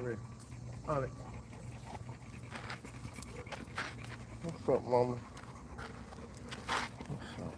ready. On it. What's up, mama? What's up?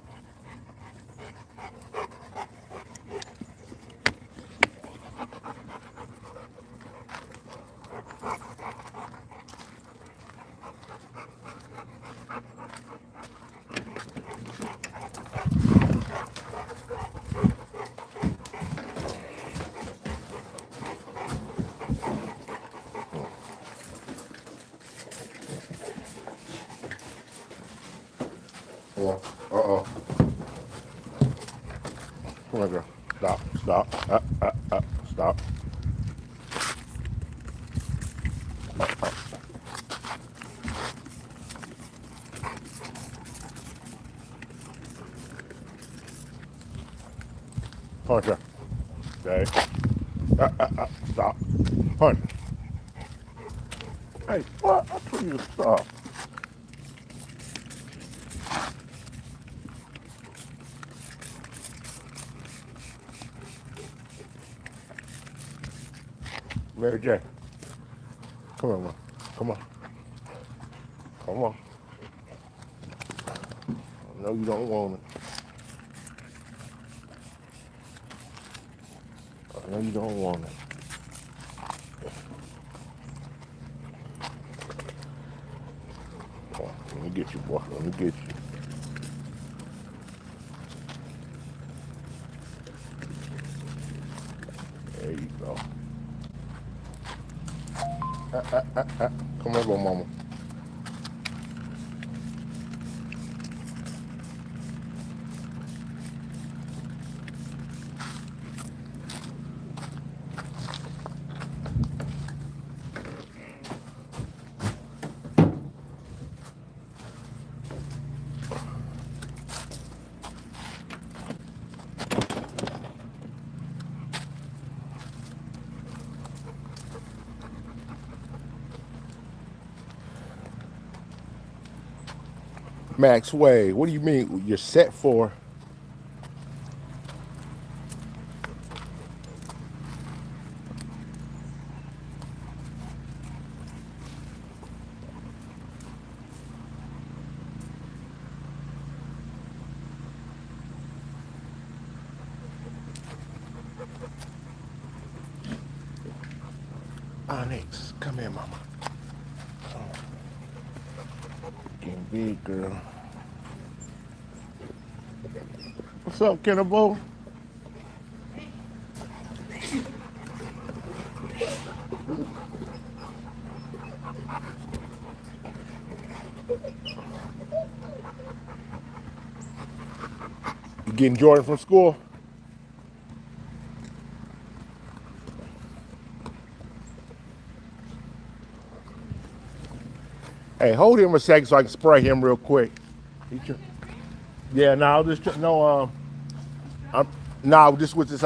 Come on. Uh-oh. Come on, girl. Stop. Stop. Stop. Punch her. Okay. Stop. Punch. Hey, what? I told you to stop. Mary J. Come on, man. Come on. Come on. I know you don't want it. I know you don't want it. Come on. Let me get you, boy. Let me get you. There you go. Come on, little mama. Max.We, what do you mean you're set for? Onyx, come here, mama. Oh, getting big, girl. What's up, Kennebo? You getting Jordan from school? Hey, hold him a second so I can spray him real quick. Yeah, no, just no. I'm no, just with this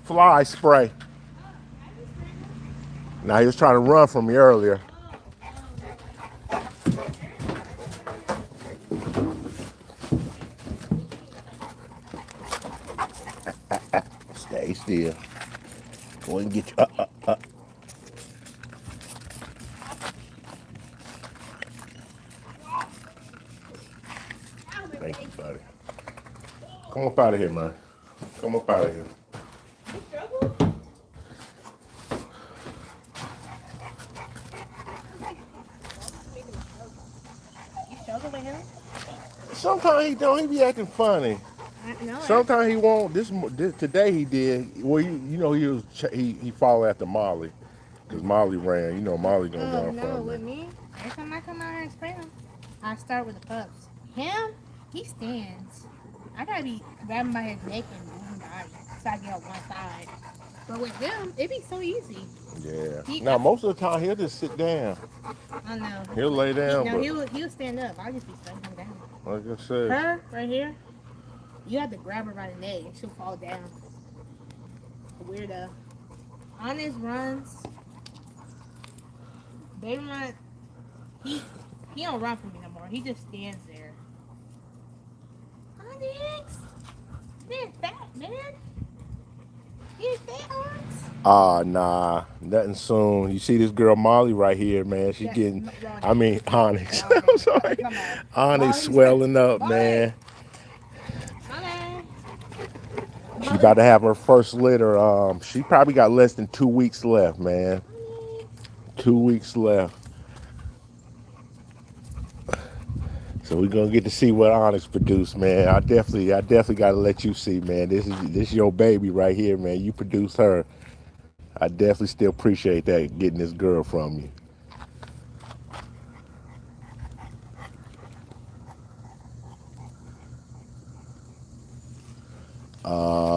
fly spray. Now he was trying to run from me earlier. Stay still. Go and get you. Thank you, buddy. Come up out of here, man. Come up out of here. You struggle with him? Sometimes he don't. He be acting funny. No. Sometimes he won't. This today he did. Well, he followed after Molly, cause Molly ran. You know Molly gonna Oh run no, from with me. me, every time I come out here and spray him, I start with the pups. Him, he stands. I gotta be grabbing by his neck and moving body so I get on one side. But with him, it be so easy. Yeah. Now most of the time he'll just sit down. I know. He'll lay down, but He'll stand up. I'll just be setting him down. like I said, Her right here, you have to grab her by the neck and she'll fall down. Weirdo. On his runs, they run. He he don't run from me no more. He just stands there. Onyx, man, fat man. You fat Onyx? Nah, nothing soon. You see this girl Molly right here, man. She That's getting, wrong I name. mean Onyx. Wrong I'm name. sorry. Come on. Onyx Molly's swelling up, Molly. man. Molly. She about Molly. to have her first litter. She probably got less than 2 weeks left, man. Molly. 2 weeks left. So we're gonna get to see what Onyx produced, man. I definitely gotta let you see, man. This is your baby right here, man. You produced her. I definitely still appreciate that getting this girl from you.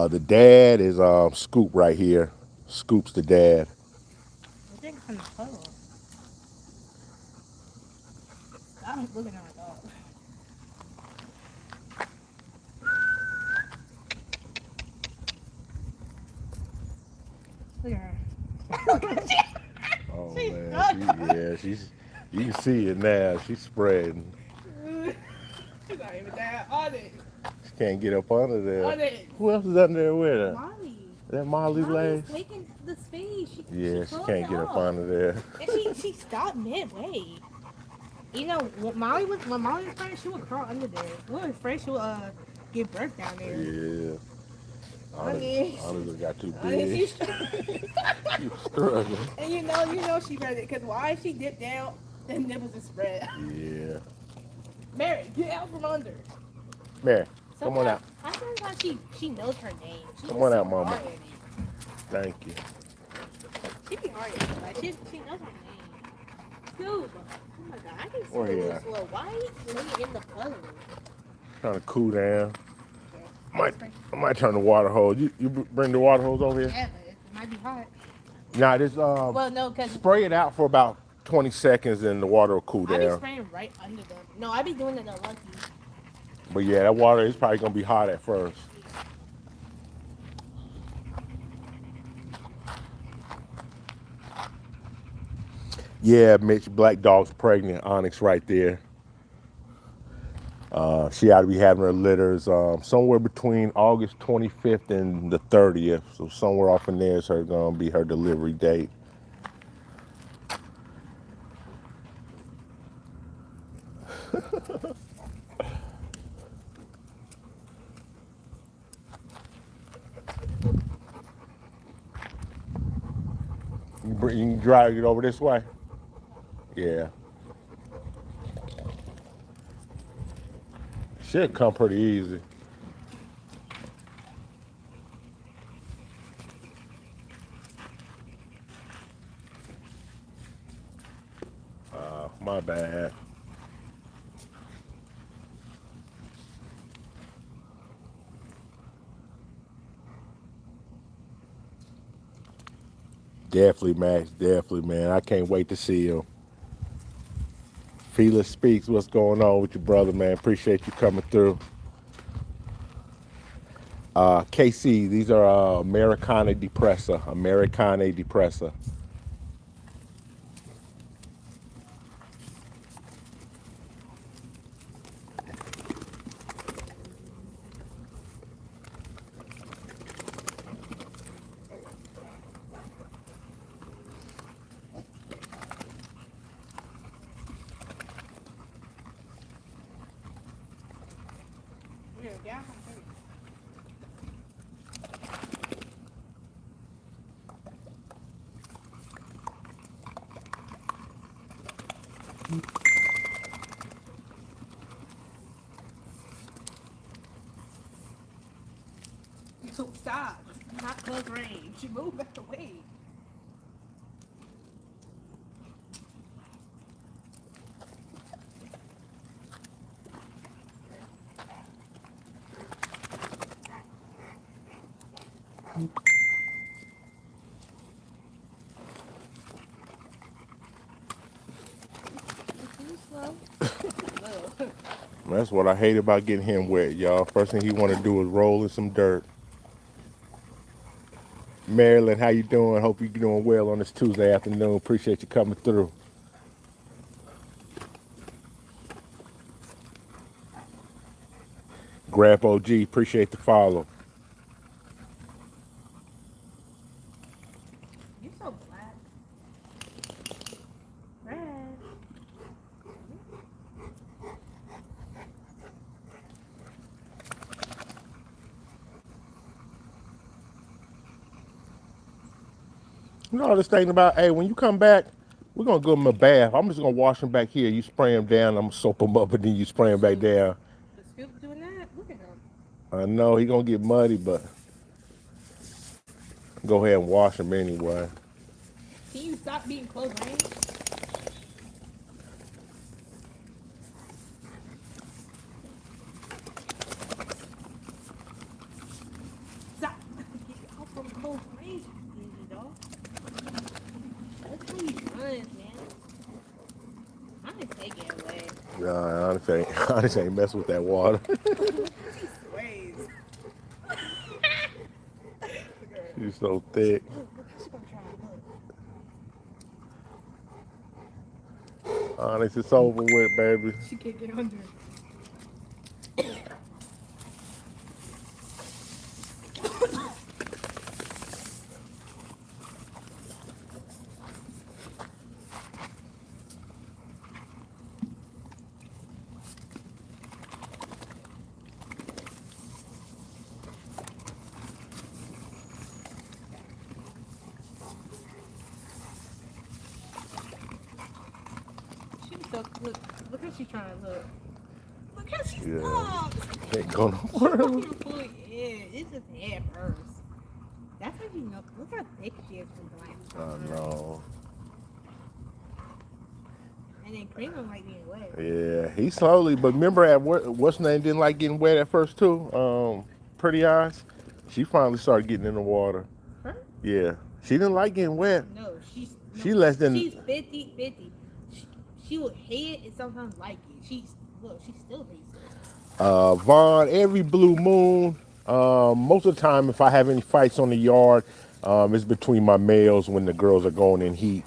The dad is Scoop right here. Scoop's the dad. I think from the color. Stop looking at my dog. Look at her. Oh She's man, stuck. she's you can see it now. She's spreading. She's not even that on it. She can't get up under there. On it. Who else is under there with her? Molly. That Molly Molly's Lace? taking the space. She Yeah, she closed can't it get up off. under there. And she stopped midway. You know, when Molly was pregnant, she would crawl under there. We were afraid she would give birth down there. Yeah. Honey, Honestly got too honey, big. she's You struggling. and you know she pregnant because why she dipped down, the nipples is spread. Yeah. Mary, get out from under. Mary, come on out. I sometimes she knows her name. She Come just on so out, mama. hard at it. Thank you. She be hard at it. Like she knows her name. Dude, oh my god, I can see Where he this at? little white lady in the puddle. Trying to cool down. Okay. I might turn the water hose. You bring the water hose over here? Yeah, but it might be hot. Nah, just Well, no, because spray it out for about 20 seconds and the water will cool I be down. spraying right under them. No, I be doing it a lucky. But yeah, that water is probably gonna be hot at first. Yeah, Mitch, Black Dog's pregnant. Onyx right there. She ought to be having her litters somewhere between August 25th and the 30th. So somewhere off in there is her gonna be her delivery date. You can drag it over this way. Yeah, should come pretty easy. My bad. Definitely, Max. Definitely, man. I can't wait to see him. Felix Speaks. What's going on with your brother, man? Appreciate you coming through. KC, these are Americana Depressa. Americana Depressa. Yeah. So stop. Not close range. Move out the way. Too slow. That's what I hate about getting him wet, y'all. First thing he want to do is roll in some dirt. Marilyn, how you doing? Hope you're doing well on this Tuesday afternoon. Appreciate you coming through. Grandpa OG, appreciate the follow. You know this thing about, hey, when you come back, we're gonna give him a bath. I'm just gonna wash him back here. You spray him down. I'm gonna soap him up, and then you spray him back Shoot. down. The Scoop doing that? Look at him. I know he gonna get muddy, but go ahead and wash him anyway. Can you stop being close range? Stop. Get off from close range, easy dog. Look how he runs, man. I'm gonna take it away. Nah, honest ain't messing with that water. Look how she sways. Look at her. She's so thick. Look how she gonna try and look. Honest, it's over with, baby. She can't get under. She's so look how she's trying to look. Look how she Yeah. stops. Can't go She nowhere. fucking fully in. It's just head first. That's how you know. Look how thick she is from the last I time. know. And then Cream don't like being wet. Yeah, he slowly. But remember, at what's name didn't like getting wet at first too. Pretty Eyes. She finally started getting in the water. Her? Yeah, she didn't like getting wet. No, She less than. she's 50-50. She will hate it and sometimes like it. She still hates it. Vaughn, every blue moon. Most of the time, if I have any fights on the yard, it's between my males when the girls are going in heat.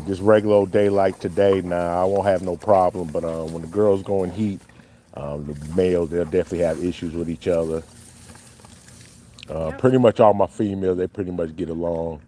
Just regular old day like today, nah, I won't have no problem. But when the girls go in heat, the males they'll definitely have issues with each other. Yep. Pretty much all my females, they pretty much get along.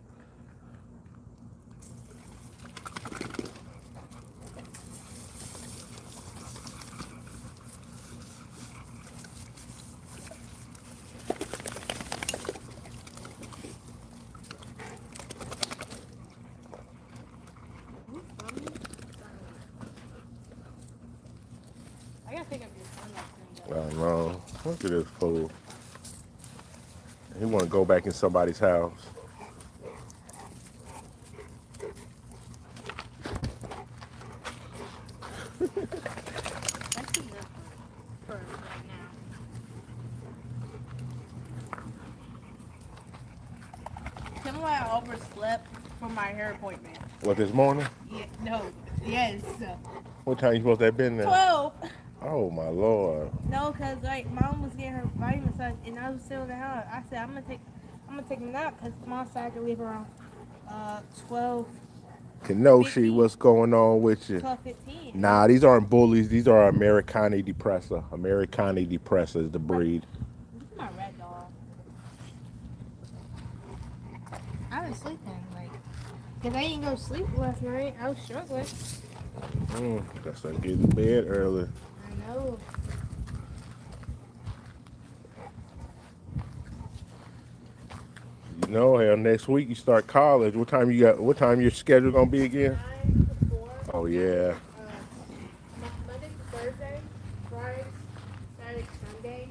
I gotta pick up your phone next I time, don't know. Look at this fool. He want to go back in somebody's house. That's enough for right now. Tell me why I overslept for my hair appointment. What, this morning? Yeah, no, yes. What time you supposed to have been there? 12. Oh my lord. No, cause like mom was getting her vitamins and I was still in the house. I said I'm gonna take a nap because mom said I could leave around 12, Kenoshi, 15, what's going on with you? 12:15. Nah, these aren't bullies. These are Americane da Presa. Americane da Presa is the breed. This is my red dog. I was sleeping like, cause I didn't go to sleep last night. I was struggling. Guess I get in bed early. I know. You know, hell, next week you start college. What time you got? What time your schedule gonna be again? 9 to 4. Oh yeah. Monday to Thursday, Friday, Saturday, Sunday.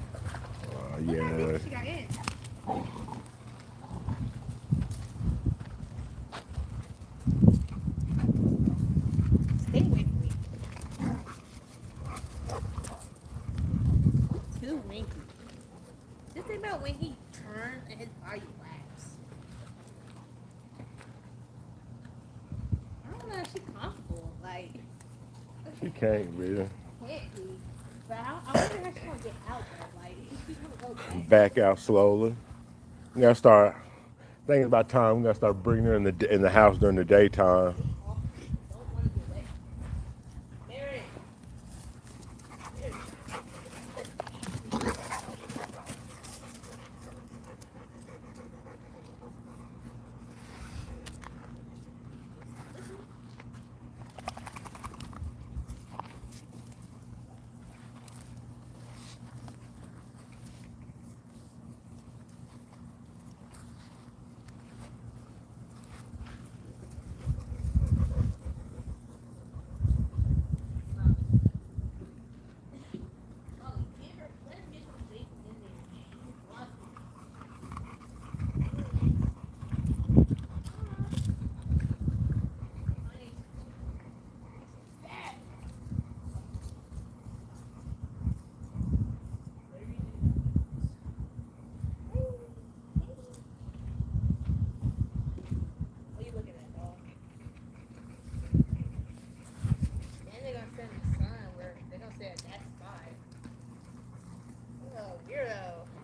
Look how Yeah. deep she got in. Stay away from me. Too winky. Just think about when he turns and his body flaps. I don't know if she's comfortable. Like, She can't, really. can't be. But I wonder how she's gonna get out there. Like, she's gonna go Back out slowly. We gotta start thinking about time. We gotta start bringing her in the house during the daytime. Don't want to get wet. Mary. Mary.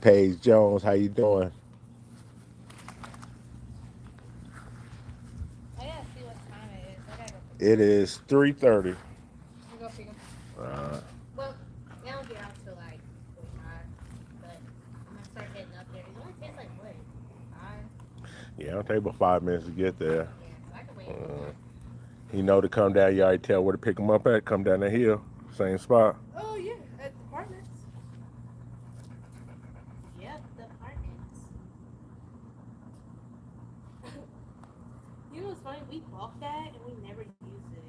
Paige Jones, how you doing? I gotta see what time it is. I gotta go pick him It up. is 3:30. I'm gonna go pick him. Uh, Well, they don't get out till like 45, but I'm gonna start heading up there. It only takes like what, 5? yeah, it'll take about 5 minutes to get there. Yeah, so I can wait. Uh, you know to come down, you already tell where to pick them up at. Come down the hill, same spot. Oh yeah, at the apartments. Yep, the apartments. You know what's funny? We bought that and we never used it.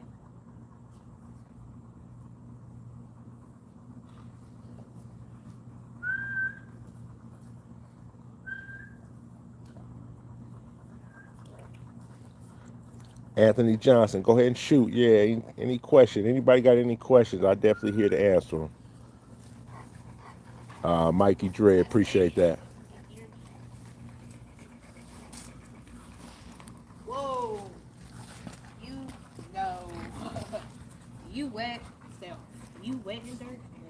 Anthony Johnson, go ahead and shoot. Yeah, any question? Anybody got any questions? I'm definitely here to answer them. Mikey Dre, That's appreciate Eddie. that. Can you hear me? Whoa, you know, you wet self. You wet in dirt? No.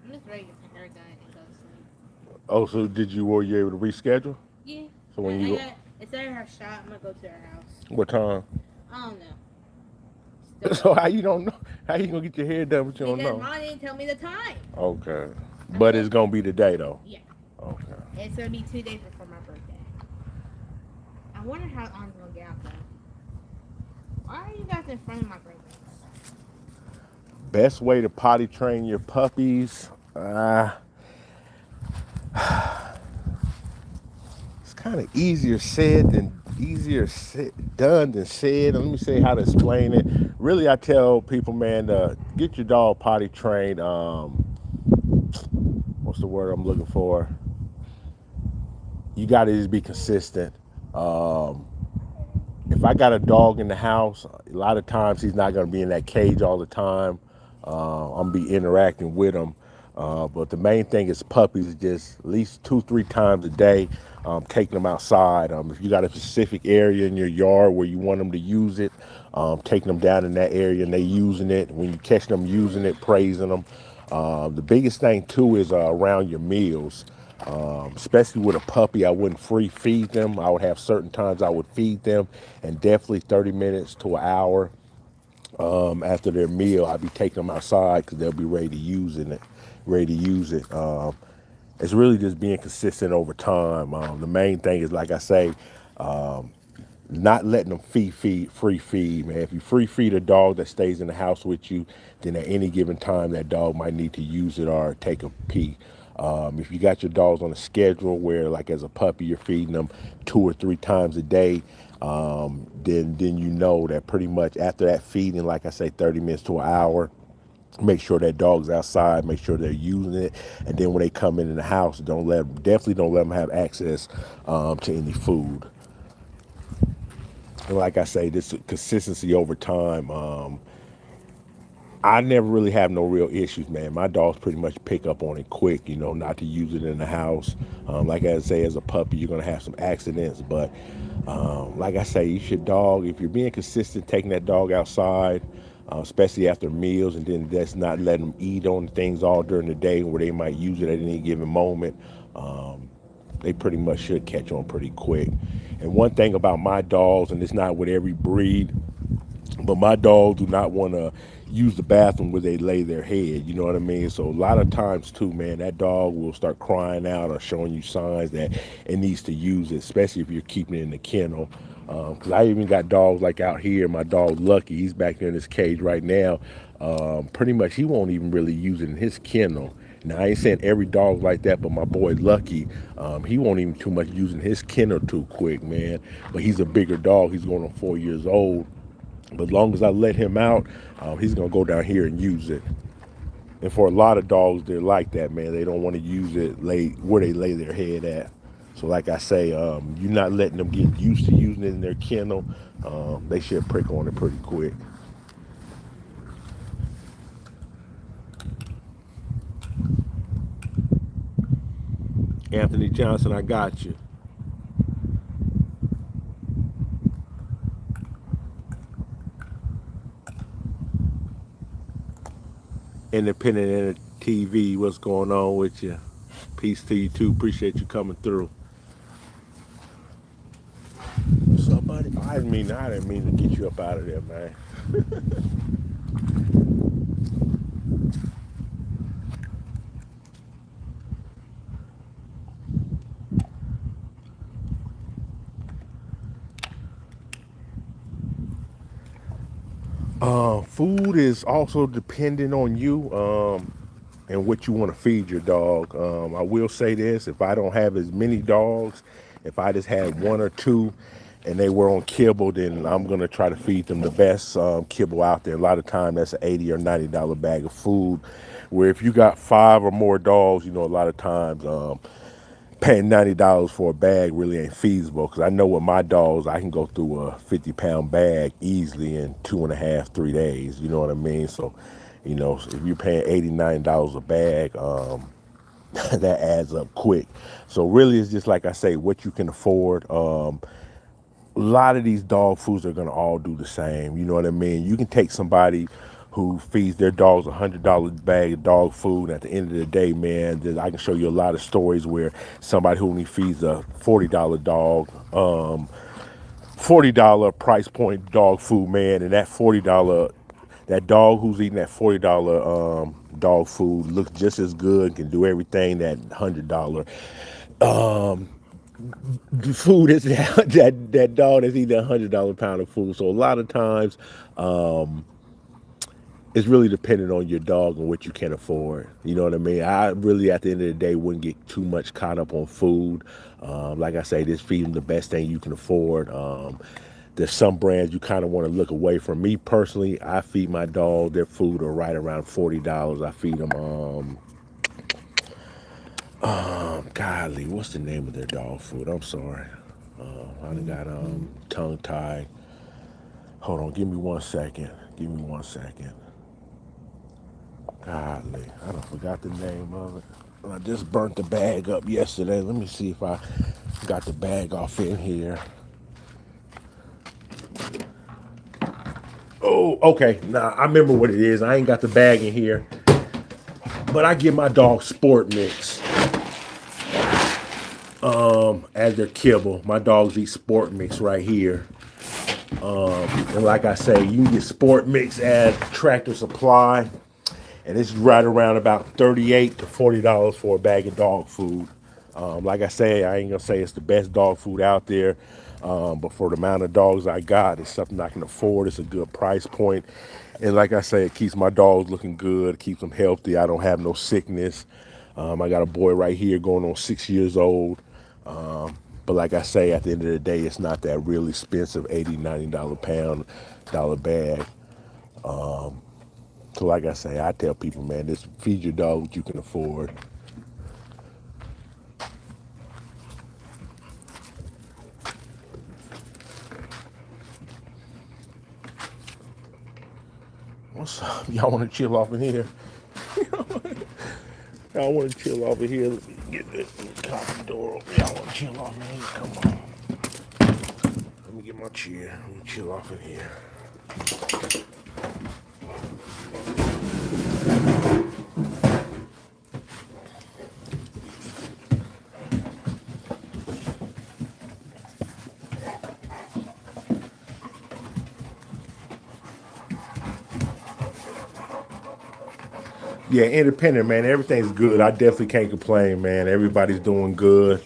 I'm just ready to get my hair done and go to sleep. Oh, so were you able to reschedule? Yeah, So when you I go, got. Instead of her shot, I'm gonna go to her house. what time? I don't know. Still So how waiting. you don't know? How you gonna get your hair done but you don't Because know? mom didn't tell me the time. Okay, I'm gonna but go. it's gonna be today though. Yeah, Okay. it's gonna be 2 days before my birthday. I wonder how I'm gonna get out though. Why are you guys in front of my birthdays? Best way to potty train your puppies. It's kind of done than said. Let me say how to explain it. Really, I tell people, man, to get your dog potty trained. What's the word I'm looking for? You got to just be consistent. Um, if I got a dog in the house, a lot of times he's not going to be in that cage all the time. I'm gonna be interacting with him. But the main thing is puppies, just at least 2, 3 times a day, taking them outside. If you got a specific area in your yard where you want them to use it, taking them down in that area and they using it. When you catch them using it, praising them. The biggest thing too is around your meals. Especially with a puppy, I wouldn't free feed them. I would have certain times I would feed them, and definitely 30 minutes to an hour after their meal, I'd be taking them outside because they'll be ready to use it. It's really just being consistent over time. The main thing is, like I say, not letting them free feed, man. If you free feed a dog that stays in the house with you, then at any given time that dog might need to use it or take a pee. If you got your dogs on a schedule where, like as a puppy, you're feeding them 2 or 3 times a day, then you know that pretty much after that feeding, like I say, 30 minutes to an hour, make sure that dog's outside, make sure they're using it, and then when they come in the house, definitely don't let them have access to any food. And like I say, this consistency over time. I never really have no real issues, man. My dogs pretty much pick up on it quick, not to use it in the house. Like I say, as a puppy, you're gonna have some accidents, but like I say, you should dog if you're being consistent, taking that dog outside, especially after meals, and then that's not letting them eat on things all during the day where they might use it at any given moment. Um, they pretty much should catch on pretty quick. And one thing about my dogs, and it's not with every breed, but my dogs do not want to use the bathroom where they lay their head. You know what I mean? So a lot of times too, man, that dog will start crying out or showing you signs that it needs to use it, especially if you're keeping it in the kennel. Because I even got dogs like out here. My dog Lucky, he's back there in his cage right now. Pretty much, he won't even really use it in his kennel. Now I ain't saying every dog like that, but my boy Lucky, he won't even too much using his kennel too quick, man. But he's a bigger dog. He's going on 4 years old. But as long as I let him out, he's gonna go down here and use it. And for a lot of dogs, they're like that, man. They don't want to use it where they lay their head at. So, like I say, you're not letting them get used to using it in their kennel. They should prick on it pretty quick. Anthony Johnson, I got you. Independent TV. What's going on with you? Peace to you too. Appreciate you coming through. Somebody, I didn't mean to get you up out of there, man. Food is also dependent on you. And what you want to feed your dog. I will say this: if I don't have as many dogs, if I just had one or two, and they were on kibble, then I'm gonna try to feed them the best kibble out there. A lot of time that's an $80 or $90 bag of food. Where if you got five or more dogs, a lot of times paying $90 for a bag really ain't feasible. Because I know with my dogs, I can go through a 50-pound bag easily in 2.5, 3 days. You know what I mean? So, if you're paying $80, $90 a bag, that adds up quick. So really, it's just like I say, what you can afford. A lot of these dog foods are gonna all do the same. You know what I mean? You can take somebody who feeds their dogs $100 bag of dog food. At the end of the day, man, I can show you a lot of stories where somebody who only feeds a $40 dog, $40 price point dog food, man, and that dog who's eating that $40 dog food looks just as good, can do everything that $100 food is that dog that's eating $100 pound of food. So a lot of times, it's really dependent on your dog and what you can afford. You know what I mean? I really, at the end of the day, wouldn't get too much caught up on food. Like I say, just feed them the best thing you can afford. There's some brands you kind of want to look away from. Me personally, I feed my dog their food are right around $40. I feed them golly, what's the name of their dog food? I'm sorry. I done got tongue tied. Hold on, give me 1 second. Give me 1 second. Golly, I done forgot the name of it. I just burnt the bag up yesterday. Let me see if I got the bag off in here. Oh, okay. Nah, I remember what it is. I ain't got the bag in here. But I give my dog sport mix as their kibble. My dogs eat sport mix right here. And like I say, you can get sport mix at Tractor Supply. And it's right around about $38 to $40 for a bag of dog food. Like I say, I ain't gonna say it's the best dog food out there, but for the amount of dogs I got, it's something I can afford. It's a good price point, and like I say, it keeps my dogs looking good, keeps them healthy. I don't have no sickness. I got a boy right here going on 6 years old. But like I say, at the end of the day, it's not that real expensive $80, $90 pound dollar bag. So like I say, I tell people, man, just feed your dog what you can afford. What's up? Y'all want to chill off in here? Y'all want to chill off in here? Let me get the coffee door open. Y'all want to chill off in here? Come on. Let me get my chair. Let me chill off in here. Yeah, independent, man. Everything's good. I definitely can't complain, man. Everybody's doing good.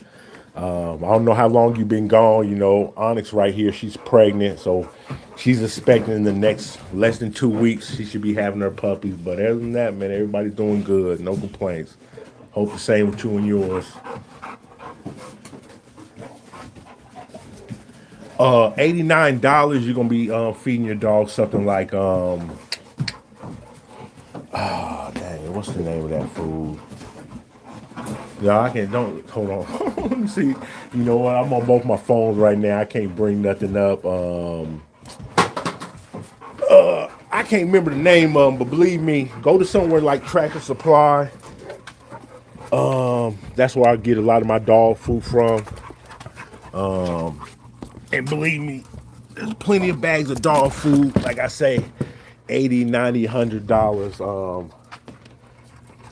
I don't know how long you've been gone. Onyx right here, she's pregnant, so she's expecting in the next less than 2 weeks she should be having her puppies. But other than that, man, everybody's doing good. No complaints. Hope the same with you and yours. $89. You're gonna be feeding your dog something like dang, what's the name of that food? No, I can't. Don't hold on. Let me see. You know what? I'm on both my phones right now. I can't bring nothing up. I can't remember the name of them, but believe me, go to somewhere like Tractor Supply. That's where I get a lot of my dog food from. And believe me, there's plenty of bags of dog food. Like I say, 80, 90, $100.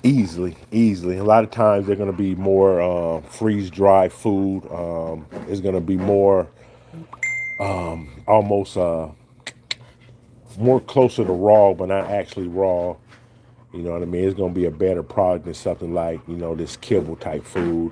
Easily, easily. A lot of times they're going to be more freeze dried food. It's going to be more almost more closer to raw, but not actually raw. You know what I mean? It's going to be a better product than something like, this kibble type food.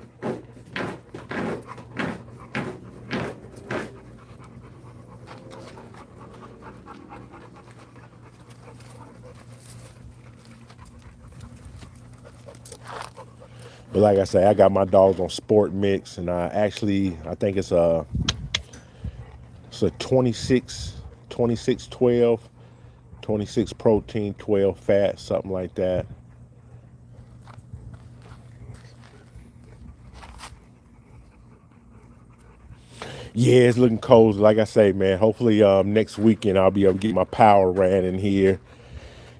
But like I say, I got my dogs on Sport Mix, and I think it's a 26, 26 12, 26 protein, 12 fat, something like that. Yeah, it's looking cozy. Like I say, man, hopefully next weekend I'll be able to get my power ran in here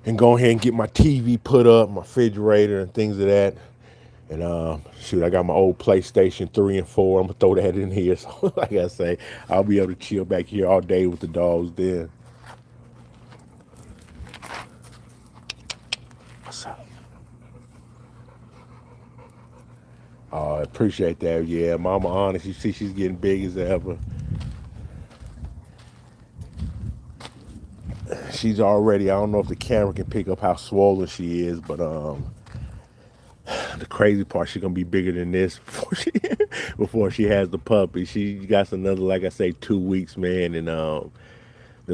and go ahead and get my TV put up, my refrigerator and things of that. And shoot, I got my old PlayStation 3 and 4. I'm gonna throw that in here. So like I say, I'll be able to chill back here all day with the dogs then. What's up? I appreciate that. Yeah, Mama Honest, you see she's getting big as ever. She's already, I don't know if the camera can pick up how swollen she is, but the crazy part, she's gonna be bigger than this before she has the puppy. She got another, like I say, 2 weeks, man, and the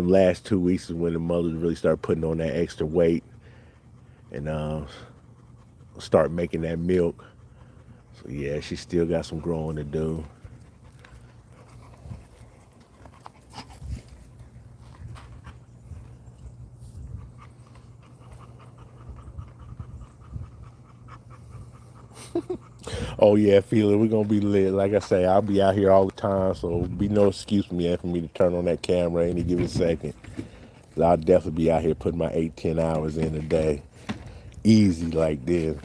last 2 weeks is when the mothers really start putting on that extra weight and start making that milk. So yeah, she still got some growing to do. Oh yeah, feel it. We're gonna be lit. Like I say, I'll be out here all the time, so be no excuse for me to turn on that camera any given second. I'll definitely be out here putting my 8, 10 hours in a day, easy like this.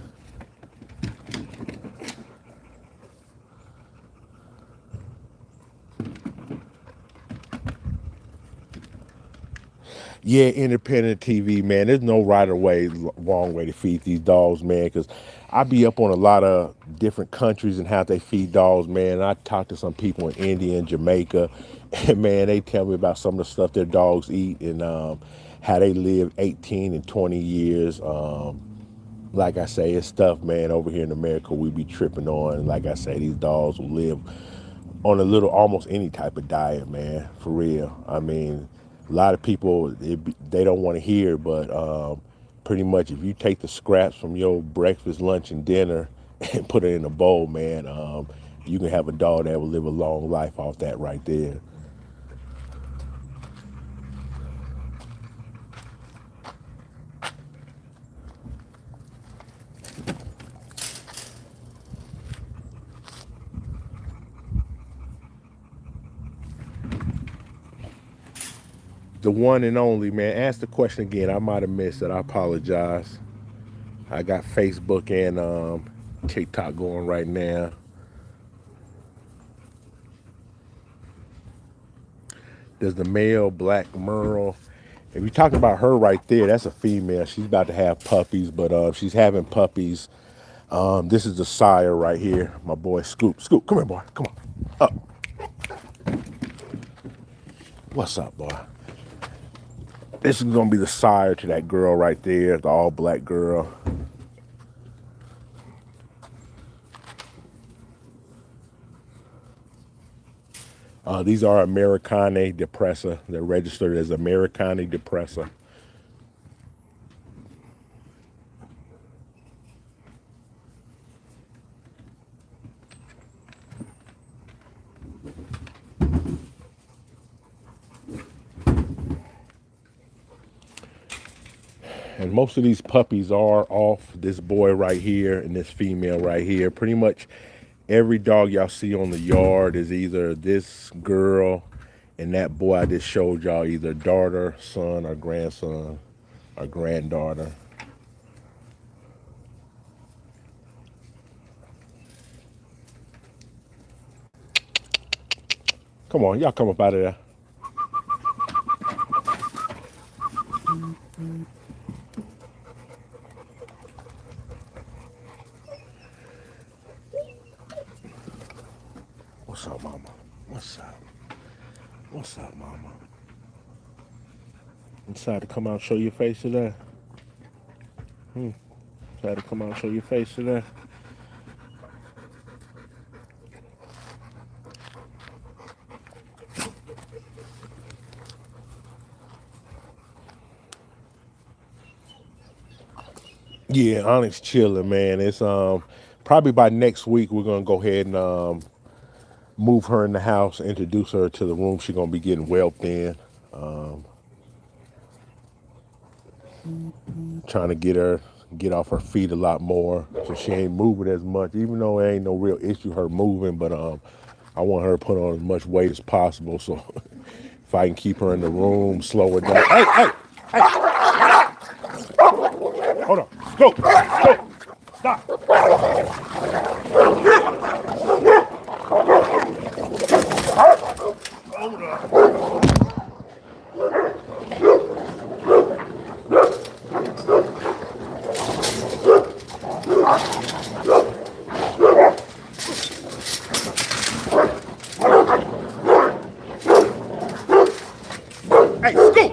Yeah, independent TV, man. There's no right or wrong way to feed these dogs, man. Because I be up on a lot of different countries and how they feed dogs, man. And I talk to some people in India and Jamaica, and man, they tell me about some of the stuff their dogs eat and how they live 18 and 20 years. Like I say, it's stuff, man. Over here in America, we be tripping on. Like I say, these dogs will live on a little almost any type of diet, man, for real. I mean, a lot of people they don't want to hear, but pretty much if you take the scraps from your breakfast, lunch, and dinner and put it in a bowl, man, you can have a dog that will live a long life off that right there. The one and only, man. Ask the question again. I might have missed it. I apologize. I got Facebook and TikTok going right now. There's the male black merle. If you're talking about her right there, that's a female. She's about to have puppies, but she's having puppies. This is the sire right here. My boy Scoop. Scoop, come here, boy. Come on. Up. What's up, boy? This is gonna be the sire to that girl right there, the all black girl. These are Americane da Presa. They're registered as Americane da Presa. And most of these puppies are off this boy right here and this female right here. Pretty much every dog y'all see on the yard is either this girl and that boy I just showed y'all, either daughter, son, or grandson, or granddaughter. Come on, y'all come up out of there. What's up, mama? Decided to come out and show your face today? Hmm. Decided to come out and show your face today? Yeah, Onyx chilling, man. It's probably by next week we're gonna go ahead and move her in the house, introduce her to the room she's gonna be getting whelped in. Um, Trying to get off her feet a lot more, so she ain't moving as much. Even though there ain't no real issue her moving, but I want her to put on as much weight as possible. So if I can keep her in the room, slow her down. Hold on, go, stop. Hold up. Hey, scoot.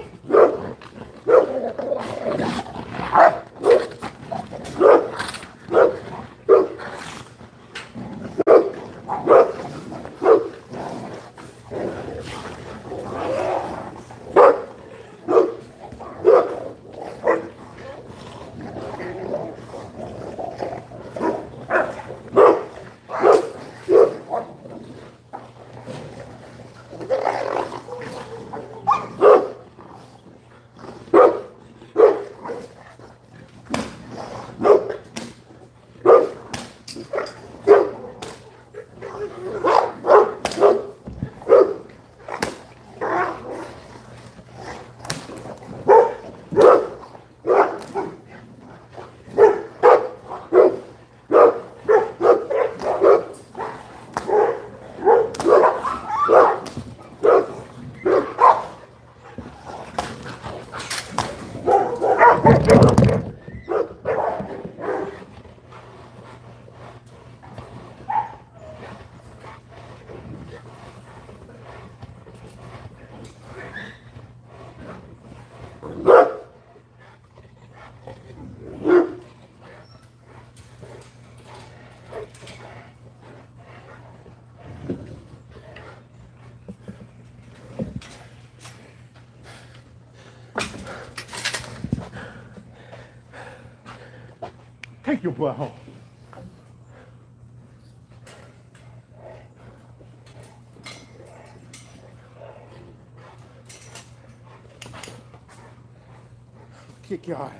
Take your butt home. Kick your ass.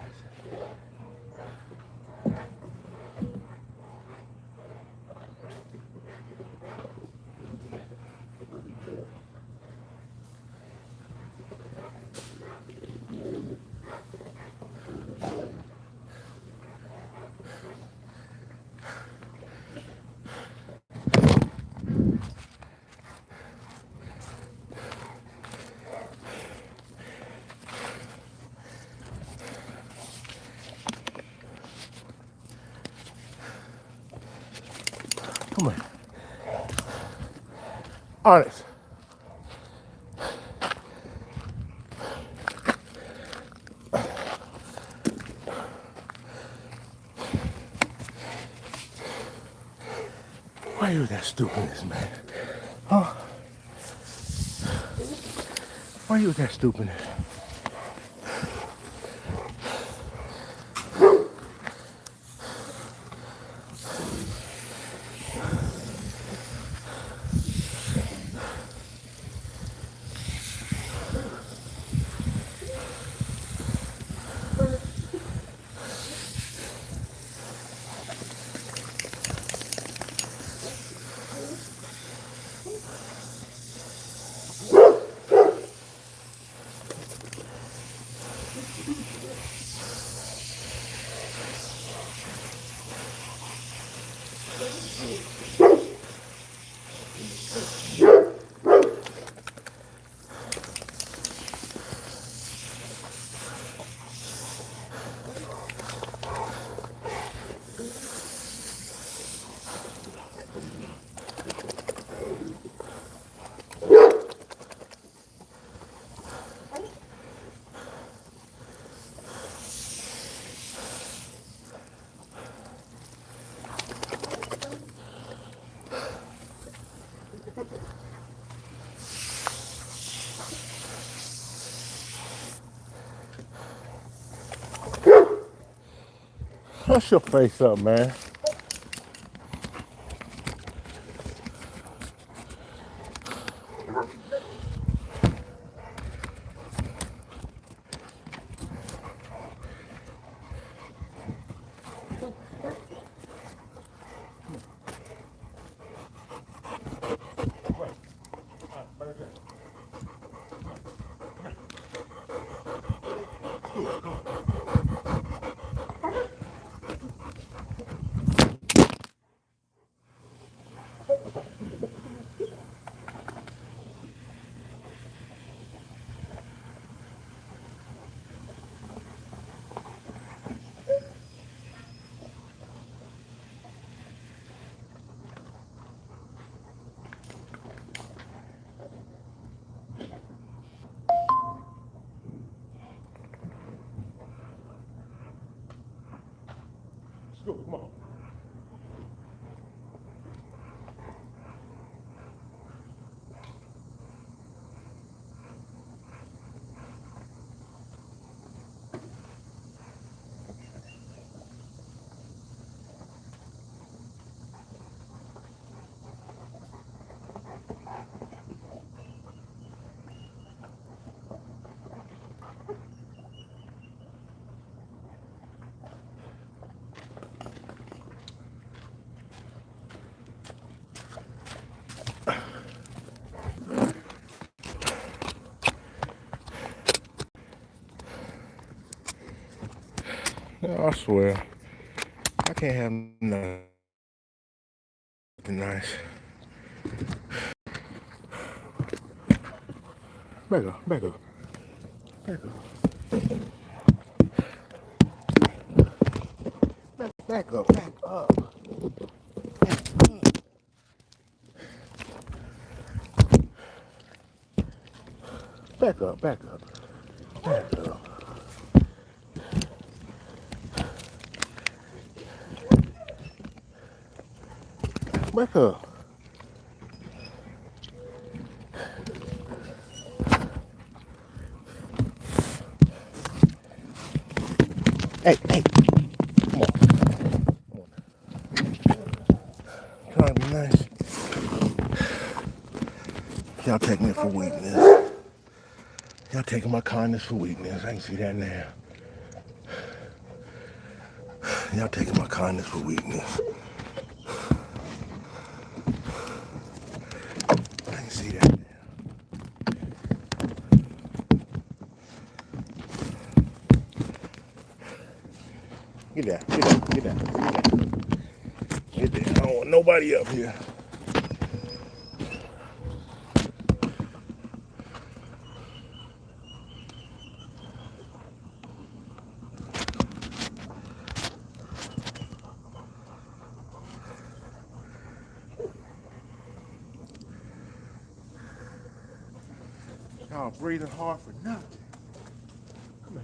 Come on. Honest. Why you that stupidness, man? Huh? Why you that stupidness? Hush your face up, man. Let's go, come on. I swear, I can't have nothing nice. Back up, back up, back up, back up, back up, back up, back up, back up, back up. Hey, hey, come on, come on. Trying to be nice. Y'all taking it for weakness. Y'all taking my kindness for weakness. I can see that now. Y'all taking my kindness for weakness. I can see that now. Get down, get down, get down, get down. Get down. I don't want nobody up here. Y'all breathing hard for nothing. Come here.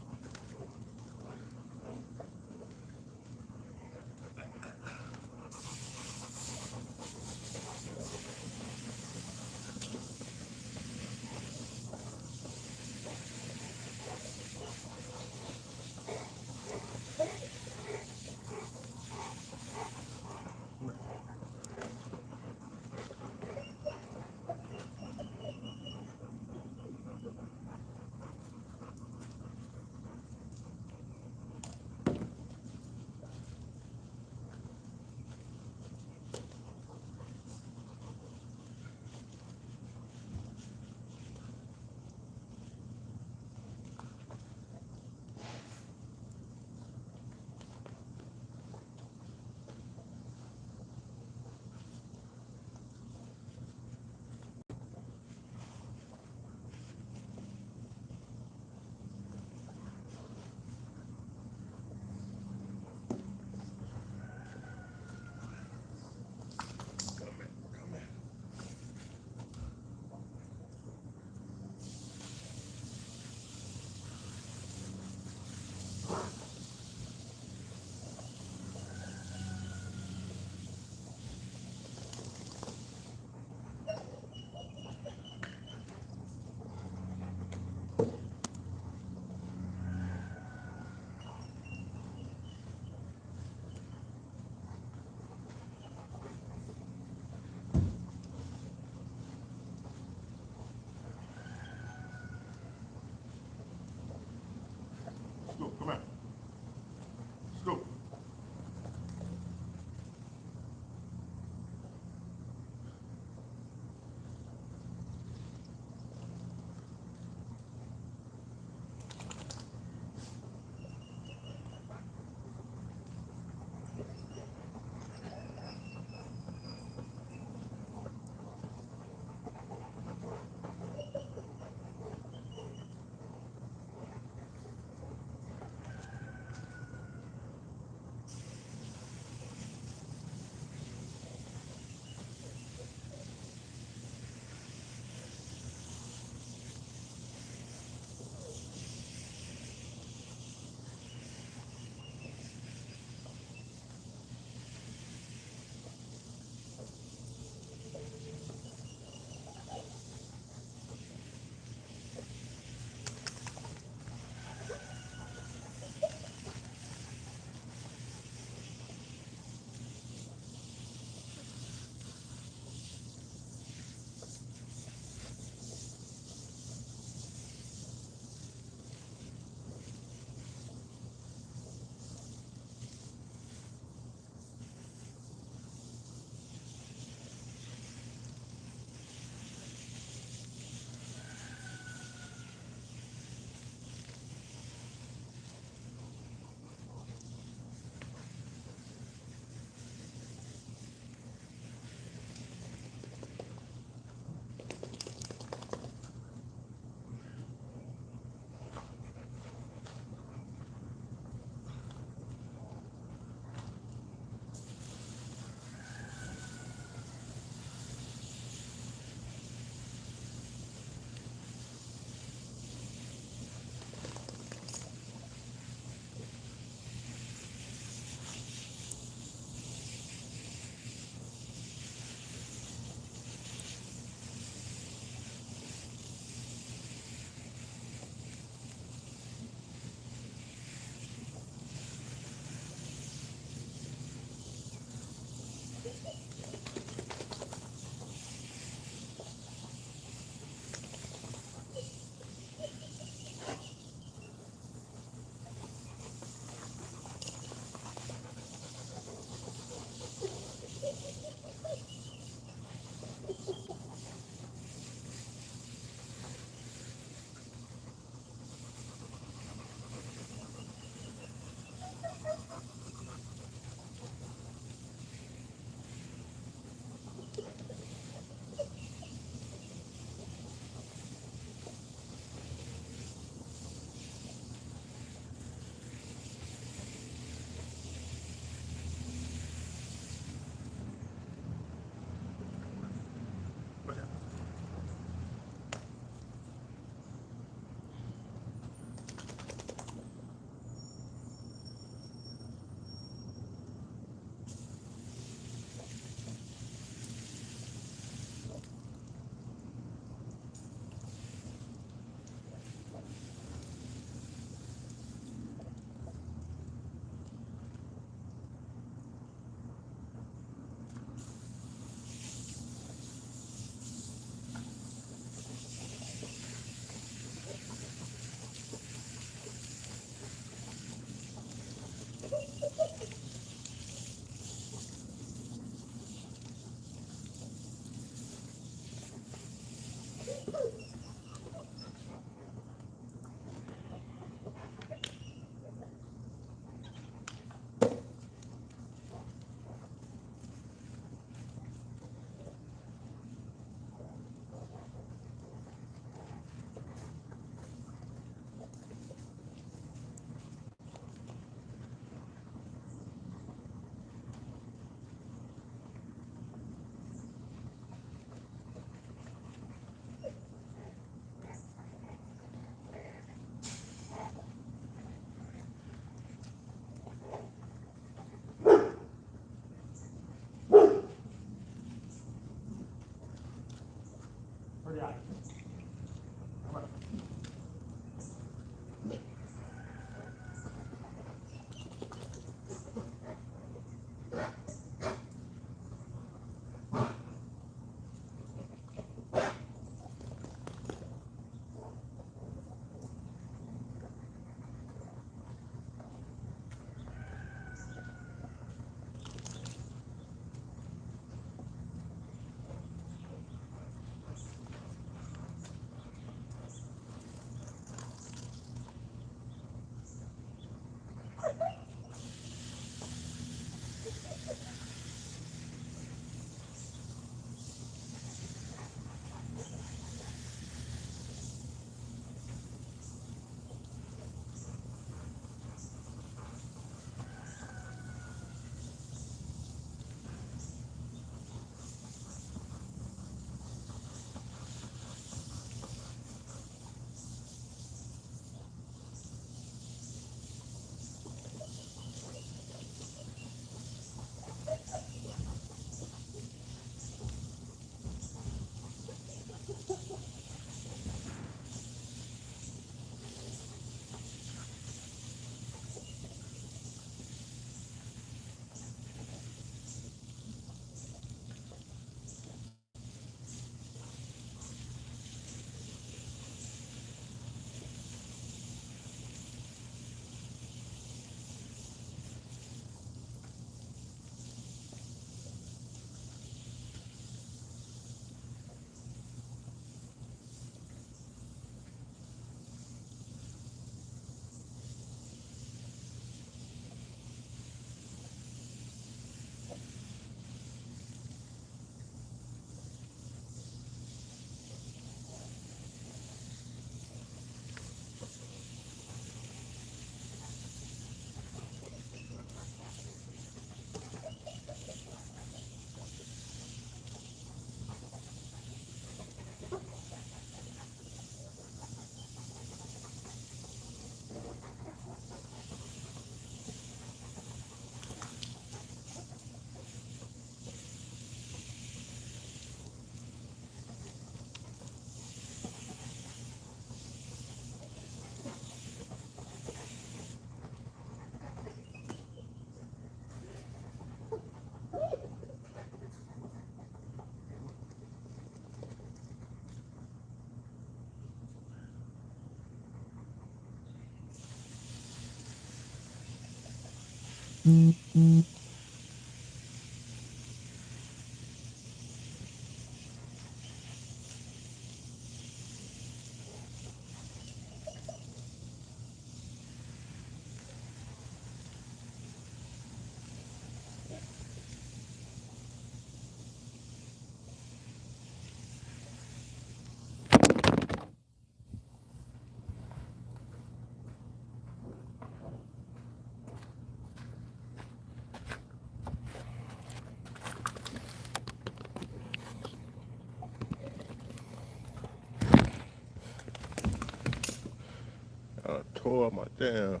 Tore up my damn.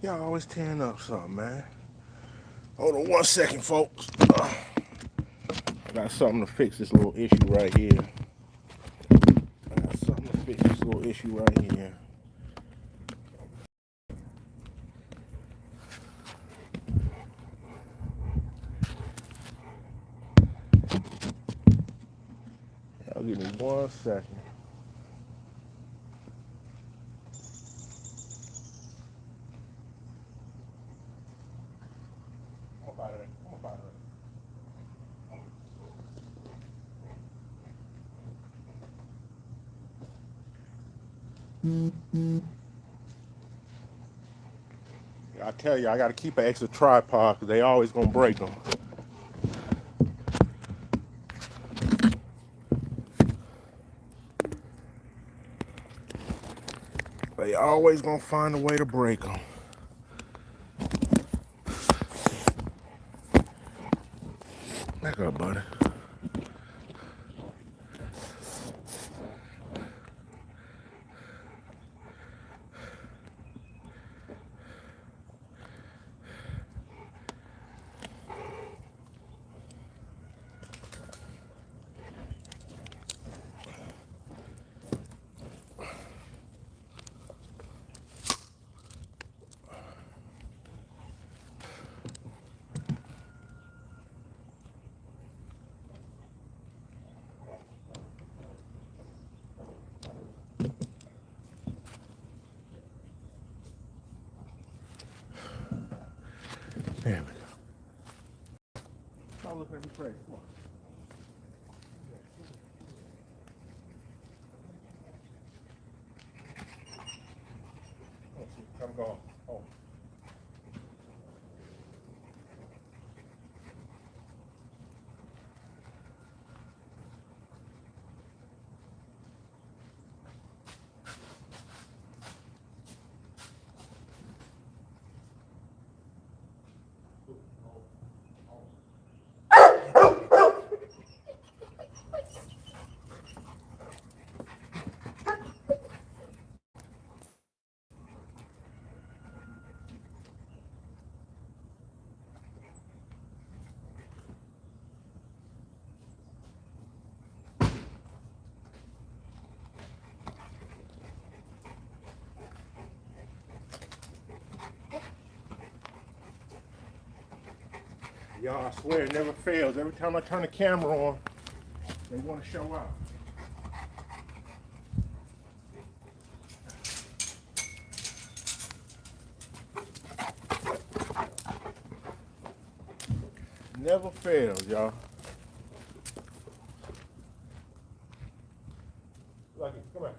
Y'all always tearing up something, man. Hold on 1 second, folks. I got something to fix this little issue right here. I got something to fix this little issue right here. Y'all give me 1 second. Come up out of there. Come up out of there. I tell you, I got to keep an extra tripod because they always gonna break them. They always gonna find a way to break them. Back up, buddy. look at me crazy. Come on. Come go. Oh. Y'all, I swear it never fails. Every time I turn the camera on, they want to show up. Never fails, y'all. Lucky, come on.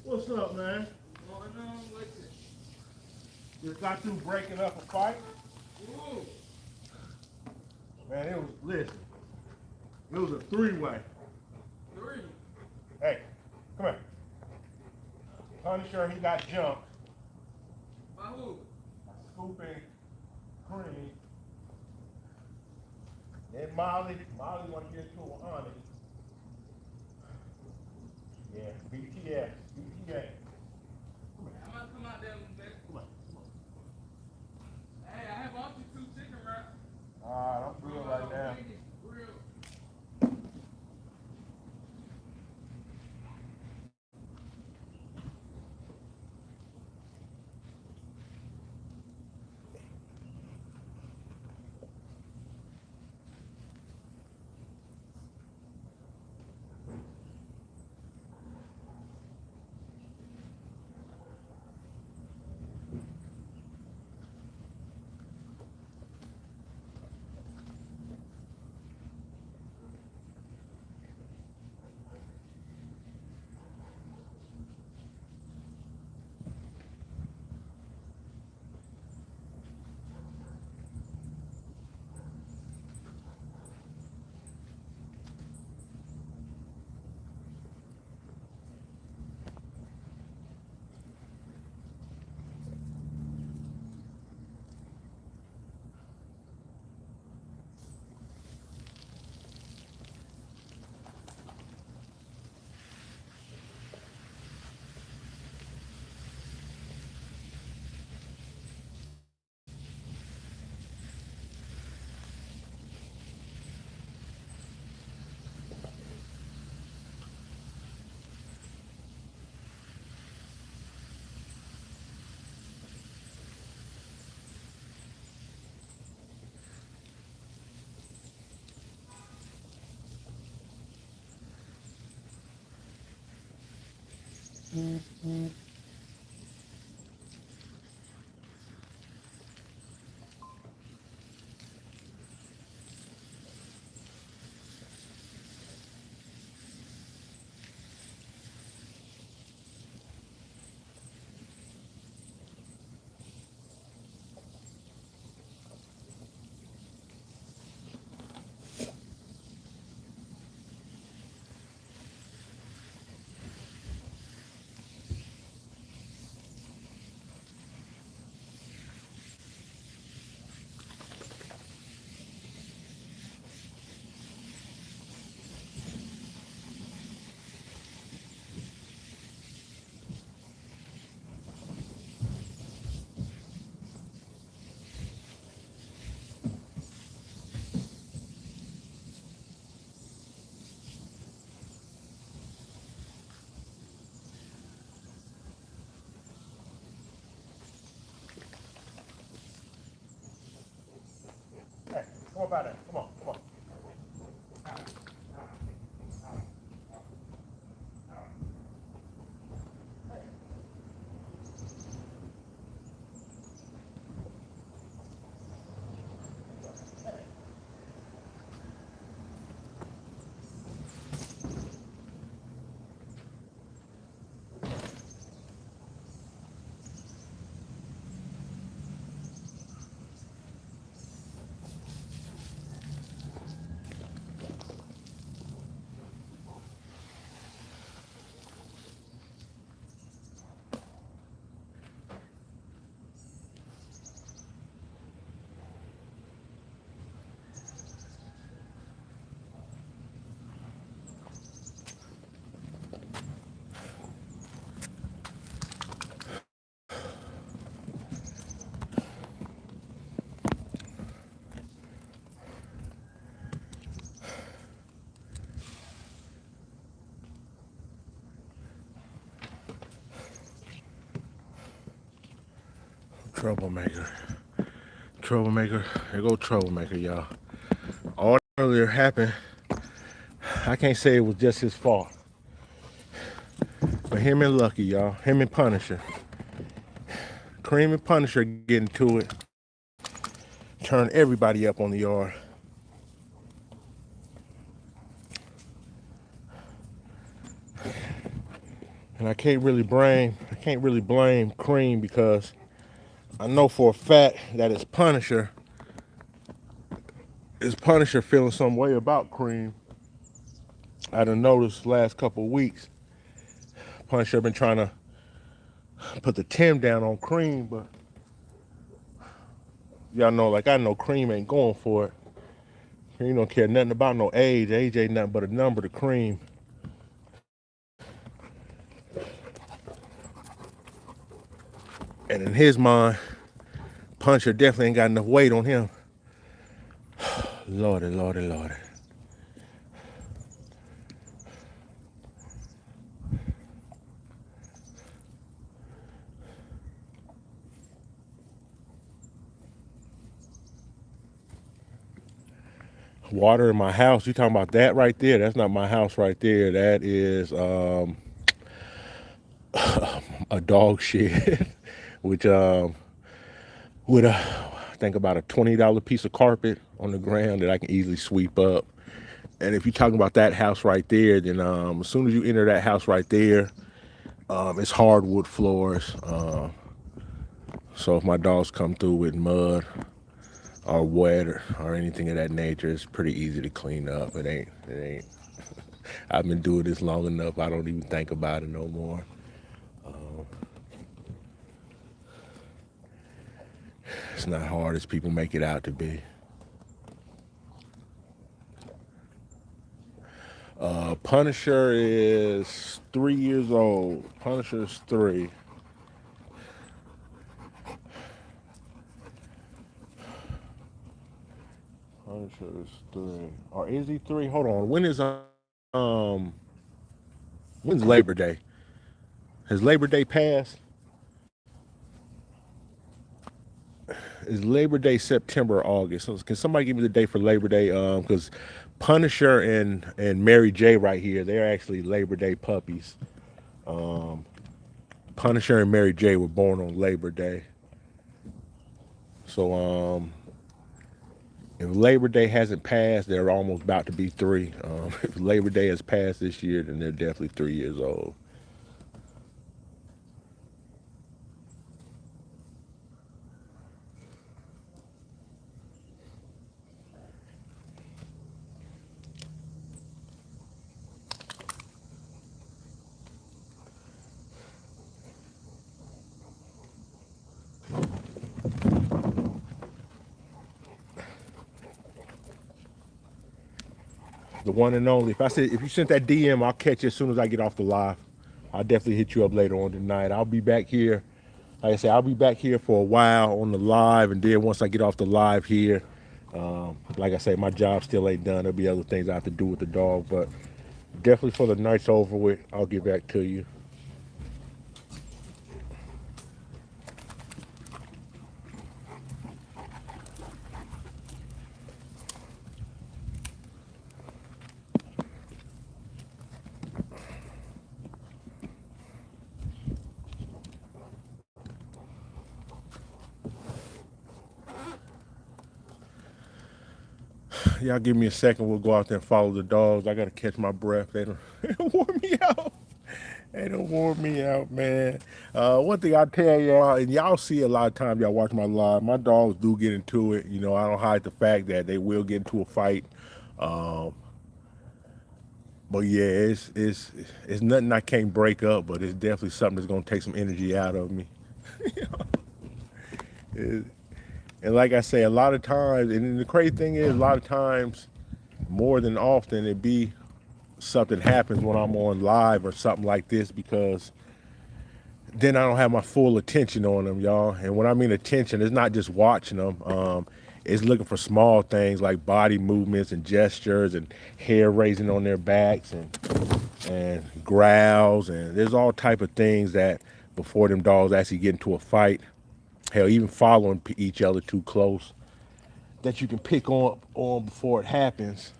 What's up, man? What's going on with it? Just got through breaking up a fight. Ooh, Man, it was, listen, it was a three-way. three. Hey, come here. Punisher, he got jumped. By who? Scooping, Cream. Then Molly want to get into it with Honey. Yeah, BTS, BTA. I'm about to come out there with that. Come on. Hey, I have also two chicken wraps. I'm good right now. Real. about that. Come on, come on. Troublemaker. Troublemaker. There go troublemaker, y'all. All that earlier happened. I can't say it was just his fault. But him and Lucky, y'all. Him and Punisher. Cream and Punisher getting to it. Turn everybody up on the yard. And I can't really blame Cream because I know for a fact that it's Punisher. Is Punisher feeling some way about Cream? I done noticed last couple of weeks, Punisher been trying to put the Tim down on Cream, but y'all know, like I know, Cream ain't going for it. He don't care nothing about no age. Age ain't nothing but a number to Cream. And in his mind, Punisher definitely ain't got enough weight on him. Lordy, lordy, lordy. Water in my house. You talking about that right there? That's not my house right there. That is a dog shed, which with I think about a $20 piece of carpet on the ground that I can easily sweep up. And if you're talking about that house right there, then as soon as you enter that house right there, it's hardwood floors. So if my dogs come through with mud or wet or anything of that nature, it's pretty easy to clean up. It ain't. I've been doing this long enough. I don't even think about it no more. It's not hard as people make it out to be. Punisher is 3 years old. Punisher's 3. Punisher's 3. Or is he 3? Hold on. When's Labor Day? Has Labor Day passed? Is Labor Day September or August? So can somebody give me the date for Labor Day? Because Punisher and Mary J right here, they're actually Labor Day puppies. Punisher and Mary J were born on Labor Day. So if Labor Day hasn't passed, they're almost about to be 3. If Labor Day has passed this year, then they're definitely 3 years old. The one and only. If you sent that DM, I'll catch you as soon as I get off the live. I'll definitely hit you up later on tonight. I'll be back here. Like I said, I'll be back here for a while on the live, and then once I get off the live here, like I say, my job still ain't done. There'll be other things I have to do with the dog, but definitely for the night's over with, I'll get back to you. Y'all give me a second. We'll go out there and follow the dogs. I gotta catch my breath. They don't, they don't wear me out. They don't wore me out, man. One thing I tell y'all, and y'all see a lot of times y'all watch my live, my dogs do get into it. You know, I don't hide the fact that they will get into a fight. Um, but yeah, it's nothing I can't break up, but it's definitely something that's gonna take some energy out of me. It- and like I say, a lot of times, and the crazy thing is, a lot of times, more than often, it be something happens when I'm on live or something like this because then I don't have my full attention on them, y'all. And when I mean attention, it's not just watching them. It's looking for small things like body movements and gestures and hair raising on their backs and growls and there's all type of things that before them dogs actually get into a fight, hell, even following each other too close, that you can pick on before it happens.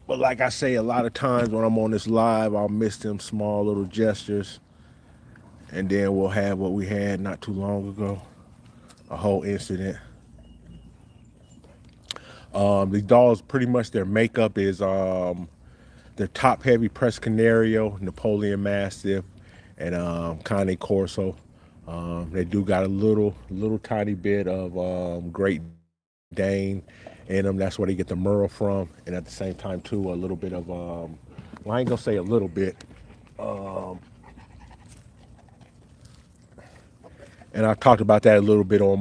But like I say, a lot of times when I'm on this live, I'll miss them small little gestures, and then we'll have what we had not too long ago, a whole incident. These dogs, pretty much their makeup is their top heavy Press Canario, Napoleon Mastiff, and Cane Corso. They do got a little tiny bit of Great Dane in them. That's where they get the Merle from, and at the same time too, a little bit of well, I ain't gonna say a little bit. Um, and I talked about that a little bit on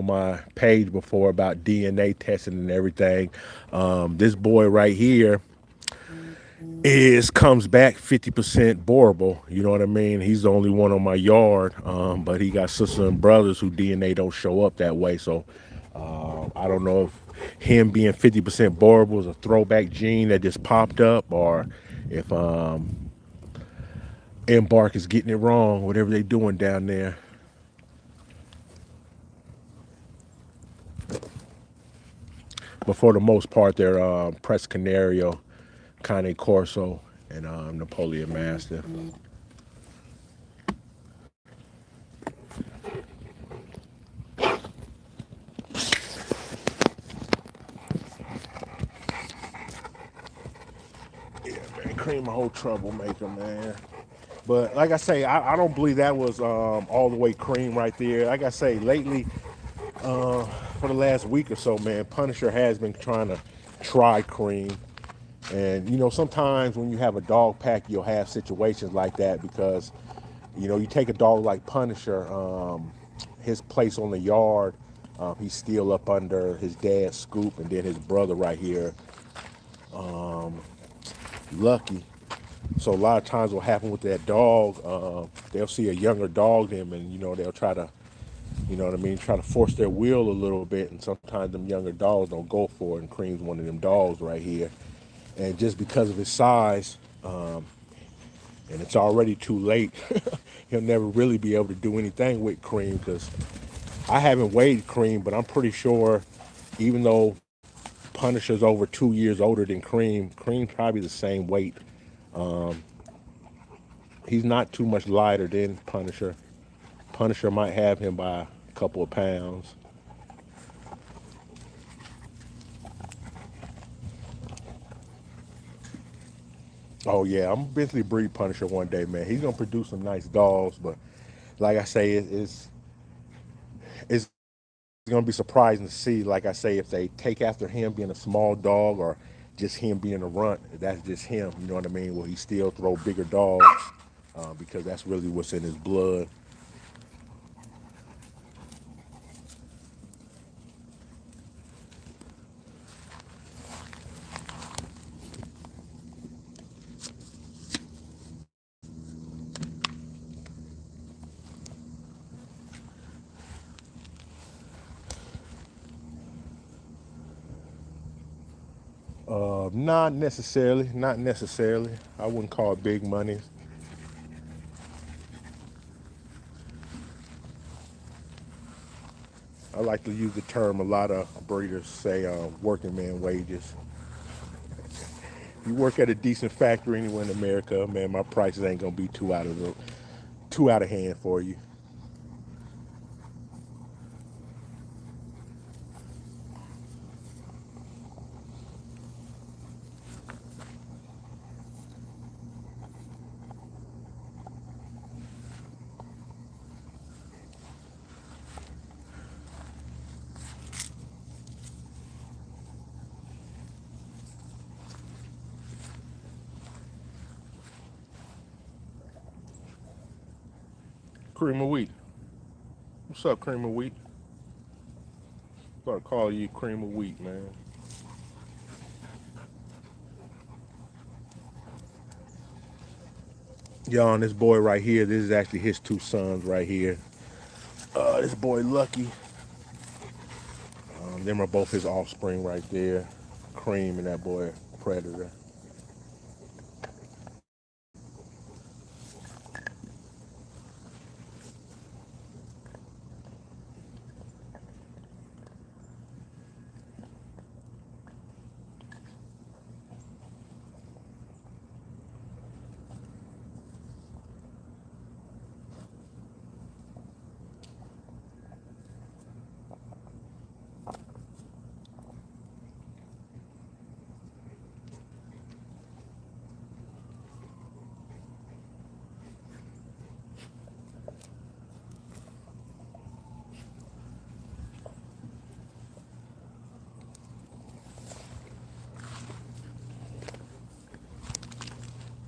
my page before about DNA testing and everything. This boy right here is comes back 50% boreable. You know what I mean? He's the only one on my yard, but he got sisters and brothers who DNA don't show up that way. So I don't know if him being 50% boreable is a throwback gene that just popped up, or if Embark is getting it wrong, whatever they doing down there. But for the most part, they're Press Canario, Cane Corso, and Napoleon Mastiff. Yeah, man, Cream a whole troublemaker, man. But like I say, I don't believe that was all the way Cream right there. Like I say, lately, for the last week or so, man, Punisher has been trying to try Cream. And you know, sometimes when you have a dog pack, you'll have situations like that because, you know, you take a dog like Punisher, his place on the yard, he's still up under his dad's scoop, and then his brother right here, Lucky. So a lot of times what happen with that dog, they'll see a younger dog than them, and you know they'll try to, you know what I mean, try to force their will a little bit, and sometimes them younger dogs don't go for it. And Cream's one of them dogs right here, and just because of his size, and it's already too late, he'll never really be able to do anything with Cream because I haven't weighed Cream, but I'm pretty sure, even though Punisher's over 2 years older than Cream, Cream's probably the same weight. Um, he's not too much lighter than Punisher. Punisher might have him by a couple of pounds. Oh yeah, I'm eventually breed Punisher one day, man. He's gonna produce some nice dogs, but like I say, it's gonna be surprising to see. Like I say, if they take after him being a small dog or just him being a runt, that's just him. You know what I mean? Will he still throw bigger dogs because that's really what's in his blood. Not necessarily, not necessarily. I wouldn't call it big money. I like to use the term a lot of breeders say working man wages. You work at a decent factory anywhere in America, man, my prices ain't gonna be too out of hand for you. Cream of wheat. What's up, cream of wheat? Gotta call you cream of wheat, man. Y'all, and this boy right here, this is actually his two sons right here. This boy Lucky, them are both his offspring right there. Cream and that boy Predator.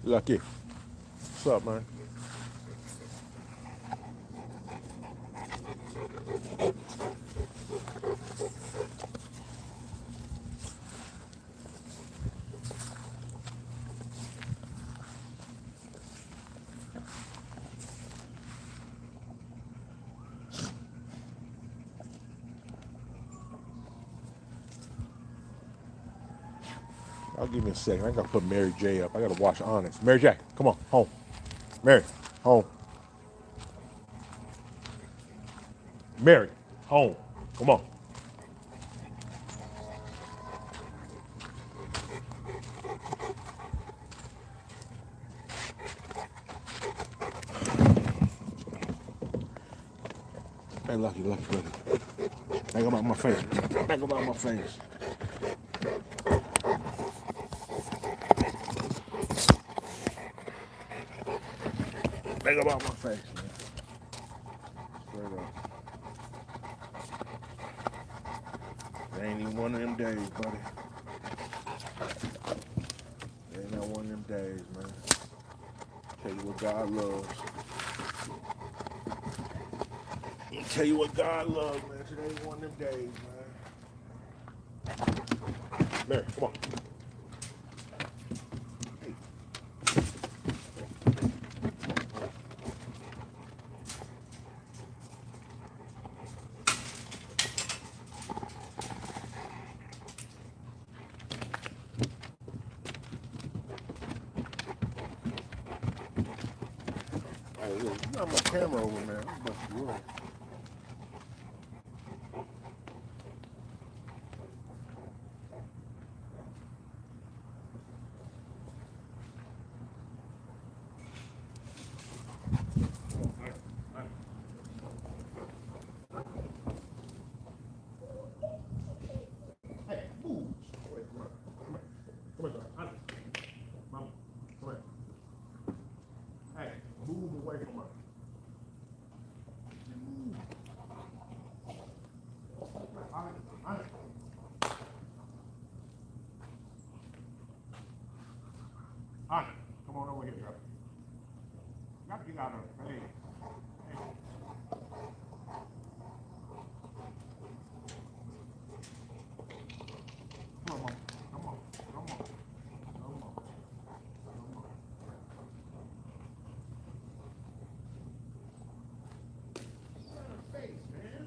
Lucky, what's up, man? I'll give me a second. I gotta put Mary J up. I gotta watch Onyx. Mary J, come on, home. Mary, home. Mary, home. Come on. Hey, Lucky, Lucky, Lucky. Back up out my face. Back up out my face. Back up out my face, man. Straight up. It ain't even one of them days, buddy. It ain't not one of them days, man. Tell you what God loves. Tell you what God loves, man. Today ain't one of them days, man. Mary, come on. Hey, look, you got my camera over, man. I'm about to work. Hey, move. Wait, come on. Come here. Come here, son. Mama, come here. Hey, move away from her. Honey, honey, come on over here, girl. You got to get out of her. Hey, hey. Come on, mama. Come on. Come on. Come on. Come on. Get out of her face, man.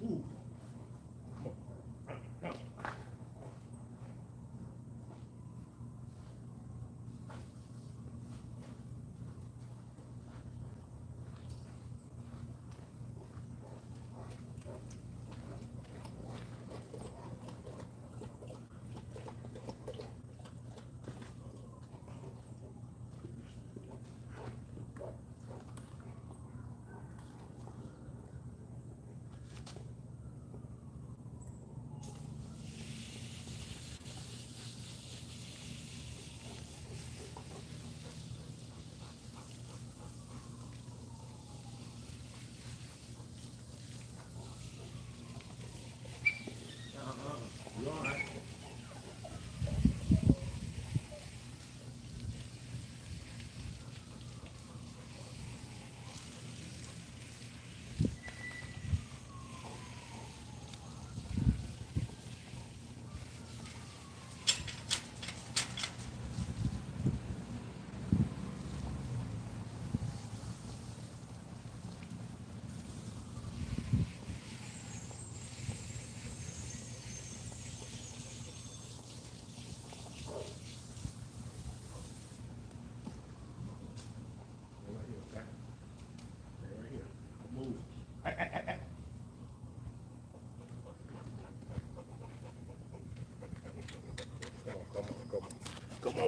Ooh. Come on. Come.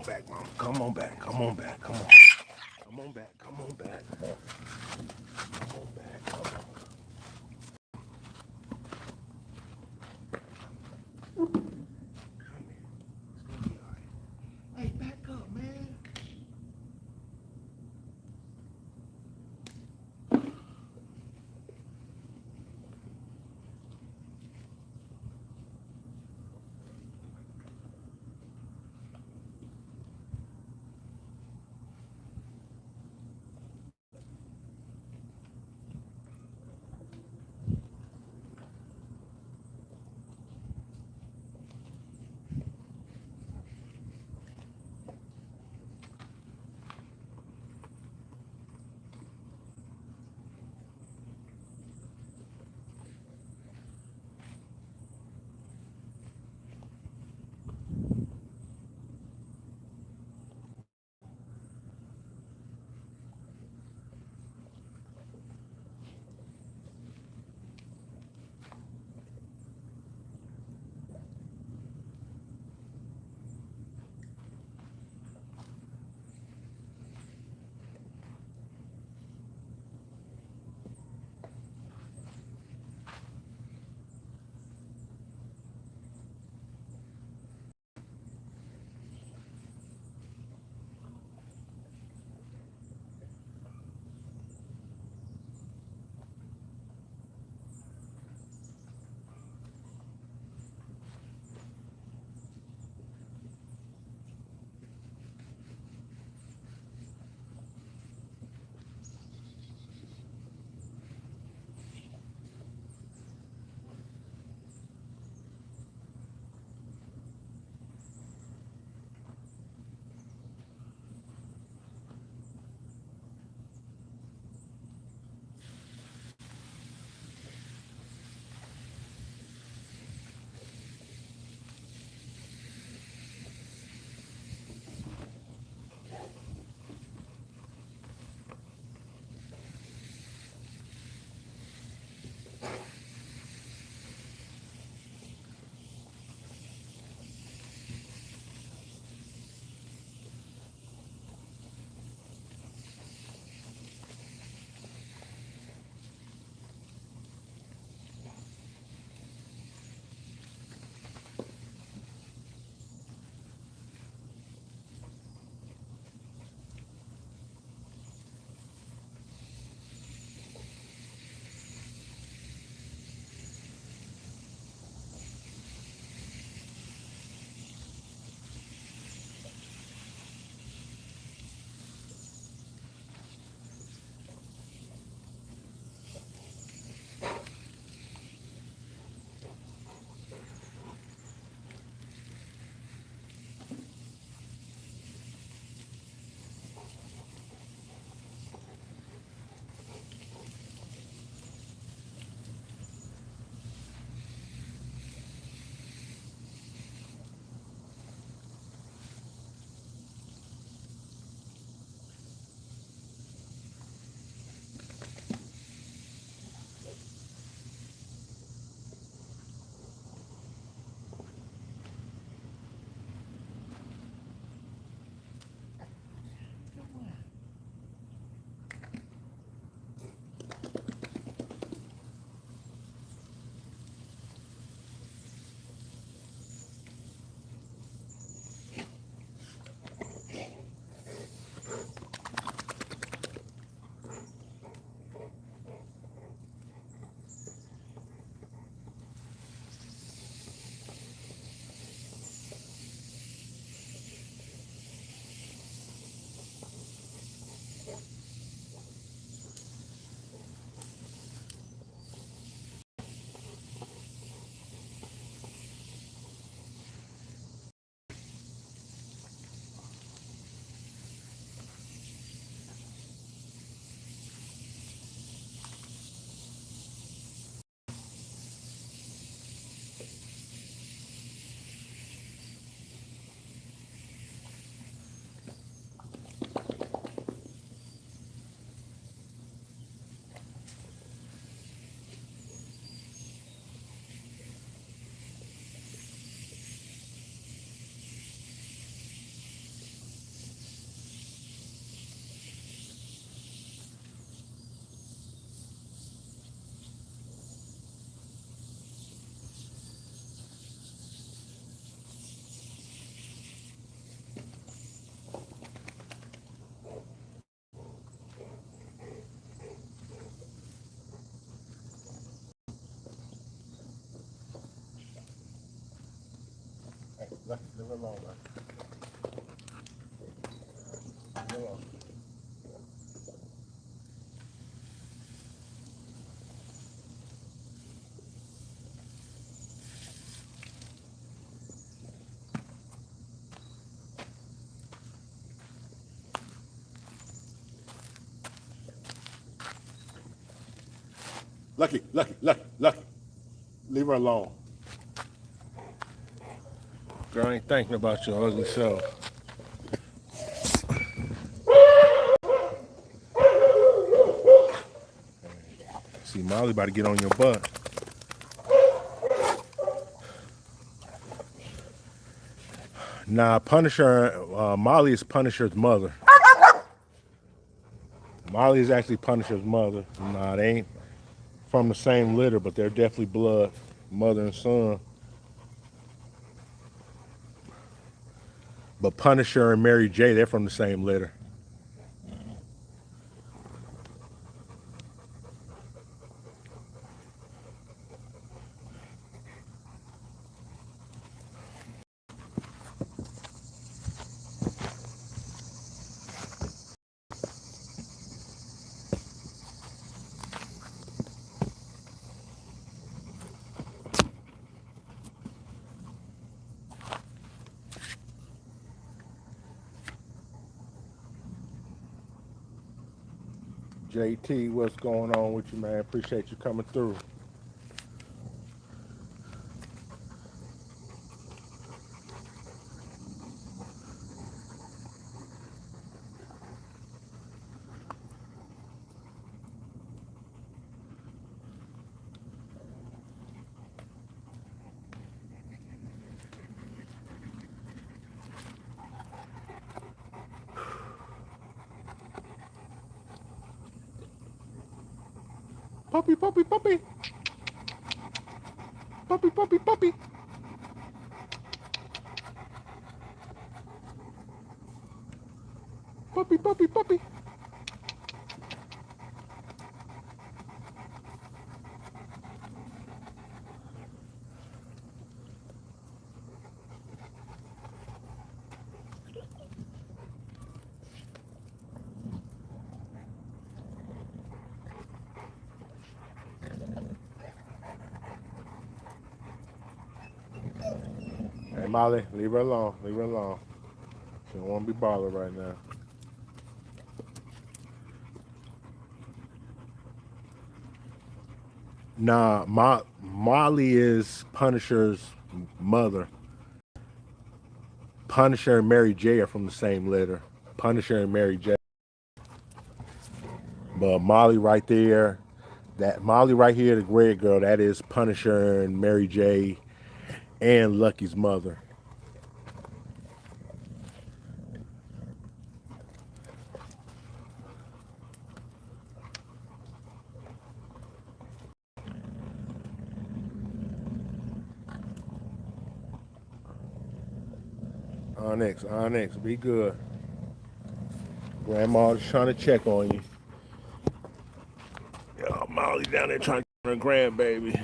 back, mom. Come on back. Come on back. Come on. Come on back. Come on back. Come on back. Come on. Come here. It's gonna be all right. Hey, back up, man. Hey, Lucky, leave her alone, man. Leave her alone. Lucky, Lucky, Lucky, Lucky. Leave her alone. Girl, I ain't thinking about your ugly self. See, Molly about to get on your butt. Nah, Punisher, Molly is Punisher's mother. Molly is actually Punisher's mother. Nah, they ain't from the same litter, but they're definitely blood, mother and son. But Punisher and Mary J, they're from the same litter. JT, what's going on with you, man? Appreciate you coming through. Puppy, puppy, puppy. Puppy, puppy, puppy. Puppy, puppy, puppy. Hey, Molly, leave her alone. Leave her alone. She don't want to be bothered right now. Nah, Molly is Punisher's mother. Punisher and Mary J are from the same litter. Punisher and Mary J. But Molly right there, that Molly right here, the gray girl, that is Punisher and Mary J and Lucky's mother. Onyx, Onyx, be good. Grandma's trying to check on you. Yo, Molly down there trying to get her grandbaby.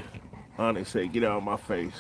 Onyx said, get out of my face.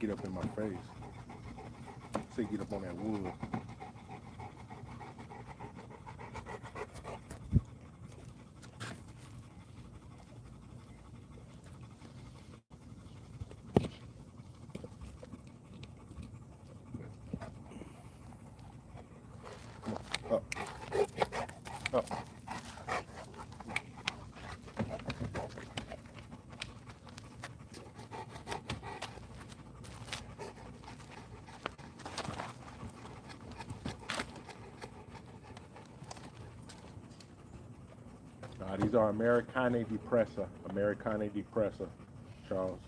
get up in my face. Say get up on that wood. Up, up. These are Americane da Presa. Americane da Presa, Charles.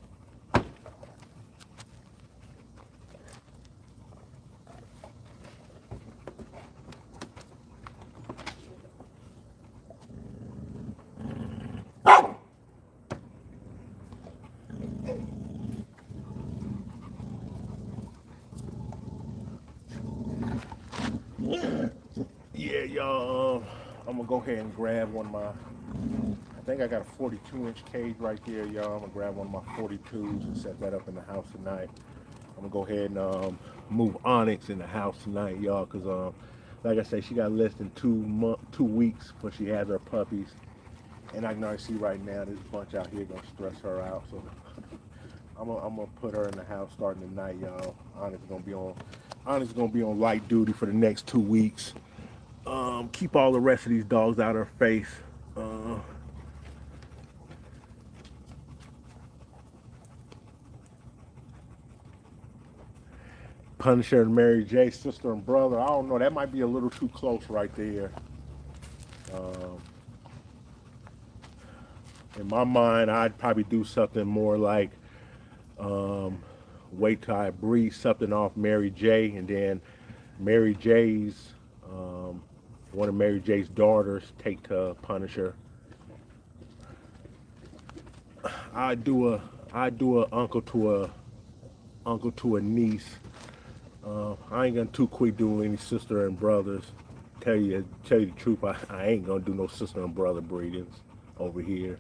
Yeah, y'all. I'm gonna go ahead and grab one of my. I think I got a 42-inch cage right there, y'all. I'm gonna grab one of my 42s and set that up in the house tonight. I'm gonna go ahead and move Onyx in the house tonight, y'all, cause like I say, she got less than 2 weeks before she has her puppies, and I can already see right now this bunch out here gonna stress her out. So I'm gonna put her in the house starting tonight, y'all. Onyx gonna be on light duty for the next 2 weeks. Keep all the rest of these dogs out of her face. Uh, Punisher and Mary J, sister and brother. I don't know. That might be a little too close right there. Um, in my mind, I'd probably do something more like um, wait till I breathe something off Mary J, and then Mary J's one of Mary J's daughters take to Punisher. I do a I do a uncle to a niece. I ain't gonna too quick do any sister and brothers. Tell you the truth, I ain't gonna do no sister and brother breedings over here.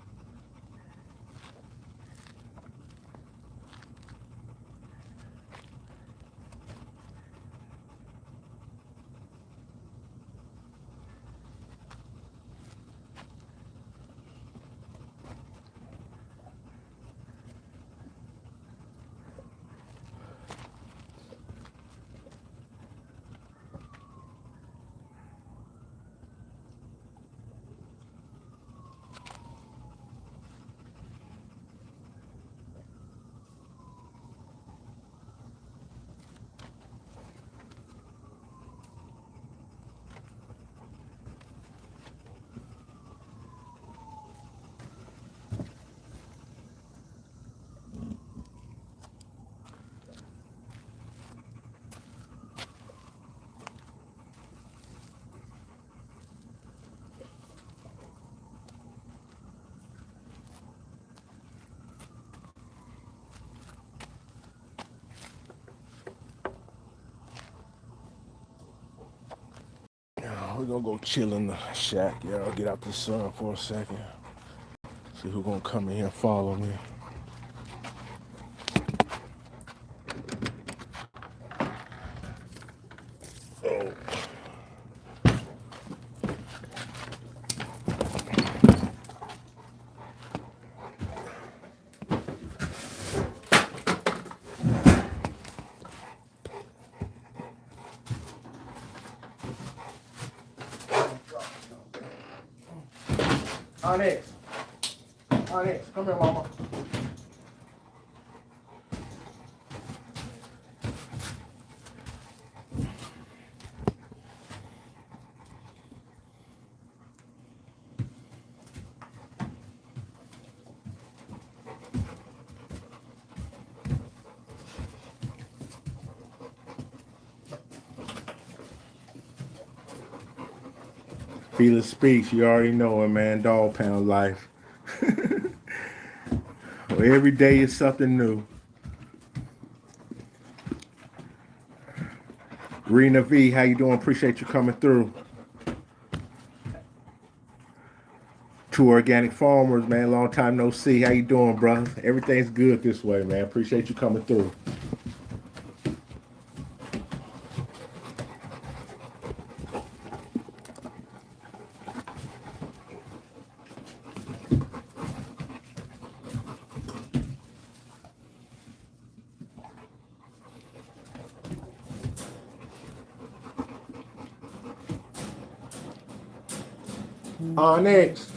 We're gonna go chill in the shack, y'all. Get out the sun for a second. See who gonna come in here and follow me. Oh, Onyx, Onyx, come here, mama. Felix speaks. You already know it, man. Dog pound life. Well, every day is something new. Rena V, how you doing? Appreciate you coming through. Two organic farmers, man. Long time no see. How you doing, brother? Everything's good this way, man. Appreciate you coming through. Onyx.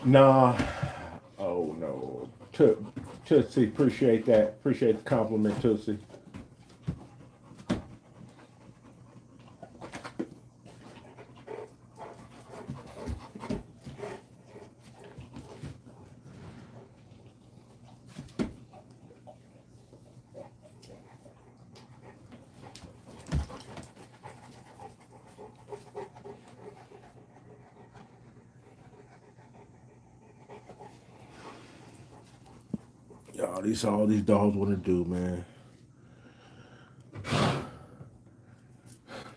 Nah. Oh no. Tootsie, appreciate that. Appreciate the compliment, Tootsie. Y'all, these all these dogs want to do, man.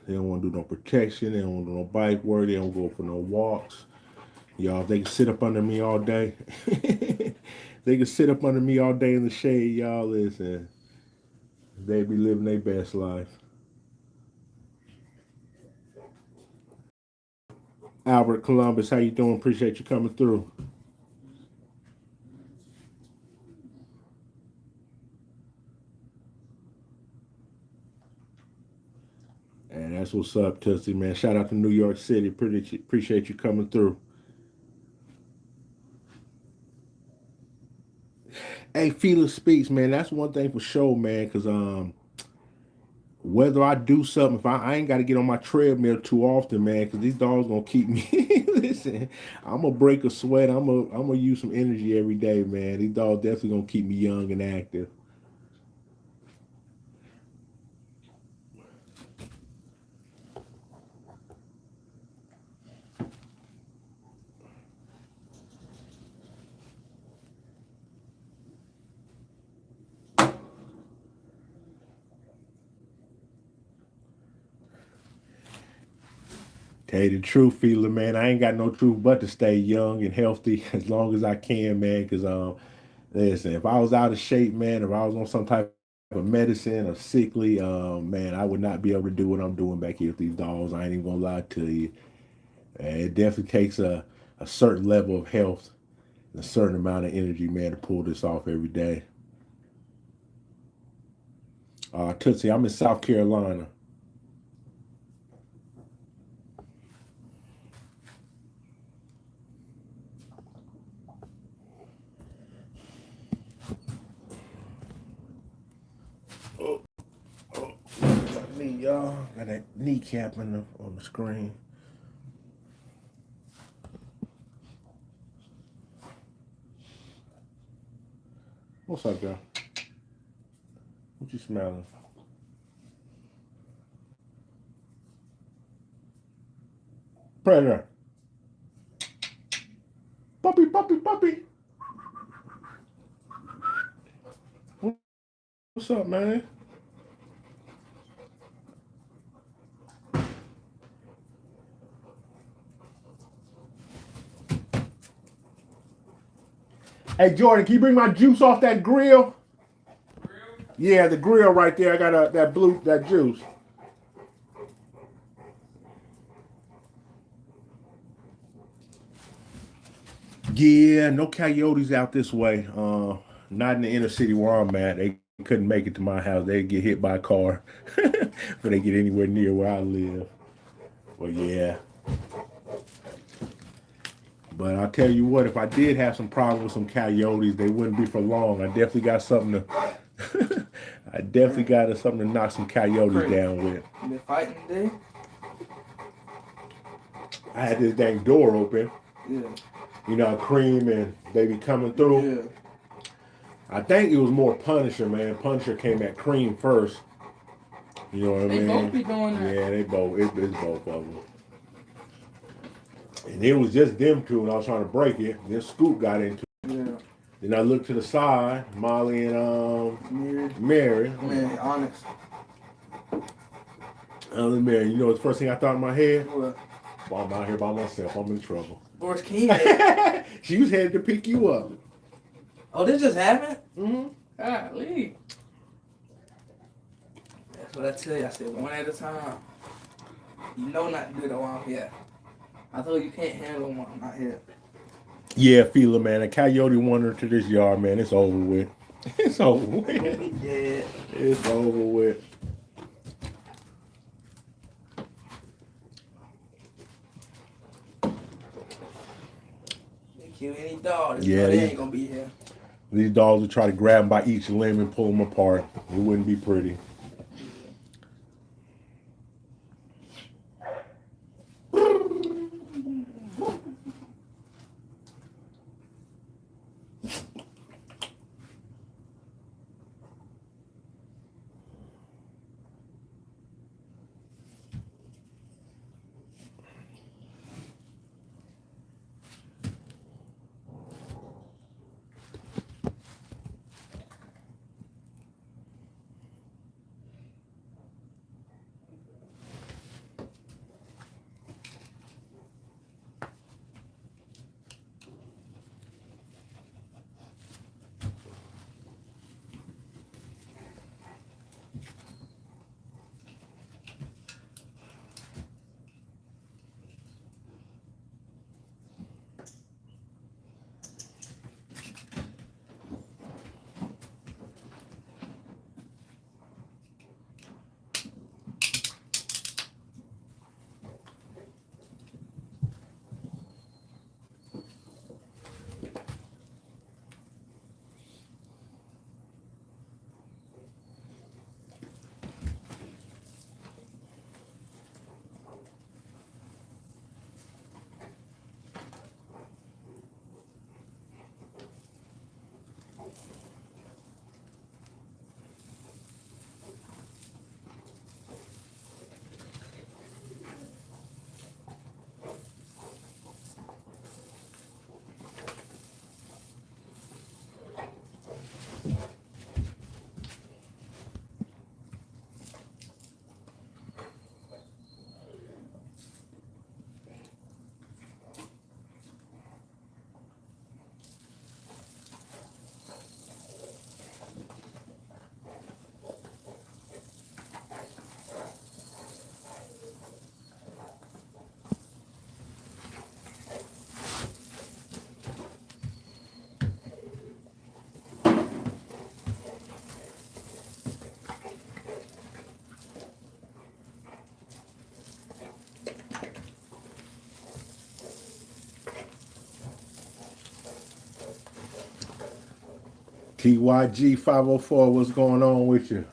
They don't want to do no protection. They don't want to do no bike work. They don't go for no walks. Y'all, if they can sit up under me all day. They can sit up under me all day in the shade, y'all. Listen, they be living their best life. Albert Columbus, how you doing? Appreciate you coming through. And that's what's up, Tootsie, man. Shout out to New York City. Appreciate you coming through. Hey, Felix speaks, man. That's one thing for sure, man. Cause whether I do something, if I ain't got to get on my treadmill too often, man, because these dogs gonna keep me. Listen, I'm gonna break a sweat. I'm gonna use some energy every day, man. These dogs definitely gonna keep me young and active. Tell you the truth, feeler, man. I ain't got no truth but to stay young and healthy as long as I can, man. Cause listen, if I was out of shape, man, if I was on some type of medicine or sickly, man, I would not be able to do what I'm doing back here with these dogs. I ain't even gonna lie to you. It definitely takes a certain level of health and a certain amount of energy, man, to pull this off every day. Tootsie, I'm in South Carolina. Oh, oh, me, y'all. Got that kneecap on the screen. What's up, girl? What you smelling? Predator. Puppy, puppy, puppy. What's up, man? Hey, Jordan, can you bring my juice off that grill? Grill? Yeah, the grill right there. I got that juice. Yeah, no coyotes out this way. Not in the inner city where I'm at. They couldn't make it to my house. They'd get hit by a car before they get anywhere near where I live. Well, yeah. But I'll tell you what, if I did have some problems with some coyotes, they wouldn't be for long. I definitely got something to I definitely got something to knock some coyotes down with. You been fighting today? I had this dang door open. Yeah. You know, Cream and they be coming through. Yeah. I think it was more Punisher, man. Punisher came at Cream first. You know what I mean? They both be doing that. Yeah, they both. It's both of them. And it was just them two, and I was trying to break it. Then Scoop got into it. Yeah. Then I looked to the side, Molly and Mary. Mary. Man, Onyx. Man, you know the first thing I thought in my head? What? While I'm out here by myself, I'm in trouble. Where's King at? She was headed to pick you up. Oh, this just happened? Mm-hmm. Golly. That's what I tell you. I said one at a time. You know not to do that while I'm here. I told you can't handle them while I'm not here. Yeah, Fila, man. A coyote wandered to this yard, man. It's over with. It's over You're gonna with. be dead. It's over with. They kill any dog. They Yeah, know they these- ain't gonna be here. These dogs would try to grab them by each limb and pull them apart. It wouldn't be pretty. TYG 504, what's going on with you?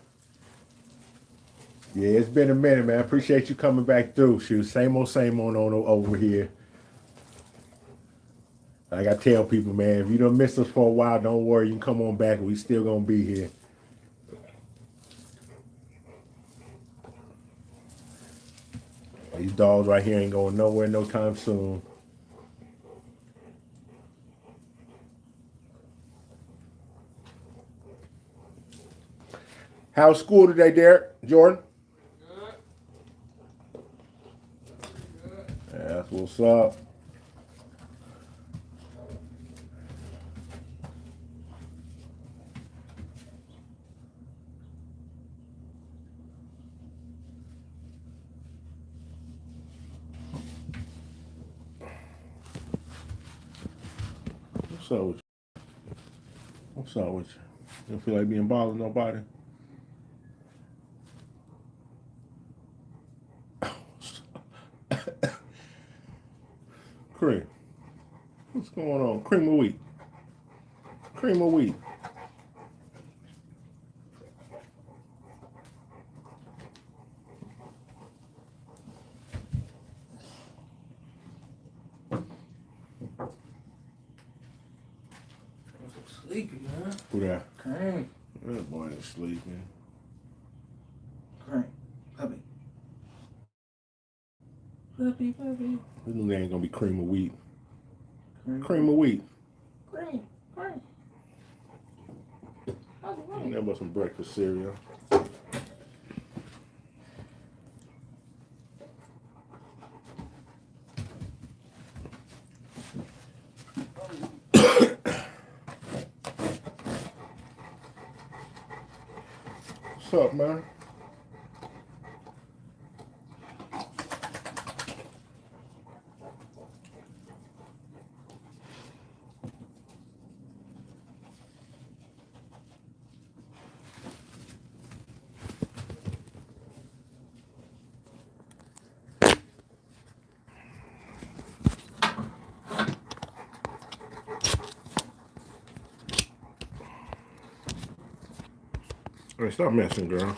Yeah, it's been a minute, man. I appreciate you coming back through. Shoot, same old on over here. Like I tell people, man, if you don't miss us for a while, don't worry. You can come on back. We still gonna be here. These dogs right here ain't going nowhere no time soon. How's school today, Derek? Jordan? Good. That's what's up. What's up with you? What's up with you? You don't feel like being bothered with nobody? Cream. What's going on? Cream of wheat. Cream of wheat. I'm so sleepy, man. Who that? Cream. That boy is sleeping. Cream. Puppy. Puppy, puppy. This new ain't gonna be cream of wheat. Cream. Cream of wheat. Cream. Cream. How's it Ain't running? nothing but some breakfast cereal. What's up, man? Hey, stop messing, girl.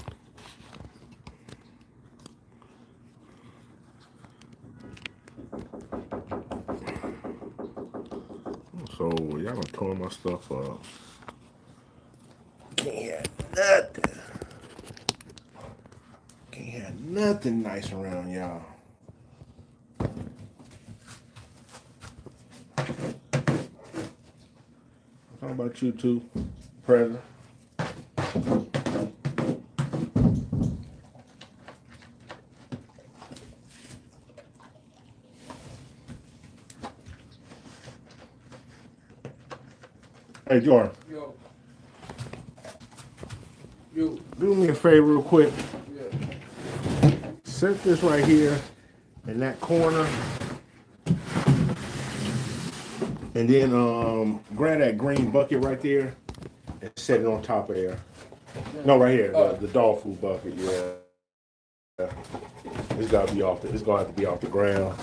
So y'all done tore my stuff up. Can't have nothing. Can't have nothing nice around y'all. How about you two, President? Hey, Jordan. Yo. Yo. Do me a favor real quick. Yeah. Set this right here in that corner. And then grab that green bucket right there and set it on top of there. No, right here, the dog food bucket, yeah. It's gotta be off it's gonna have to be off the ground.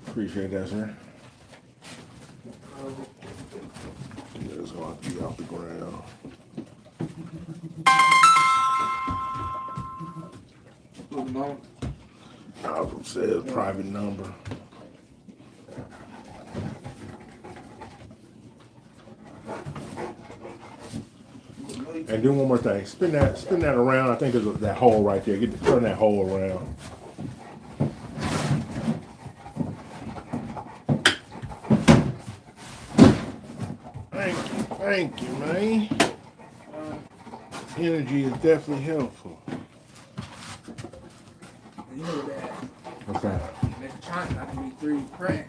Appreciate that, sir. Yeah, it's gonna have to be off the ground. I was gonna say a private number. And do one more thing. Spin that around. I think it's that hole right there. Turn that hole around. Thank you, man. Energy is definitely helpful. You know that. What's that? Mechatronics, I can be 3D print.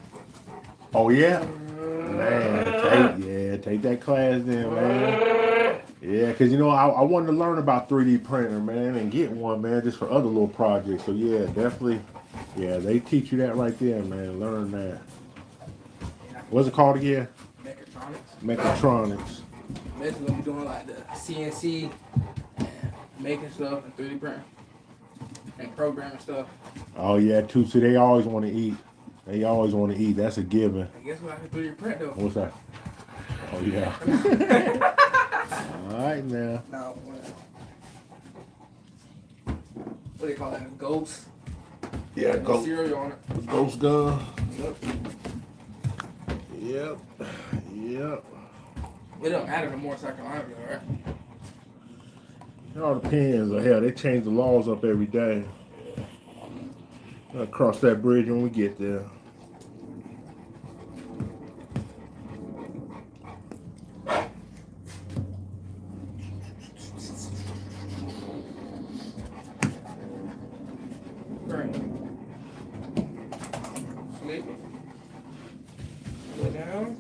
Oh yeah? Man, take that class then, man. Yeah, because I wanted to learn about 3D printer, man, and get one, man, just for other little projects. So yeah, definitely. Yeah, they teach you that right there, man. Learn that. What's it called again? Mechatronics. Mechatronics. Basically, gonna be doing like the CNC and making stuff and 3D printing and programming stuff. Oh yeah, too. So they always want to eat. They always want to eat. That's a given. I guess what I can 3D print though. What's that? Oh yeah. All right now. No, what do they call that? Ghost. Yeah, Go cereal on it. Ghost gun. Yep. Yep. It don't matter no more South Carolina, right? It all depends. Hell, they change the laws up every day. I'll cross that bridge when we get there. Right. Sleep. Go down.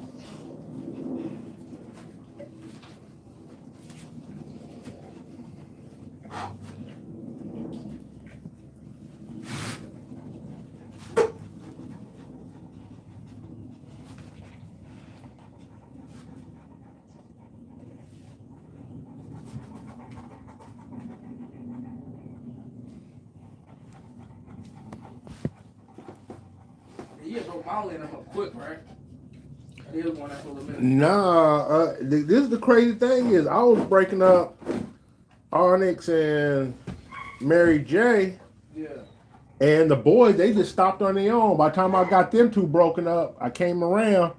You go Molly in them up quick, right? He was one that for a minute. Nah, this is the crazy thing is I was breaking up Onyx and Mary J. Yeah. And the boys, they just stopped on their own. By the time I got them two broken up, I came around,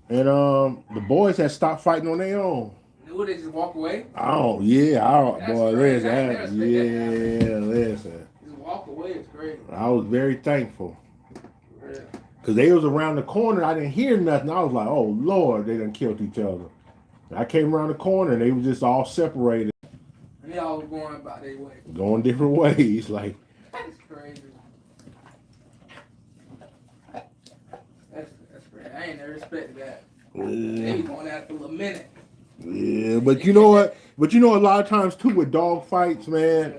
and the boys had stopped fighting on their own. Would they just walk away? Oh yeah, That's boy, crazy. listen, listen. Just walk away is great. I was very thankful Yeah. because they was around the corner. I didn't hear nothing. I was like, oh Lord, they done killed each other. I came around the corner, and they were just all separated, And they all was going about their way. going different ways. Like. That's crazy. That's great. I ain't never respect that. Yeah. They be going at it for a minute. Yeah, but you know what? But you know, a lot of times too with dog fights, man.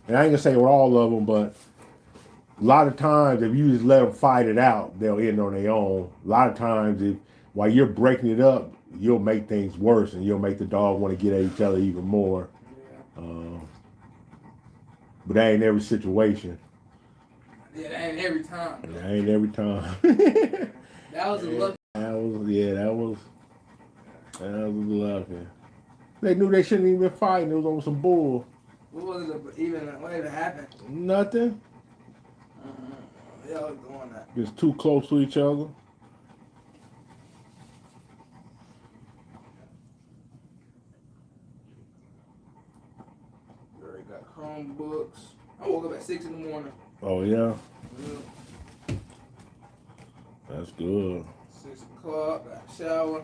And I ain't gonna say with all of them, but a lot of times if you just let them fight it out, they'll end on their own. A lot of times, if while you're breaking it up, you'll make things worse, and you'll make the dog want to get at each other even more. Yeah. But that ain't every situation. Yeah, that ain't every time. That ain't every time. That was a lucky. That was lucky. They knew they shouldn't even been fighting. It was over some bull. What was it even? What even happened? Nothing. Y'all was doing that. Just too close to each other. We already got Chromebooks. I woke up at 6 in the morning. Oh yeah, Yeah. that's good. 6 o'clock. Got a shower.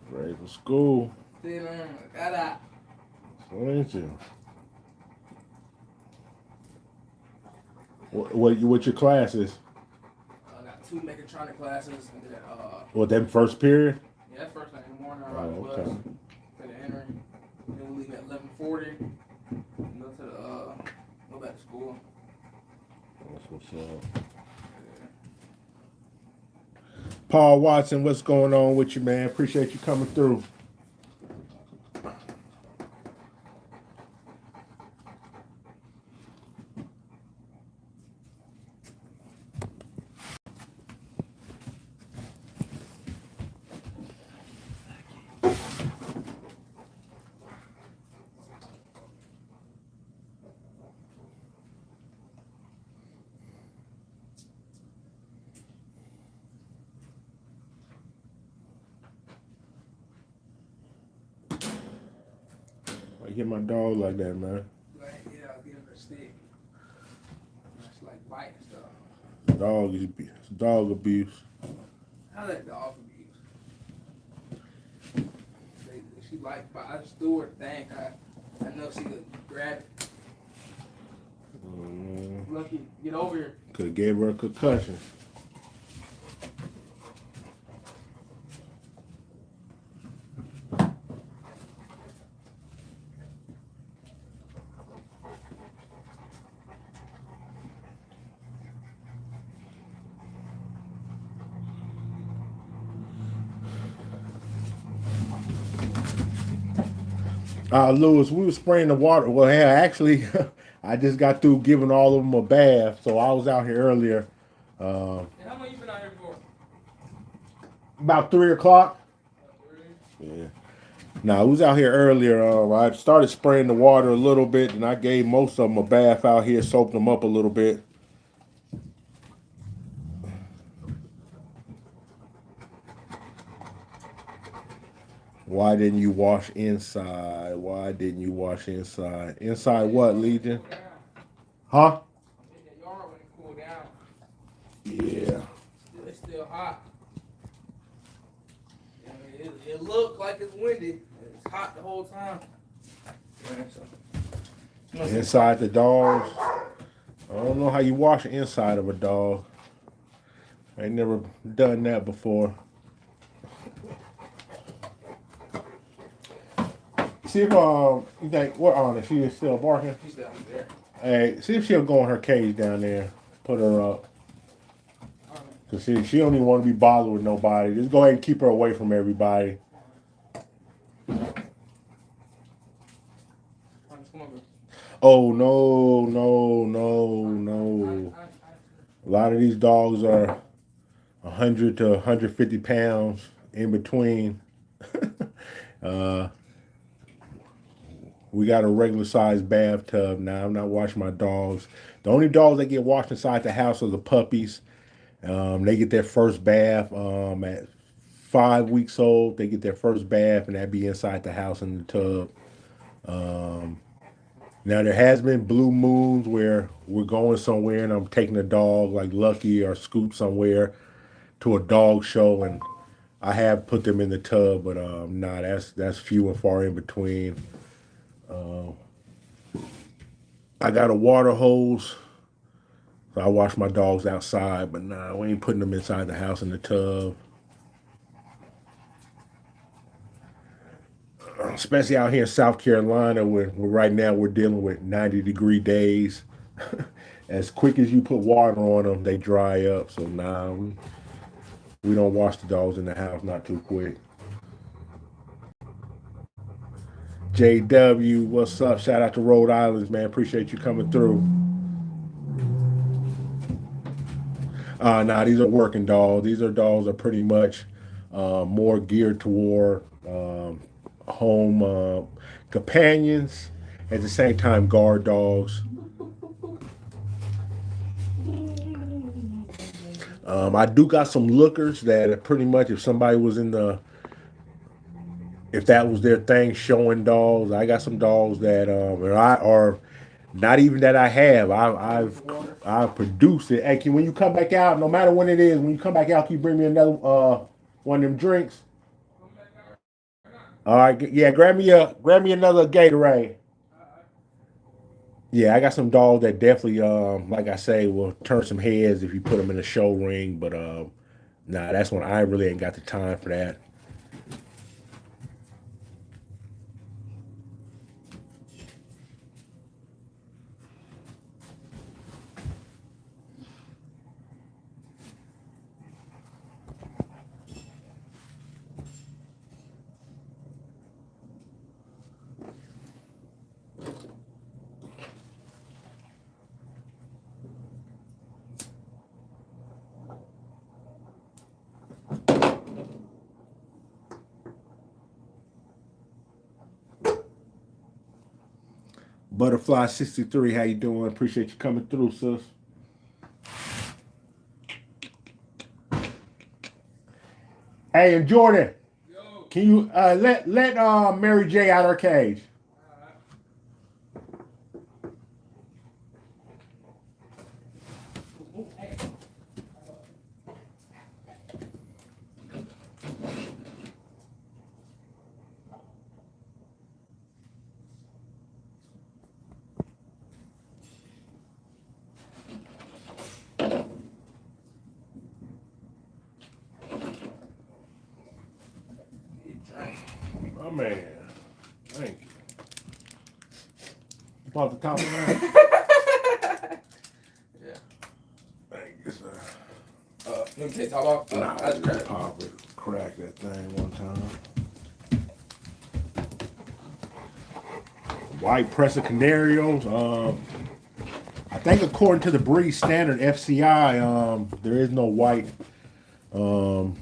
Ready for school. Then got out. Ain't you? What your classes? I got 2 mechatronic classes. And then, What, that first period? yeah, that's first thing in the morning. I Oh, ride the bus. okay. To the entering. Then we leave at 11:40. Go to the go back to school. That's what's up. Paul Watson, what's going on with you, man? Appreciate you coming through. I hit my dog like that, man. Like, yeah, I'll give him a stick. It's like biting stuff. Dog abuse. I like dog abuse. She like, but I just threw her thing. I know she could grab it. Lucky, get over here. Could have gave her a concussion. Lewis, we were spraying the water. Well, yeah, actually, I just got through giving all of them a bath, so I was out here earlier. And how long you been out here for? About 3 o'clock. Yeah. No, I was out here earlier. I started spraying the water a little bit, and I gave most of them a bath out here, soaked them up a little bit. Why didn't you wash inside? Why didn't you wash inside? Inside what, Legion? Huh? In the yard when it cool down. Yeah. It's still hot. I mean, it looked like it's windy. It's hot the whole time. Yeah, so. Inside the dogs. I don't know how you wash the inside of a dog. I ain't never done that before. See if you think what on it? She is still barking. She's down there. Hey, see if she'll go in her cage down there. Put her up. Cause she don't even want to be bothered with nobody. Just go ahead and keep her away from everybody. Oh no, no, no, no. A lot of these dogs are 100 to 150 pounds in between. We got a regular sized bathtub now. I'm not washing my dogs. The only dogs that get washed inside the house are the puppies. They get their first bath at 5 weeks old. They get their first bath, and that'd be inside the house in the tub. Now there has been blue moons where we're going somewhere and I'm taking a dog like Lucky or Scoop somewhere to a dog show, and I have put them in the tub, but nah, that's few and far in between. I got a water hose So I wash my dogs outside, but nah, we ain't putting them inside the house in the tub. Especially out here in South Carolina, where right now we're dealing with 90-degree days. As quick as you put water on them, they dry up. So nah, we don't wash the dogs in the house not too quick. JW, what's up? Shout out to Rhode Islands, man. Appreciate you coming through. Nah, these are working dogs. These are dogs are pretty much more geared toward home companions. At the same time, guard dogs. I do got some lookers that are pretty much if somebody was in the if that was their thing, showing dogs. I got some dogs that are not even that I have. I've produced it. Hey, when you come back out, no matter when it is, when you come back out, can you bring me another one of them drinks? All right, yeah, grab me another Gatorade. Yeah, I got some dogs that definitely, like I say, will turn some heads if you put them in a show ring. But nah, that's when I really ain't got the time for that. Butterfly 63, how you doing? Appreciate you coming through, sis. Hey, and Jordan, Yo. can you let Mary J out her cage? Oh man, thank you. About the top of that. Yeah. Thank you, sir. Let me take talk about. Nah, I just cracked. pop it, crack that thing one time. White Presa Canarios. I think according to the breed standard FCI, there is no white um,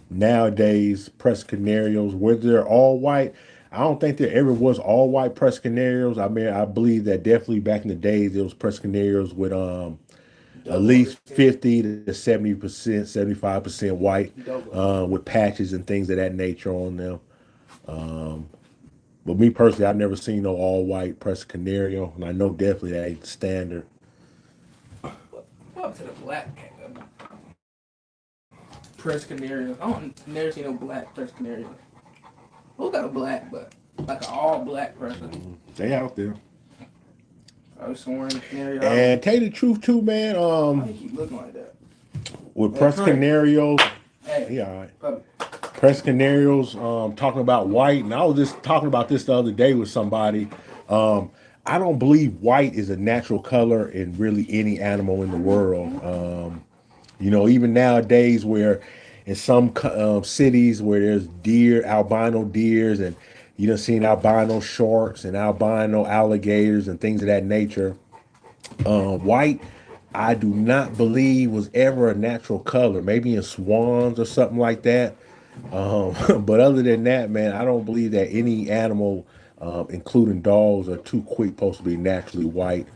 nowadays Presa Canarios. Whether they're all white, I don't think there ever was all white Presa Canarios. I mean, I believe that definitely back in the days there was Presa Canarios with at Double least repair. 50 to 70%, 75% white Double. with patches and things of that nature on them. Um, but me personally, I've never seen no all white Presa Canario, and I know definitely that ain't the standard. What up to the black press canary? I don't never seen no black press canary. Who got a black, but like an all black person? They out there. I was sworn canary out. And tell you the truth too, man. Why you keep looking like that? With Hey, Presa Trey. Canarios, Hey, yeah, all right. puppy. Presa Canarios, talking about white, and I was just talking about this the other day with somebody. Um, I don't believe white is a natural color in really any animal in the world. Even nowadays, where in some cities where there's deer, albino deers, and you done seen albino sharks and albino alligators and things of that nature. White, I do not believe was ever a natural color. Maybe in swans or something like that. But other than that, man, I don't believe that any animal, including dogs, are too quick supposed to be naturally white.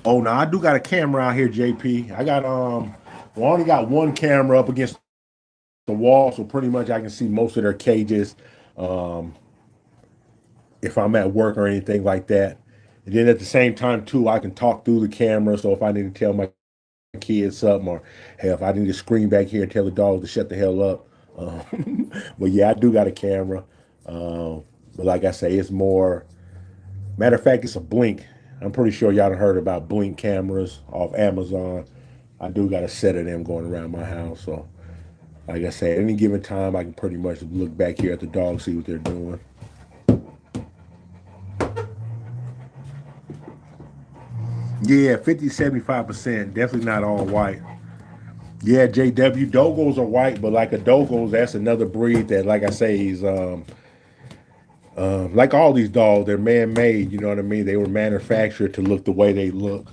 Oh, no, I do got a camera out here, JP. Well, I only got one camera up against the wall, so pretty much I can see most of their cages. Um, if I'm at work or anything like that. And then at the same time too, I can talk through the camera. So if I need to tell my kids something, or hell, if I need to scream back here and tell the dog to shut the hell up. But yeah, I do got a camera. But like I say, it's more. Matter of fact, it's a Blink. I'm pretty sure y'all done heard about Blink cameras off Amazon. I do got a set of them going around my house. So, like I said, at any given time, I can pretty much look back here at the dogs, see what they're doing. Yeah, 50, 75%. Definitely not all white. Yeah, JW Dogos are white, but like a Dogos, that's another breed that, like I say, is like all these dogs, they're man-made. You know what I mean? They were manufactured to look the way they look.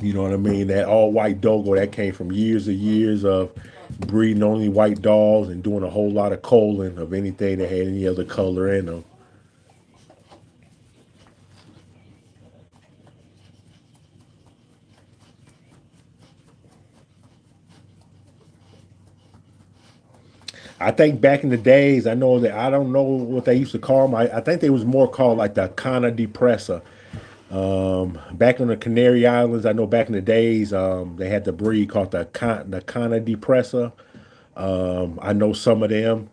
You know what I mean? That all-white Dogo that came from years of breeding only white dogs and doing a whole lot of culling of anything that had any other color in them. I think back in the days, I know that I don't know what they used to call them. I think they was more called like the Cana Depressa. Back on the Canary Islands, I know back in the days, they had the breed called the Cana Depressa. I know some of them.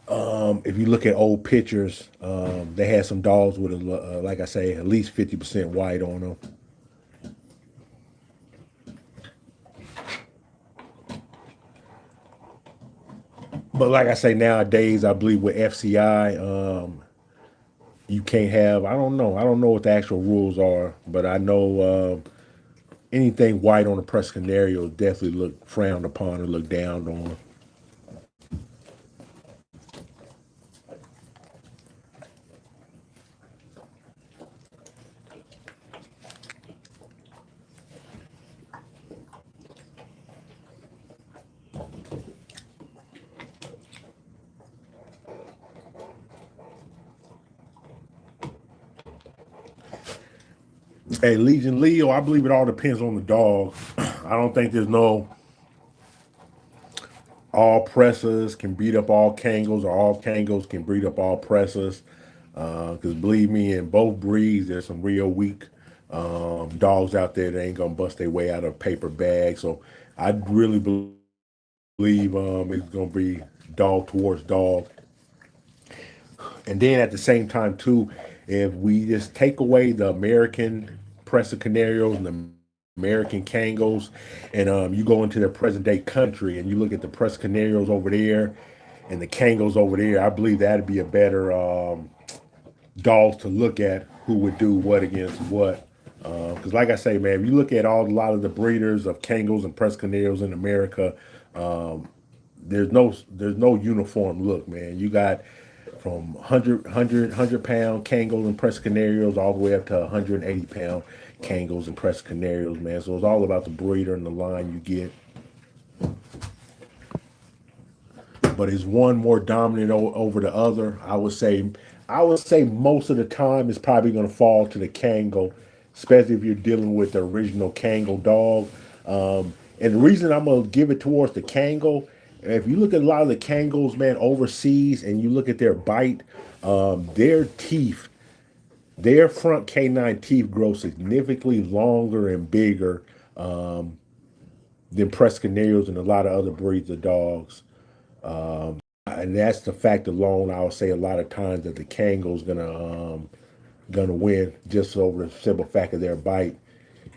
If you look at old pictures, they had some dogs with, like I say, at least 50% white on them. But like I say, nowadays, I believe with FCI, you can't have. I don't know. I don't know what the actual rules are, but I know anything white on a press canario definitely look frowned upon or looked down on. Hey, Legion Leo, I believe it all depends on the dog. I don't think there's no all pressers can beat up all Kangos or all Kangos can beat up all pressers. Because believe me, in both breeds, there's some real weak dogs out there that ain't gonna bust their way out of a paper bag. So I really believe it's gonna be dog towards dog. And then at the same time too, if we just take away the American Presa Canarios and the American Kangos, and you go into the present day country and you look at the Presa Canarios over there and the Kangos over there, I believe that'd be a better dogs to look at who would do what against what. Because, like I say, man, if you look at a lot of the breeders of Kangos and Presa Canarios in America, there's no uniform look, man. You got from 100 pound Kangos and Presa Canarios all the way up to 180 pound Kangos and Presa Canarios, man. So it's all about the breeder and the line you get. But is one more dominant over the other? I would say most of the time it's probably going to fall to the Kango, especially if you're dealing with the original Kango dog. And the reason I'm gonna give it towards the Kango, if you look at a lot of the Kangos, man, overseas, and you look at their bite, their teeth, their front canine teeth grow significantly longer and bigger than Prescanarios and a lot of other breeds of dogs. And that's the fact alone. I'll say a lot of times that the Kango's gonna win just over the simple fact of their bite.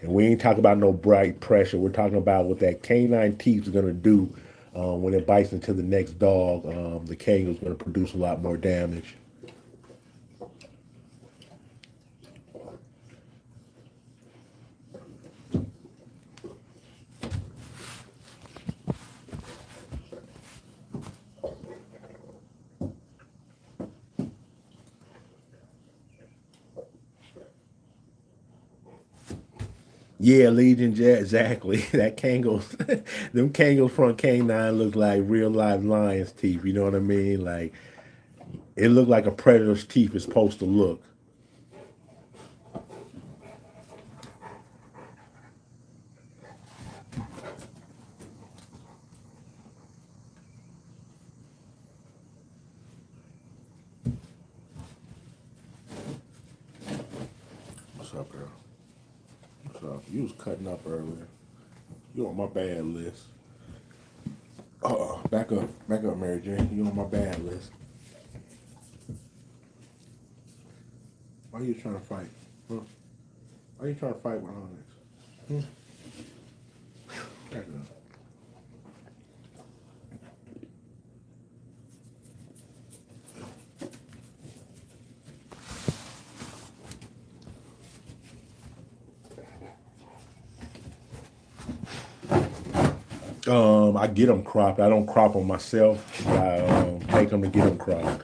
And we ain't talking about no bright pressure. We're talking about what that canine teeth is gonna do when it bites into the next dog. The Kango's gonna produce a lot more damage. Yeah, Legion, yeah, exactly. That Kango's, them Kango's front canine look like real live lion's teeth. You know what I mean? Like it looked like a predator's teeth is supposed to look. What's up, girl? What's up? You was cutting up earlier. You on my bad list. Back up, Mary Jane. You on my bad list. Why are you trying to fight? Huh? Why are you trying to fight with Onyx? Hmm? Back up. I get them cropped. I don't crop them myself. I take them to get them cropped.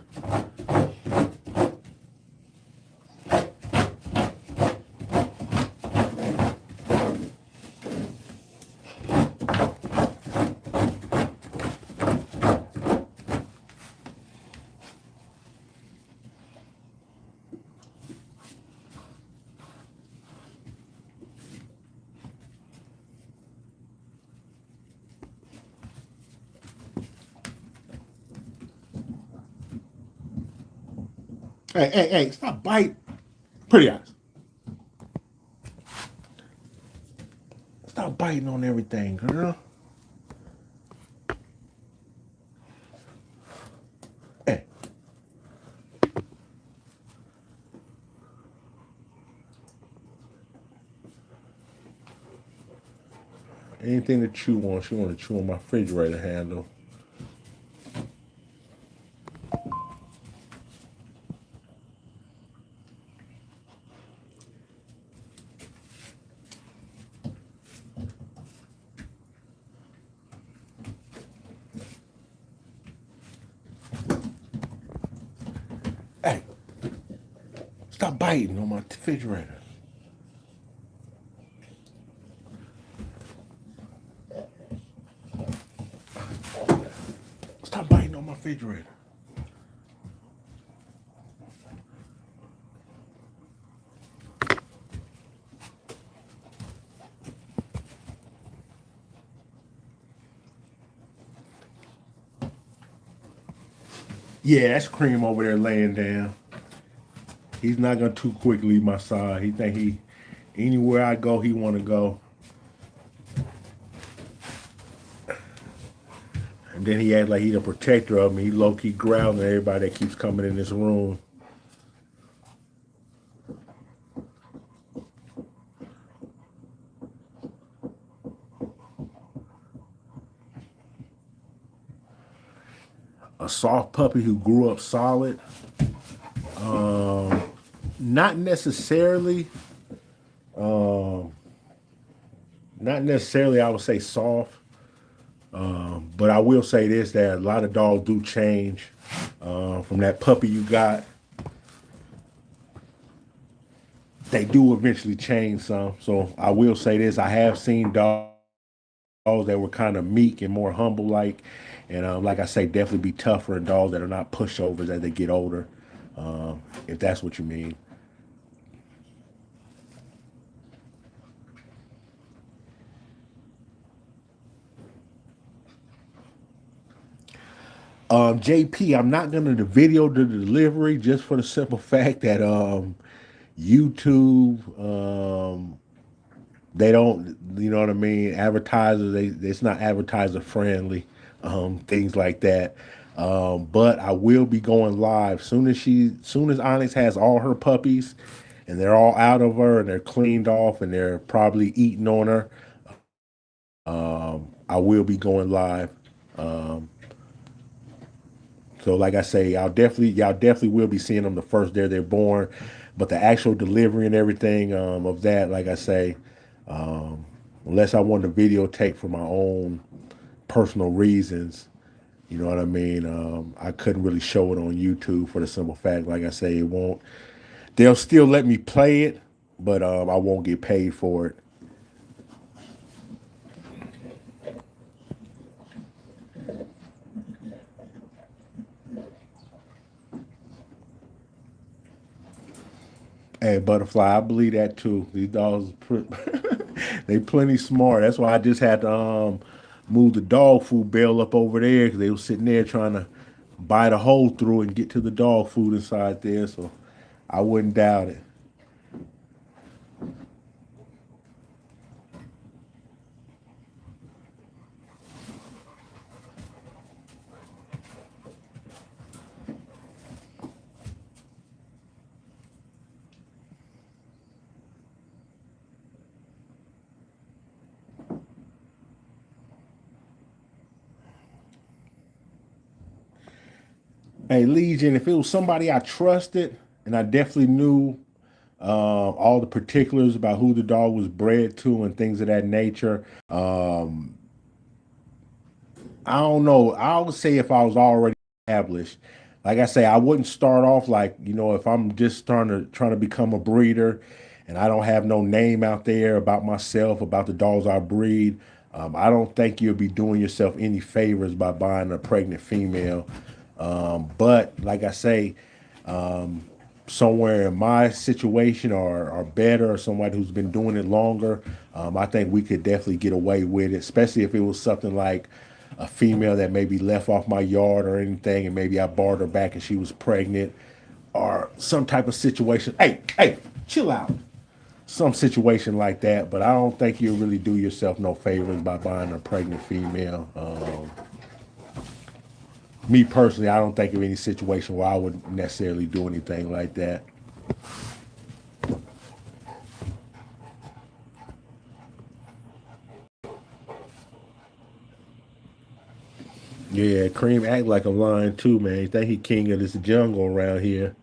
Hey, stop biting. Pretty eyes. Stop biting on everything, girl. Hey. Anything to chew on, she want to chew on my refrigerator handle. Hey, stop biting on my refrigerator. Stop biting on my refrigerator. Yeah, that's Cream over there laying down. He's not gonna too quick leave my side. He think he anywhere I go, he want to go. And then he act like he the protector of me. He low key growling at everybody that keeps coming in this room. A soft puppy who grew up solid. Not necessarily. Not necessarily. I would say soft. But I will say this: that a lot of dogs do change from that puppy you got. They do eventually change some. So I will say this: I have seen dogs that were kind of meek and more humble like, and like I say, definitely be tougher and dogs that are not pushovers as they get older, if that's what you mean. JP, I'm not gonna video the delivery just for the simple fact that YouTube, they don't, you know what I mean, advertisers, it's not advertiser friendly, things like that. But I will be going live soon as Onyx has all her puppies and they're all out of her and they're cleaned off and they're probably eating on her. I will be going live. Um, So like I say, y'all definitely will be seeing them the first day they're born, but the actual delivery and everything of that, like I say, um, unless I wanted to videotape for my own personal reasons, you know what I mean. I couldn't really show it on YouTube for the simple fact, like I say, it won't. They'll still let me play it, but I won't get paid for it. Hey, Butterfly, I believe that too. These dogs, they plenty smart. That's why I just had to move the dog food bale up over there because they were sitting there trying to bite a hole through and get to the dog food inside there. So I wouldn't doubt it. Hey, Legion, if it was somebody I trusted and I definitely knew all the particulars about who the dog was bred to and things of that nature, I don't know. I would say if I was already established, like I say, I wouldn't start off like, if I'm just trying to become a breeder and I don't have no name out there about myself, about the dogs I breed. I don't think you'll be doing yourself any favors by buying a pregnant female. But like I say, somewhere in my situation or better, or somebody who's been doing it longer, I think we could definitely get away with it, especially if it was something like a female that maybe left off my yard or anything, and maybe I barred her back and she was pregnant, or some type of situation. Hey, chill out. Some situation like that, but I don't think you'll really do yourself no favors by buying a pregnant female. Me personally, I don't think of any situation where I would necessarily do anything like that. Yeah, Cream act like a lion too, man. He think he king of this jungle around here.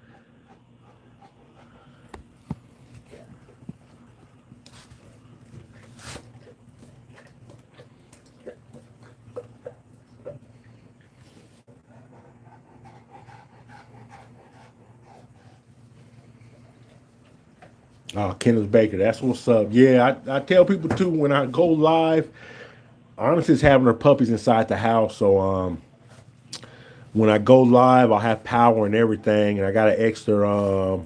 Oh, Kenneth Baker, that's what's up. Yeah, I tell people too when I go live. Honestly, is having her puppies inside the house, so when I go live, I'll have power and everything, and I got an extra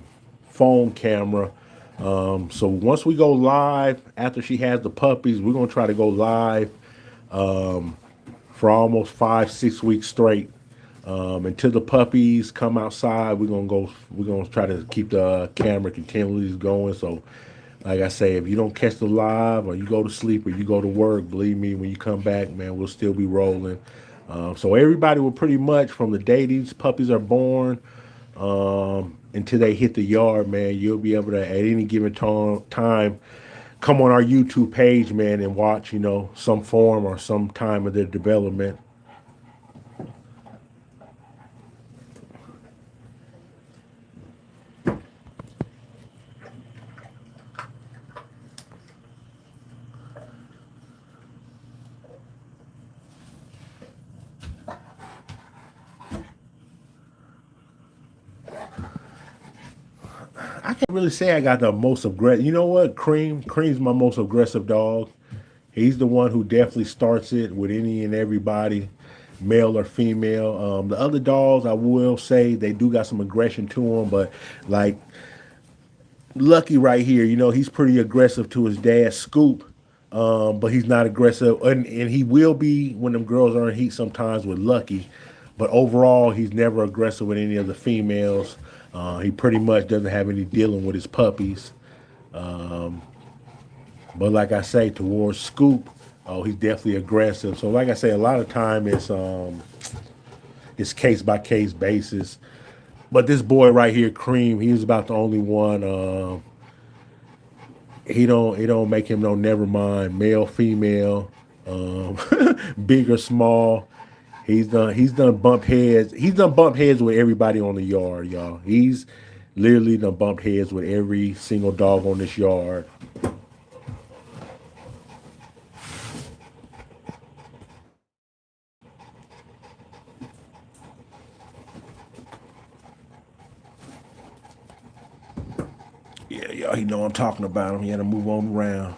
phone camera. So once we go live, after she has the puppies, we're gonna try to go live for almost 5, 6 weeks straight. Until the puppies come outside, we're gonna go. We're gonna try to keep the camera continually going. So, like I say, if you don't catch the live, or you go to sleep, or you go to work, believe me, when you come back, man, we'll still be rolling. So everybody will pretty much from the day these puppies are born until they hit the yard, man, you'll be able to at any given time come on our YouTube page, man, and watch, some form or some time of their development. I can't really say I got the most aggressive. You know what? Cream's my most aggressive dog. He's the one who definitely starts it with any and everybody, male or female. The other dogs, I will say, they do got some aggression to them, but like Lucky right here, he's pretty aggressive to his dad, Scoop, but he's not aggressive, and he will be when them girls are in heat sometimes with Lucky, but overall, he's never aggressive with any of the females. He pretty much doesn't have any dealing with his puppies. But like I say, towards Scoop, oh, he's definitely aggressive. So like I say, a lot of time it's case by case basis. But this boy right here, Cream, he was about the only one. He don't make him no never mind, male, female, um, big or small. He's done bump heads. He's done bump heads with everybody on the yard, y'all. He's literally done bump heads with every single dog on this yard. Yeah, y'all, he know I'm talking about him. He had to move on around.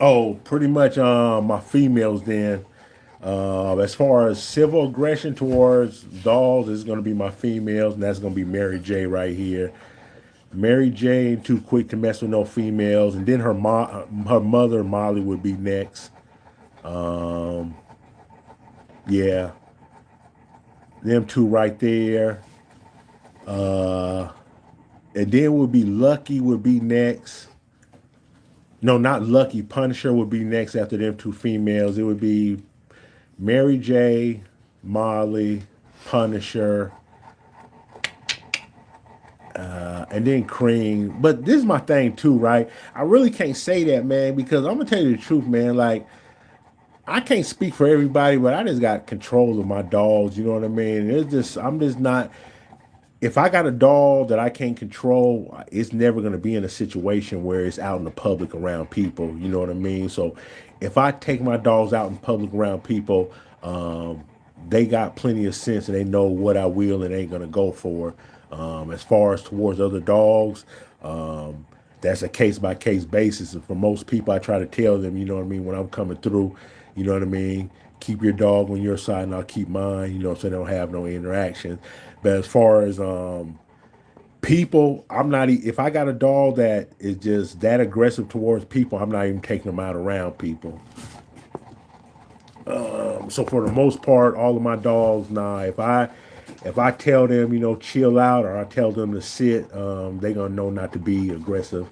Oh, pretty much my females then. As far as civil aggression towards dogs, is going to be my females, and that's going to be Mary J right here. Mary J ain't too quick to mess with no females, and then her mother Molly would be next. Um, yeah, them two right there. Uh, and then would be Lucky would be next. No, not Lucky. Punisher would be next after them two females. It would be Mary J, Molly, Punisher, and then cream. But this is my thing too, right? I really can't say that, man, because I'm gonna tell you the truth, man. Like I can't speak for everybody, but I just got control of my dogs. You know what I mean? It's just I'm just not. If I got a dog that I can't control, it's never going to be in a situation where it's out in the public around people. You know what I mean? So if I take my dogs out in public around people, um, they got plenty of sense and they know what I will and ain't going to go for. As far as towards other dogs, um, that's a case by case basis. And for most people, I try to tell them, you know what I mean, when I'm coming through, you know what I mean, keep your dog on your side and I'll keep mine, you know, so they don't have no interaction. But as far as people, I'm not. If I got a dog that is just that aggressive towards people, I'm not even taking them out around people. So for the most part, all of my dogs, nah. If I tell them, you know, chill out, or I tell them to sit, they gonna know not to be aggressive.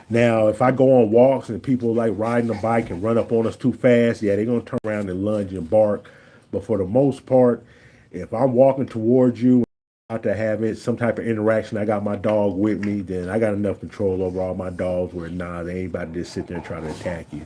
Now, if I go on walks and people like riding a bike and run up on us too fast, yeah, they're gonna turn around and lunge and bark. But for the most part, if I'm walking towards you, out to have it some type of interaction, I got my dog with me, then I got enough control over all my dogs where nah, they ain't about to just sit there and try to attack you.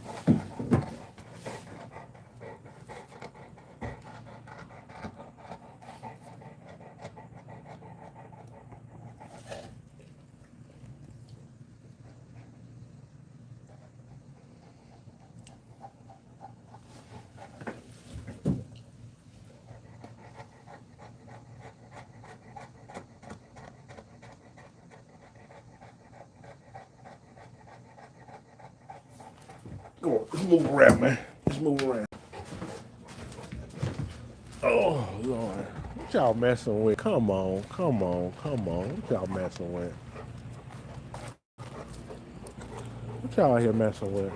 Go on, let's move around, man. Let's move around. Oh Lord, what y'all messing with? Come on, come on, come on. What y'all messing with? What y'all here messing with?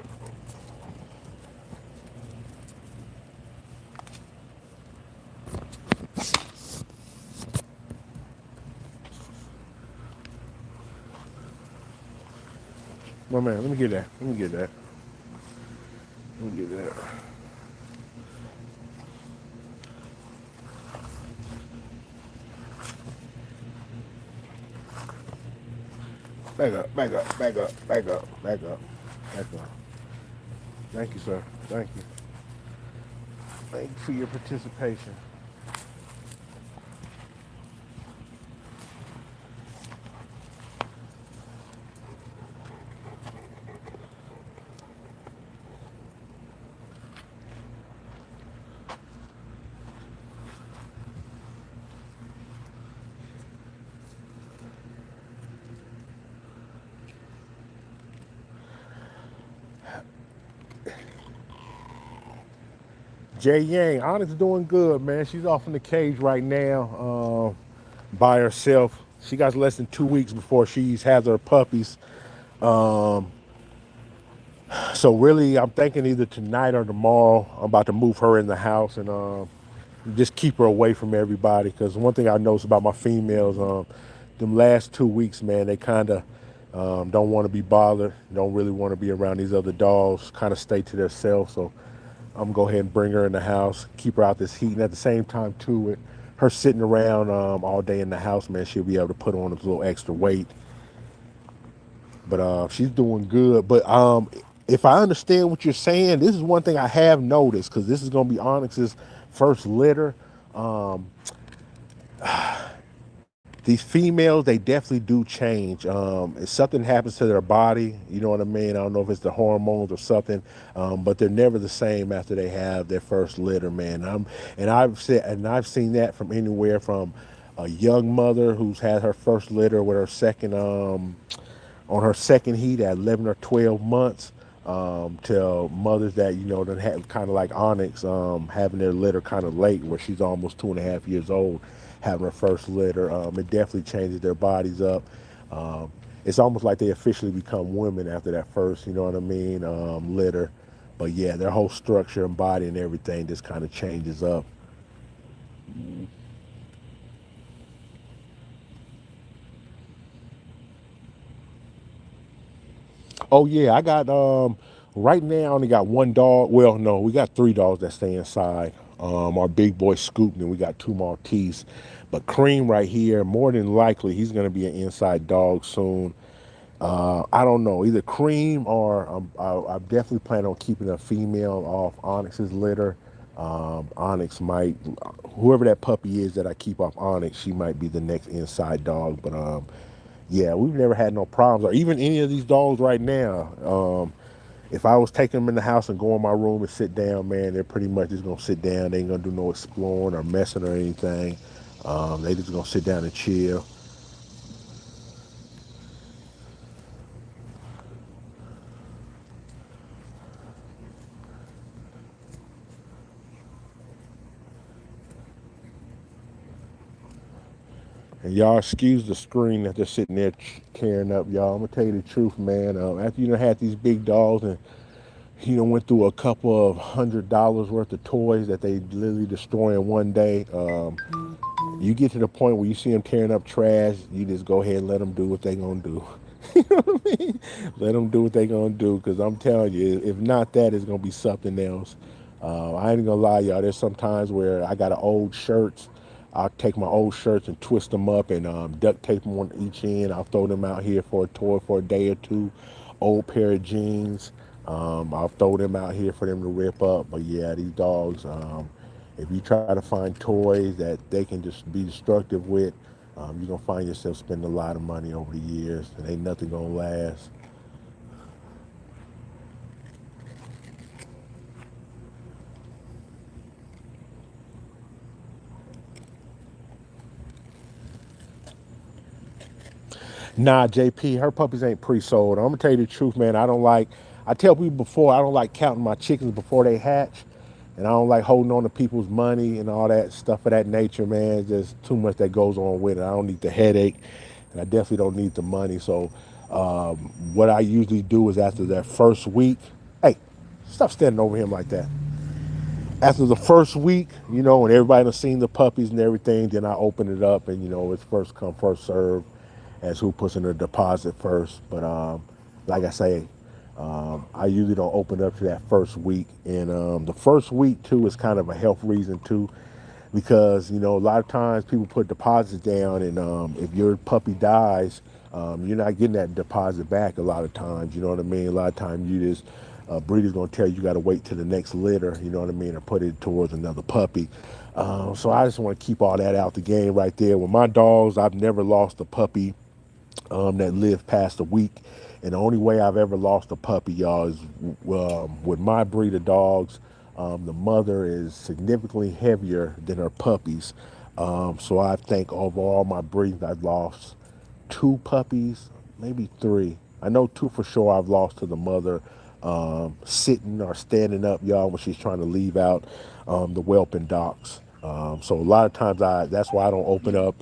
My man, let me get that. Let me get that. Let me get that. Back up, back up, back up, back up, back up, back up. Thank you, sir. Thank you. Thank you for your participation. Jay Yang, Onyx doing good, man. She's off in the cage right now, by herself. She got less than 2 weeks before she's has her puppies. Um, so really, I'm thinking either tonight or tomorrow. I'm about to move her in the house and just keep her away from everybody. Because one thing I noticed about my females, them last 2 weeks, man, they kind of don't want to be bothered. Don't really want to be around these other dogs. Kind of stay to themselves. So I'm gonna go ahead and bring her in the house, keep her out this heat, and at the same time too, with her sitting around all day in the house, man, she'll be able to put on a little extra weight. But she's doing good. But if I understand what you're saying, this is one thing I have noticed because this is gonna be Onyx's first litter. Um, these females, they definitely do change. If something happens to their body, you know what I mean? I don't know if it's the hormones or something, but they're never the same after they have their first litter, man. I've seen that from anywhere from a young mother who's had her first litter with her second on her second heat at 11 or 12 months, to mothers that, you know, that have kind of like Onyx, having their litter kind of late where she's almost 2.5 years old, having her first litter. It definitely changes their bodies up. It's almost like they officially become women after that first, you know what I mean, litter. But yeah, their whole structure and body and everything just kind of changes up. Oh yeah, I got right now I only got one dog. Well, no, we got three dogs that stay inside. Our big boy Scoop, and we got two Maltese. But Cream right here, more than likely, he's going to be an inside dog soon. I don't know, either Cream or I definitely plan on keeping a female off Onyx's litter. Onyx might, whoever that puppy is that I keep off Onyx, she might be the next inside dog. But yeah, we've never had no problems, or even any of these dogs right now. If I was taking them in the house and go in my room and sit down, man, they're pretty much just gonna sit down. They ain't gonna do no exploring or messing or anything. They just gonna sit down and chill. And y'all excuse the screen that they're sitting there tearing up, y'all. I'm gonna tell you the truth, man. After you done had these big dogs and went through a couple of $100 worth of toys that they literally destroy in one day. You get to the point where you see them tearing up trash, you just go ahead and let them do what they gonna do. You know what I mean? Let them do what they gonna do, because I'm telling you, if not that, it's gonna be something else. I ain't gonna lie, y'all. There's some times where I got an old shirts. I'll take my old shirts and twist them up and duct tape them on each end. I'll throw them out here for a toy for a day or two. Old pair of jeans. I'll throw them out here for them to rip up. But yeah, these dogs, if you try to find toys that they can just be destructive with, you're gonna find yourself spending a lot of money over the years, and ain't nothing gonna last. Nah, JP, her puppies ain't pre-sold. I'm gonna tell you the truth, man. I don't like. I tell people before, I don't like counting my chickens before they hatch, and I don't like holding on to people's money and all that stuff of that nature, man. Just too much that goes on with it. I don't need the headache, and I definitely don't need the money. So, um, what I usually do is after that first week, hey, stop standing over him like that. After the first week, when everybody done seen the puppies and everything, then I open it up, and it's first come, first serve, as who puts in a deposit first. But like I say, I usually don't open up to that first week, and the first week too is kind of a health reason too, because a lot of times people put deposits down, and if your puppy dies, you're not getting that deposit back a lot of times. You know what I mean? A lot of times you just breeder's gonna tell you got to wait to the next litter. You know what I mean, or put it towards another puppy. So I just want to keep all that out the game right there. With my dogs, I've never lost a puppy that lived past a week. And the only way I've ever lost a puppy, y'all, is with my breed of dogs. The mother is significantly heavier than her puppies. So I think of all my breeds, I've lost two puppies, maybe three. I know two for sure I've lost to the mother, sitting or standing up, y'all, when she's trying to leave out the whelping docks. So a lot of times that's why I don't open up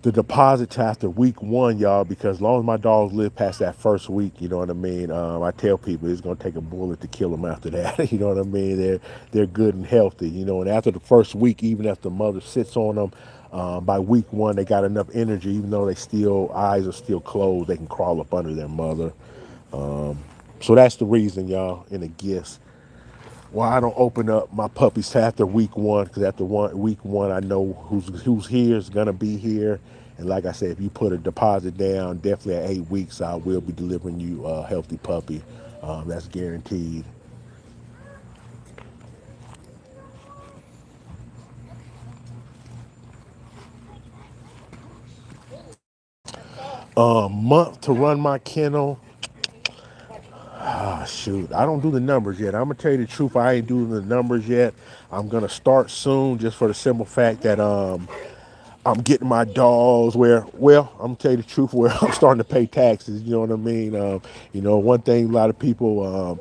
the deposit after week one, y'all, because as long as my dogs live past that first week, you know what I mean. I tell people it's gonna take a bullet to kill them after that. You know what I mean. They're good and healthy, and after the first week, even if the mother sits on them, by week one they got enough energy, even though they still eyes are still closed, they can crawl up under their mother. So that's the reason, y'all, in the gifts. Well, I don't open up my puppies till after week one, because after week one, I know who's here is gonna be here. And like I said, if you put a deposit down, definitely at 8 weeks, I will be delivering you a healthy puppy. That's guaranteed. Month to run my kennel. Ah, shoot, I don't do the numbers yet. I'm gonna tell you the truth. I ain't doing the numbers yet. I'm gonna start soon, just for the simple fact that I'm getting my dogs where, well, I'm gonna tell you the truth, where I'm starting to pay taxes. You know what I mean? One thing a lot of people,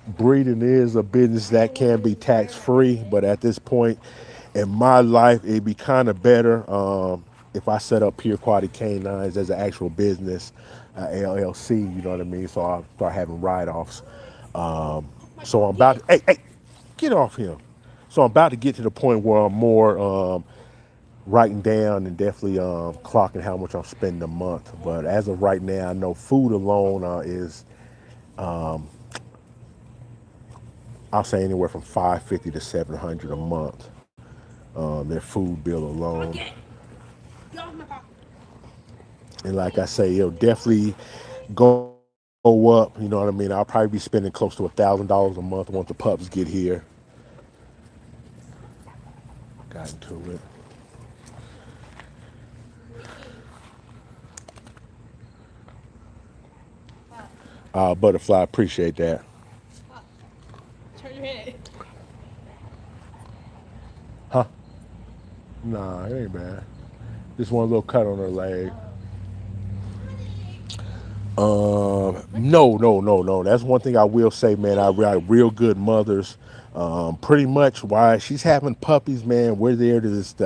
breeding is a business that can be tax free, but at this point in my life, it'd be kind of better if I set up Pure Quality Canines as an actual business, LLC. You know what I mean? So I'll start having write offs. So I'm about to, hey, get off him. So I'm about to get to the point where I'm more writing down and definitely clocking how much I'm spending a month. But as of right now, I know food alone is I'll say anywhere from 550 to 700 a month. Their food bill alone. Okay. Get off my car. And like I say, it'll definitely go up. You know what I mean? I'll probably be spending close to $1,000 a month once the pups get here. Got into it. Fuck. Butterfly, appreciate that. Fuck. Turn your head. Huh? Nah, it ain't bad. Just one little cut on her leg. Oh. No, no, no, no. That's one thing I will say, man. I got real good mothers. Pretty much why she's having puppies, man. We're there to just,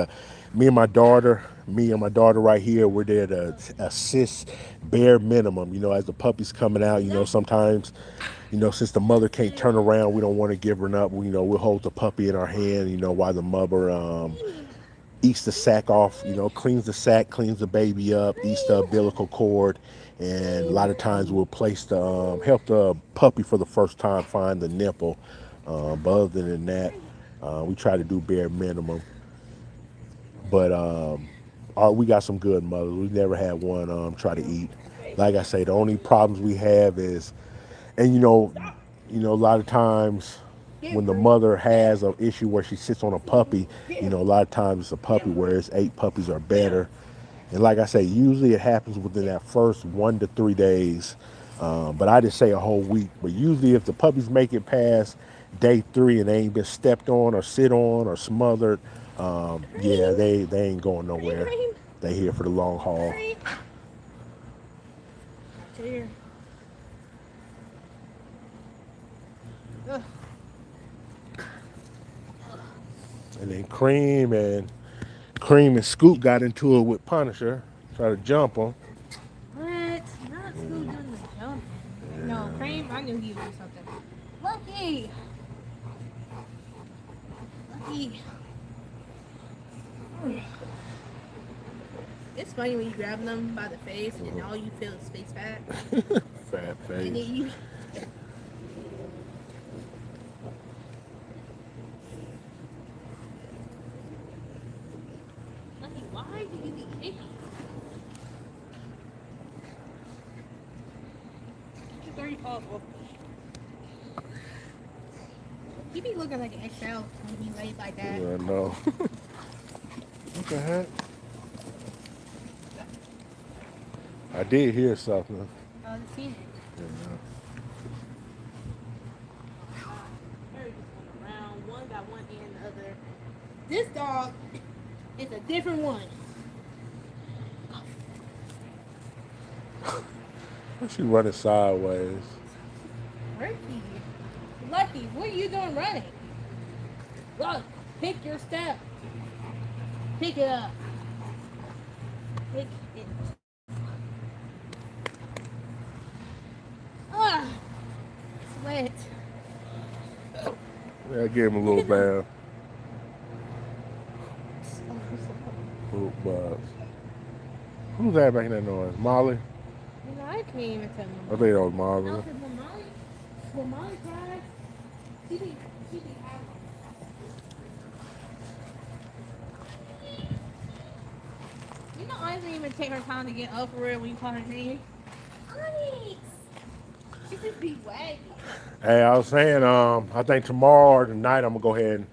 me and my daughter right here, we're there to assist bare minimum. As the puppy's coming out, sometimes, since the mother can't turn around, we don't want to give her up. We'll hold the puppy in our hand, while the mother eats the sack off, cleans the sack, cleans the baby up, eats the umbilical cord, and a lot of times we'll place the help the puppy for the first time find the nipple. But other than that, we try to do bare minimum. But we got some good mothers. We've never had one try to eat. Like I say, the only problems we have is, and a lot of times when the mother has an issue where she sits on a puppy, a lot of times it's a puppy, whereas 8 puppies are better. And like I say, usually it happens within that first 1 to 3 days. But I just say a whole week. But usually if the puppies make it past day 3 and they ain't been stepped on or sit on or smothered, yeah, they ain't going nowhere. Cream. They here for the long haul. Cream. Here. Ugh. And then Cream and Scoop got into it with Punisher, try to jump him. What? Not Scoop doing the jumping. No, Cream, I knew he would do something. Lucky! Lucky. It's funny when you grab them by the face and all you feel is face fat. Fat And then face. you. Lucky, why do you be kicking? Get your 30 paws off. He be looking like an XL when he lays like that. Yeah, I know. What the heck? I did hear something. I've seen it. Yeah. They're just going around. One got one ear and the other. This dog is a different one. She running sideways. Ricky. Lucky, what are you doing running? Look, pick your step. Pick it up. Pick it. Ah, sweat. Yeah, I gave him a little bath. Little buzz. Who's that making that noise? Molly? You know, I can't even tell I my think that was mom. Molly. When Molly cries, she be happy. You know, I didn't even take her time to get up for real when you call her name. Onyx! She just be wagging. Hey, I was saying, I think tomorrow or tonight I'm gonna go ahead and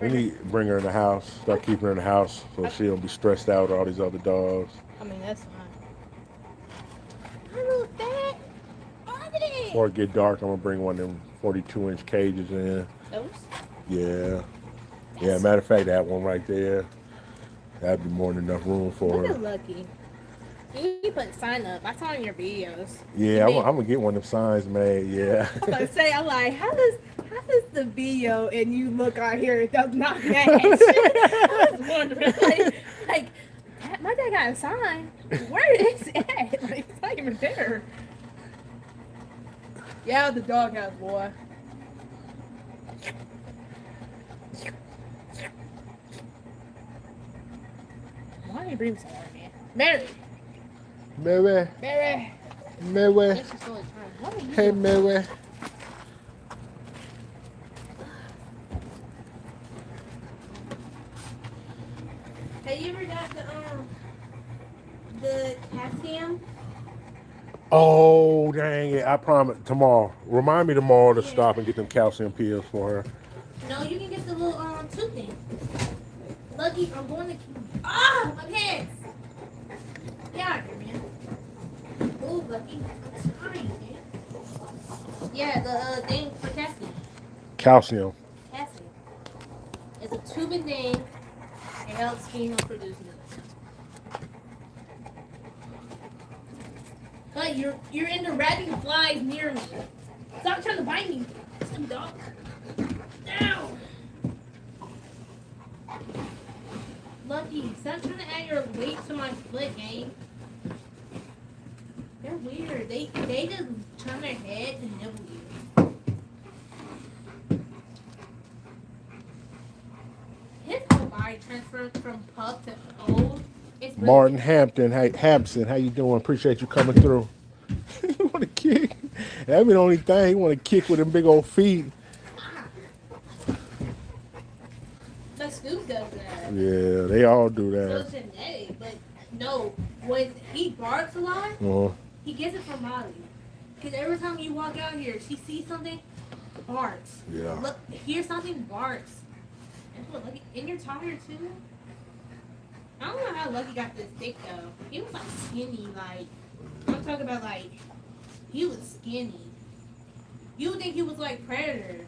we need to bring her in the house, start keeping her in the house so she don't be stressed out with all these other dogs. I mean, that's fine. I know that. Onyx! Before it get dark, I'm gonna bring one of them 42-inch cages in. Those? Yeah. Yeah, matter of fact, that one right there, that'd be more than enough room for Look her. at Lucky. You put a sign up. I saw it in your videos. Yeah, I'm gonna get one of them signs made, yeah. I was about to say, I'm like, how does the video and you look out here does not match? I was wondering, like my dad got a sign. Where is it at? Like, it's not even there. Yeah, the doghouse, boy. Why do you bring me so hard, man? Mary! Mary, Mary! Mary, This is so time. What are you hey doing? Mary. Have you ever got the calcium? Oh, dang it. I promise tomorrow. Remind me tomorrow to Yeah. stop and get them calcium pills for her. No, you can get the little tooth thing. Lucky, I'm going to. Ah, my pants. Get out of here, man. Move, Lucky. I'm sorry, man. Yeah, the thing for calcium. Calcium. Calcium. It's a tubing thing. It helps females produce milk. But you're into wrapping flies near me. Stop trying to bite me, stupid dog. Down. Lucky, stop trying to add your weight to my foot, gang. They're weird. They just turn their head and nibble you. His whole body transferred from pup to old. It's really Martin Hampton. Hey, Hampson, how you doing? Appreciate you coming through. You want to kick? That be the only thing. He want to kick with them big old feet. But Scoop does that. Yeah, they all do So that. genetic, but no, when he barks a lot, Uh-huh. he gets it from Molly. Because every time you walk out here, she sees something, barks. Yeah. Look, hears something, barks. And what, Lucky, and you're tired too? I don't know how Lucky got this thick though. He was like skinny, like, I'm talking about like, he was skinny. You would think he was like Predator.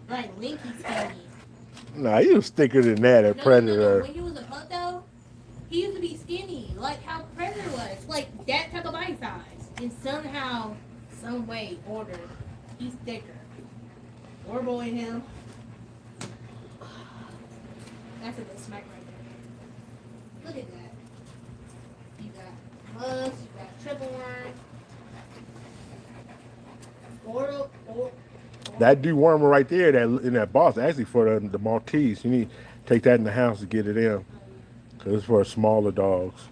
Like Linky skinny. Nah, he was thicker than that at No. Predator. When he was a pup though, he used to be skinny, like how Predator was, like that type of body size. And somehow, some way, order, he's thicker. Or boy him. That's a good smack right there. Look at that. You got musk, you got triple worm. Or That dewormer right there, that in that box, actually for the Maltese. You need to take that in the house to get it in, cause it's for smaller dogs.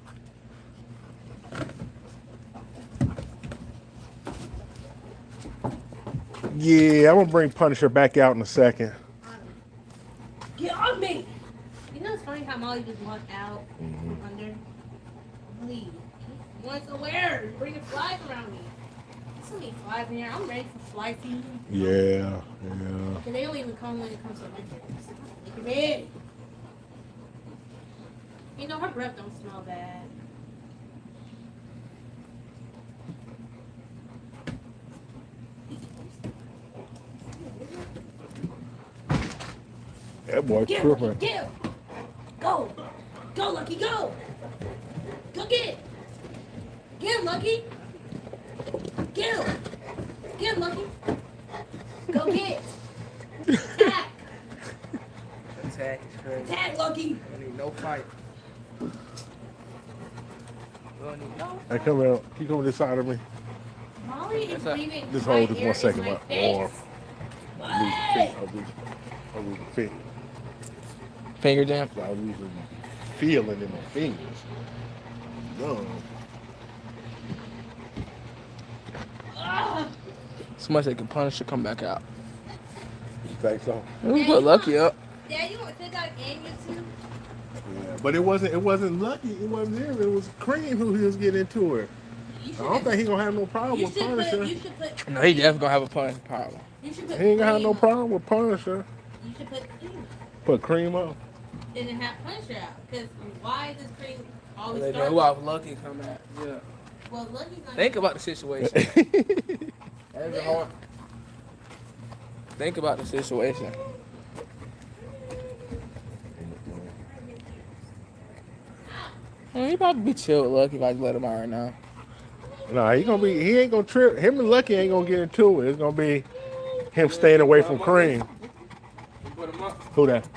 Yeah, I'm gonna bring Punisher back out in a second. get on me! You know it's funny how Molly just walked out from under? Molly, he wants aware. You're bringing flies around me. There's so many flies in here. I'm ready for fly season. Yeah. Cause they don't even come when it comes to winter. Look at me. You know her breath don't smell bad. That boy Get Lucky, tripping. get! Go! Go, Lucky, go! Go get it! Get him, Lucky! Get him! Get him, Lucky! Go get it! Tag! Attack is crazy. Tag, Lucky! We don't need no fight. We don't need no Hey, come here. Can you come this side of me? Molly is What's up? breathing Just my hold this air 1 second, in my my face. arm. Hey! I lose the fit. finger jam. I lose the feeling in my fingers. No. Ah! So much they can punish to come back out. You think so? We put Lucky up. Dad, you want to think I gave you to? Yeah. But it wasn't Lucky. It wasn't him. It was Cream who he was getting into it. You I should don't think he gonna have no problem you with should Punisher. put. You should put. No, he definitely gonna have a punishing power. You should put. He ain't gonna have no cream problem with Punisher. up. You should put cream. Put Cream up. And then have Punisher out. Because why does cream always They start? know who Lucky come at. Yeah. Well, Lucky's not. Think about the situation. That's hard. Think about the situation. He probably be chill with Lucky if I just let him out right now. Nah, he ain't gonna trip. Him and Lucky ain't gonna get into it. It's gonna be him staying away from Cream. Put him up. Who that?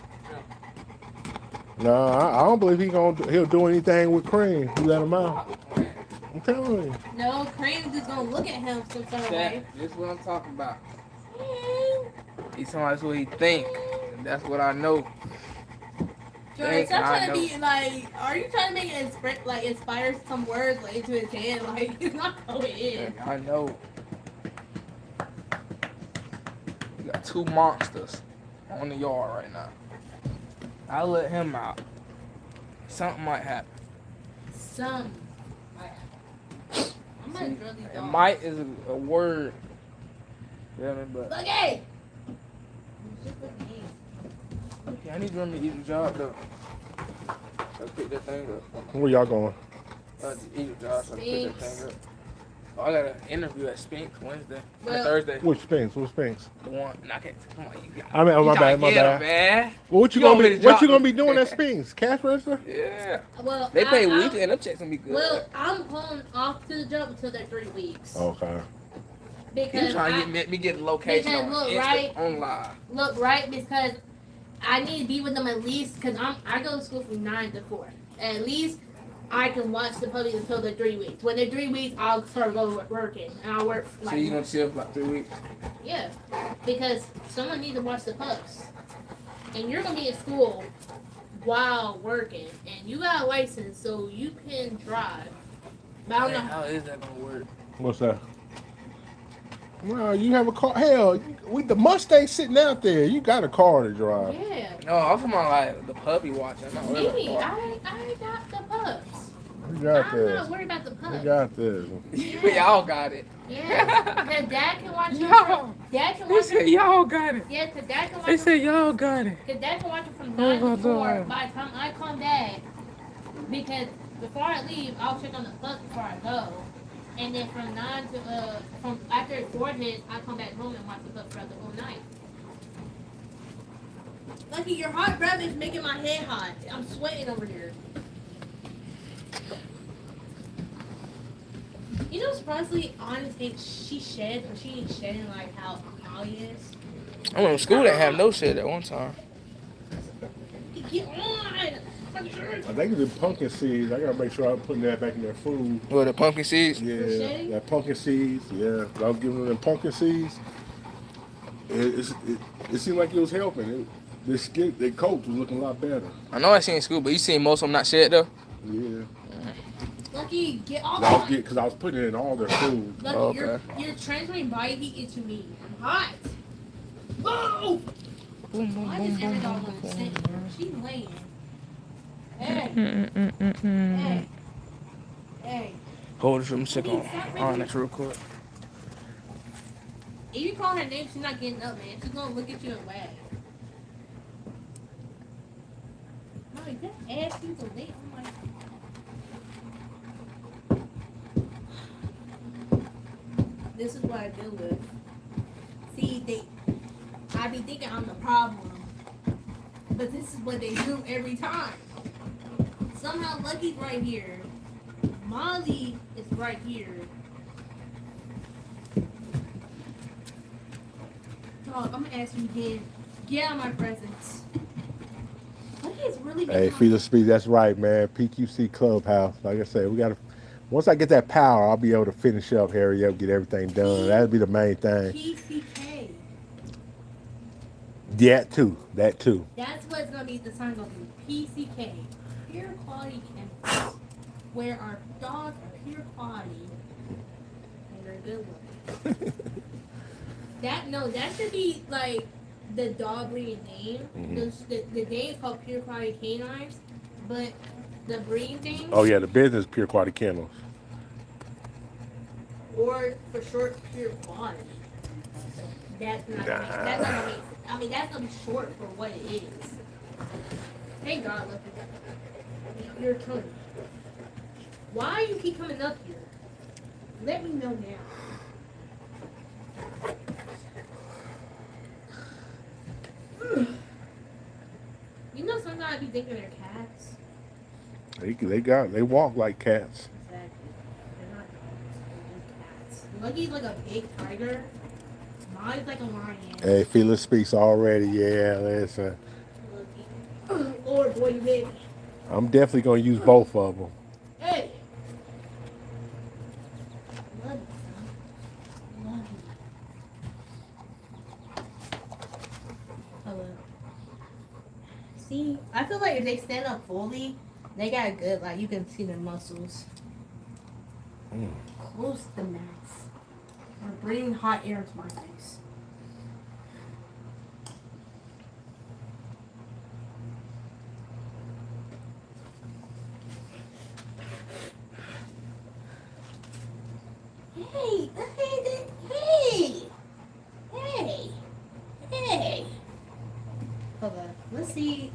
No, I don't believe he'll do anything with Cream. You let him out. I'm telling you. No, Cream's just gonna look at him some sort of way. This is what I'm talking about. He's talking about that's what he think. And that's what I know. Jordan, stop I trying to know. be like. Are you trying to make it inspire some words like into his head? Like it's not going in. I know. You got two monsters on the yard right now. I let him out. Something might happen. Some. I'm gonna drill these And dogs. might is a word. Yeah, but Look at. Just look at me. yeah, I need them to eat the job though. Let's pick that thing up. Where y'all going? Eat the job, so I pick that thing up. Oh, I got an interview at Spinks Wednesday. Well, Thursday. Which Spinks? Which Spinks? The one. Nah, I can't. Come on, you got. I mean, oh, my bad, my bad. Man. Well, what you gonna be? What you gonna be doing at Spinks? Cash register? Yeah. well, They pay weekly and them checks gonna be good. Well, I'm holding off to the job until they're 3 weeks. Okay. You Because trying to get me get the location because on look, Insta, right? on live. Look, right? Because I need to be with them at least, because I go to school from 9 to 4. At least I can watch the puppies until they're 3 weeks. When they're 3 weeks, I'll start working. And I'll work So you gonna chill for about 3 weeks? Yeah. Because someone needs to watch the pups. And you're going to be at school while working. And you got a license, so you can drive. But I don't know. How is that gonna work? What's that? Well, you have a car. Hell, with the Mustang sitting out there, you got a car to drive. Yeah. No, I'm talking about like the puppy watching. I'm not worried about the Me, car. I got the pups. You got I'm this. not worried about the pups. You got this. Y'all got it. Yeah. Because dad can watch them. Y'all. Dad can They watch said them. y'all got it. Yeah, because dad can watch They them. said y'all got it. Because dad can watch them from Oh 9 my to 4 God. by the time I call dad. Because before I leave, I'll check on the pups before I go. And then from 9 to, from after 4 hits, I come back home and watch the pups throughout the whole night. Lucky, your hot breath is making my head hot. I'm sweating over here. You know, surprisingly, Honest thinks she sheds, but she ain't shedding like how Molly is. I remember school didn't have no shit at one time. Get on! I think it's the pumpkin seeds. I gotta make sure I'm putting that back in their food. What, the pumpkin seeds? Yeah, shedding? that pumpkin seeds. Yeah, I was giving them pumpkin seeds. It seemed like it was helping. Their coat was looking a lot better. I know I seen in school, but you seen most of them not shed though? Yeah. Lucky, get off Because I was putting it in all their food. Lucky, Oh, okay. you're transferring body heat into me. I'm hot. Whoa! Why does every dog want to sit? She's laying. Hey. Hey. Hold it from sick on. Stop On next real quick. If you call her name, she's not getting up, man. She's gonna look at you and wag. No, that ass people, they, oh my. This is what I deal with. See, I be thinking I'm the problem, but this is what they do every time. Somehow Lucky's right here. Molly is right here. Dog, I'm gonna ask you again. Get out of my presence. Lucky is really Hey, big. Feeder Speed, that's right, man. PQC Clubhouse. Like I said, we got to. Once I get that power, I'll be able to finish up, hurry up, get everything done. That'll be the main thing. PCK. That too. That too. That's what's gonna be the sign gonna be. PCK. Pure quality canines. Where our dogs are pure quality and they're good looking. That should be like the dog breeding name. The name is called Pure Quality Canines, but the breeding thing, Oh yeah, the business Pure Quality Kennels. or for short, Pure Quality. That's not gonna make. I mean, that's gonna be short for what it is. Thank God, look at that. You're killing me. Why you keep coming up here? Let me know now. You know, sometimes I be thinking they're cats. They walk like cats. Exactly. They're not dogs. They're just cats. Lucky's like a big tiger. Mine's like a lion. Hey, Felix speaks already. Yeah, listen. Lucky. Or boy, baby. I'm definitely gonna use both of them. Hey. Love you, son. Love you. Hello. See, I feel like if they stand up fully, they got a good, like, you can see their muscles. Close the mouth. Or bring hot air to my face. Hey, hey, hey, hey. Hold on. Let's see.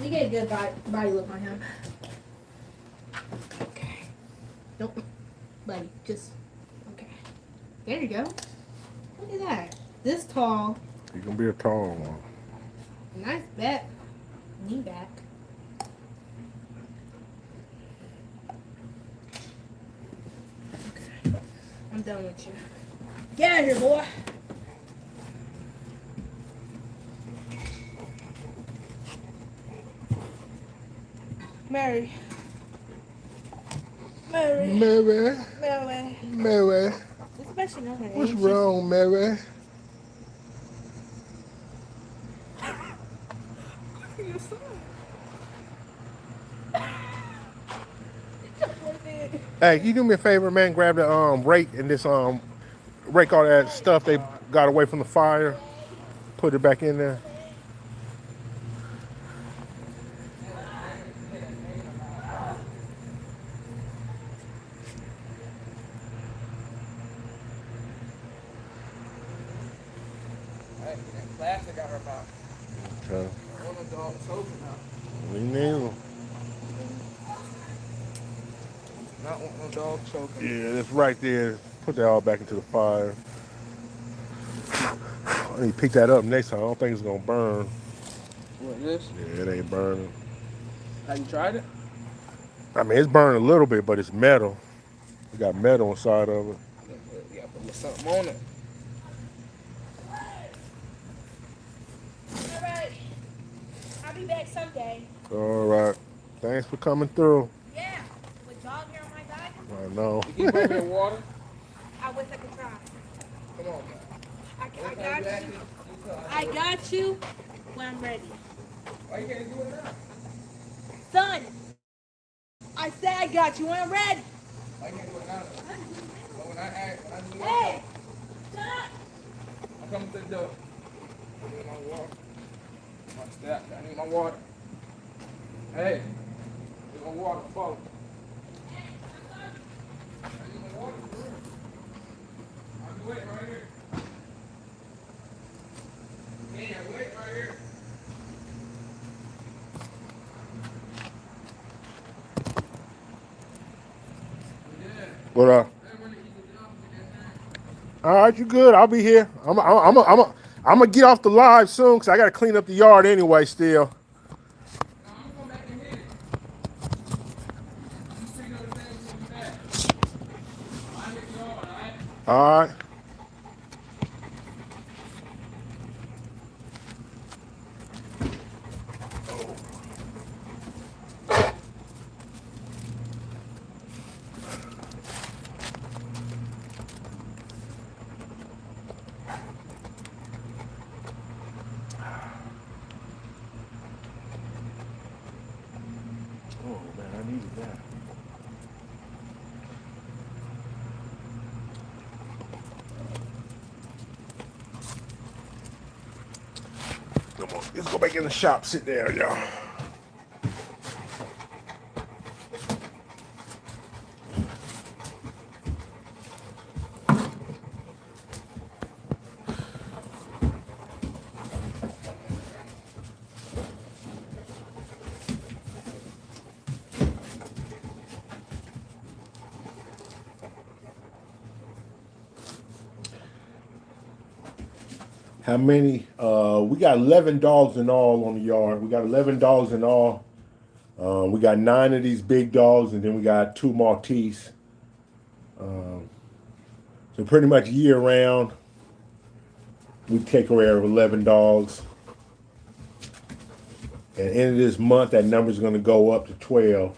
We get a good body look on him. Okay. Don't, buddy. Just okay. There you go. Look at that. This tall. He's gonna be a tall one. Nice back. Knee back. Okay. I'm done with you. Get out of here, boy. Mary. Mary. Mary, Mary. Mary, Especially on her what's age. wrong, Mary? Your son. Hey, can you do me a favor, man? Grab the rake and this rake all that stuff they got away from the fire. Put it back in there. Hey, that plastic got her mouth. Okay. I want a dog choking now. We need. Not want no dog choking. Yeah, that's right there. Put that all back into the fire. I need to pick that up next time. I don't think it's gonna burn. What, this? Yeah, it ain't burning. Have you tried it? I mean, it's burning a little bit, but it's metal. It got metal inside of it. You gotta put something on it. All right. I'll be back someday. All right. Thanks for coming through. Yeah. With dog hair on my back, I know. You can bring me water. I wish I could try. Come on, man. I got you. I got you when I'm ready. Why you can't do it now? Son, I said I got you when I'm ready. Why you can't do it now? But when I do Hey, it, shut up. I come to the door. I need my water. My step. I need my water. Hey, need my water, folks. I need my water for real. I'll be waiting right here. Yeah, wait right here. What up? All right, you good? I'll be here. I'm gonna get off the live soon because I gotta clean up the yard anyway. Still. All right. Oh man, I needed that. Come on, let's go back in the shop. Sit there, y'all. How many? We got 11 dogs in all on the yard. We got 11 dogs in all. We got 9 of these big dogs, and then we got 2 Maltese. So pretty much year round, we take care of 11 dogs. At the end of this month, that number is going to go up to 12.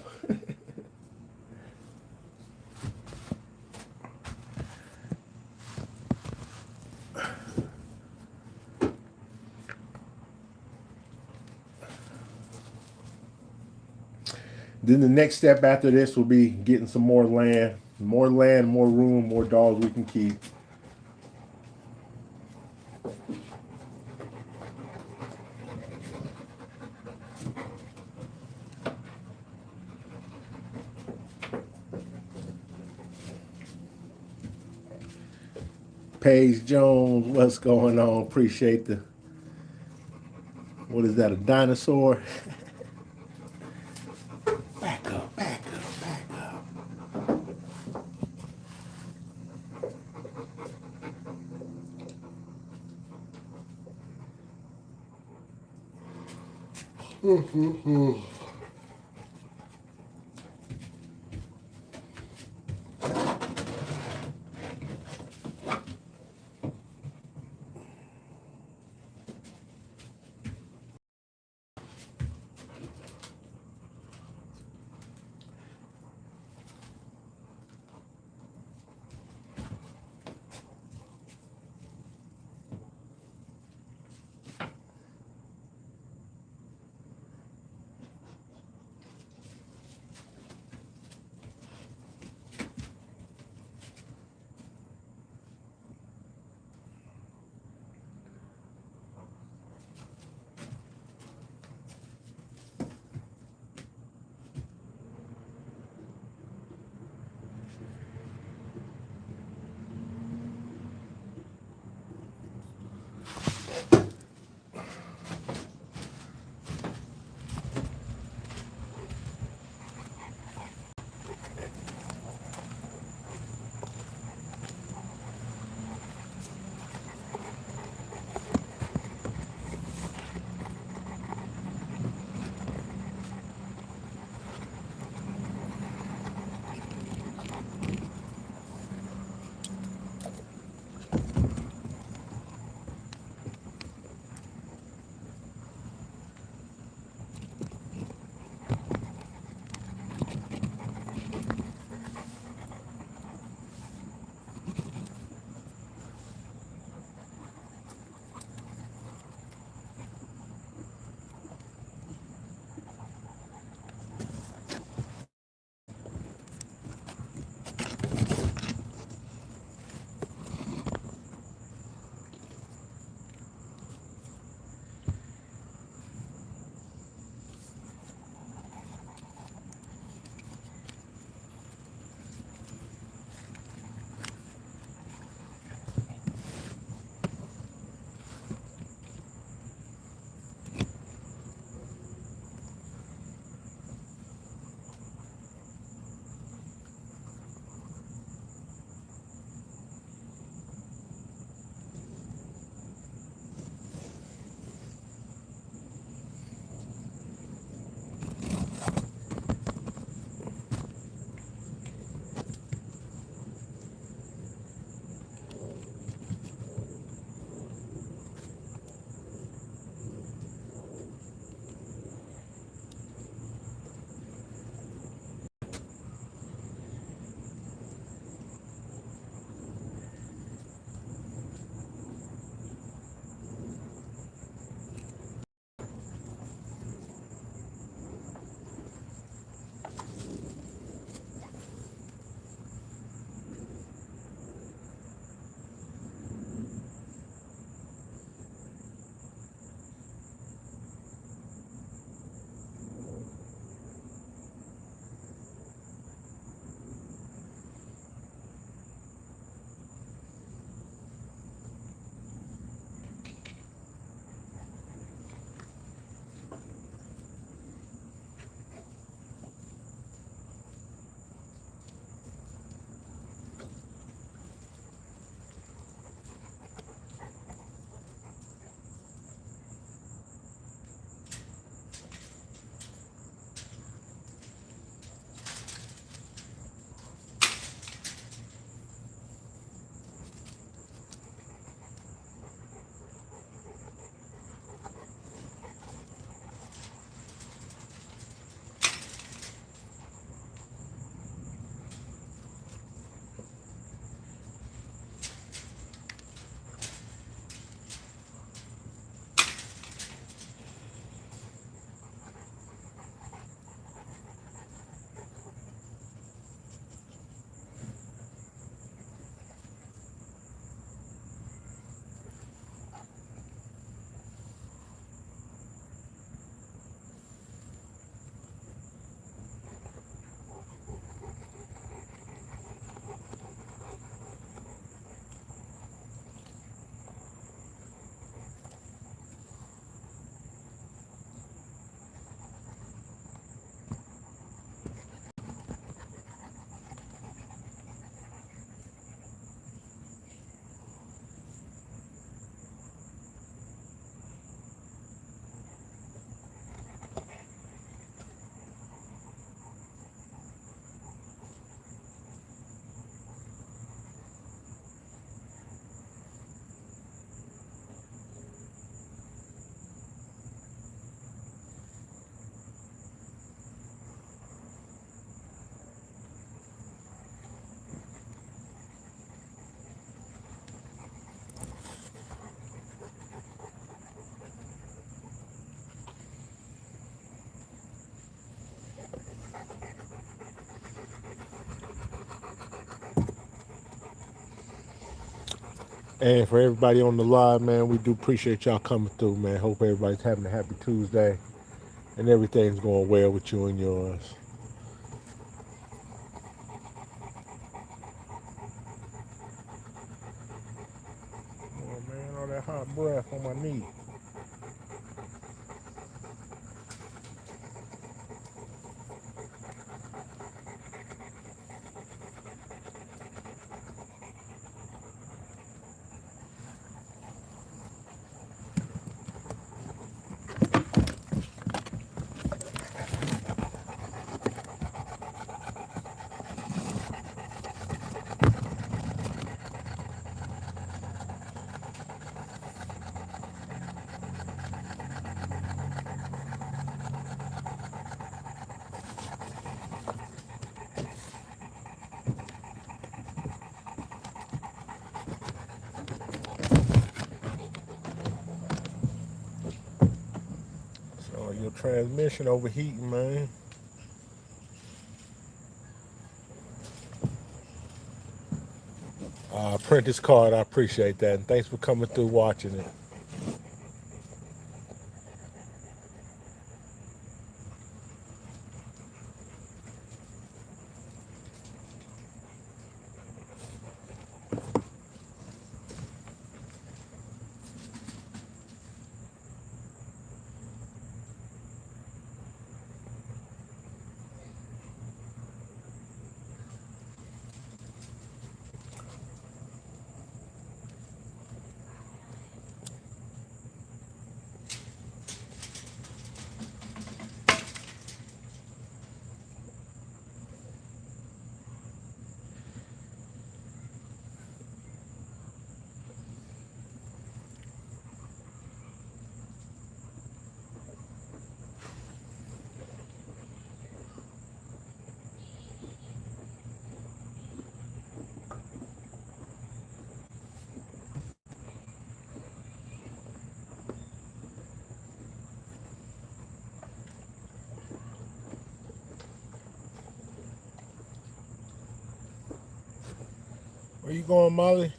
Then the next step after this will be getting some more land. More land, more room, more dogs we can keep. Paige Jones, what's going on? Appreciate the. What is that? A dinosaur? Back up, back up, back up. And for everybody on the live, man, we do appreciate y'all coming through, man. Hope everybody's having a happy Tuesday and everything's going well with you and yours. Oh man, all that hot breath on my knee. So your transmission overheating, man. Print this card, I appreciate that. And thanks for coming through watching it. Where you going, Molly?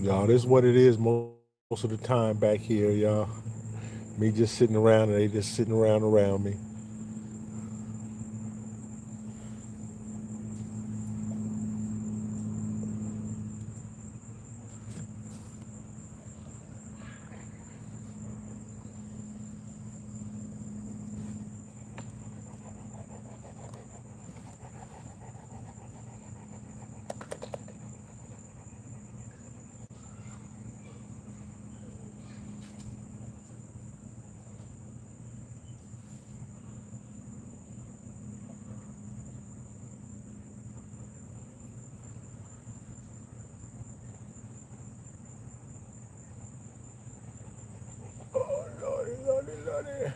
Y'all, this is what it is most of the time back here, y'all. Me just sitting around and they just sitting around me. Oh, lordy, lordy, lordy.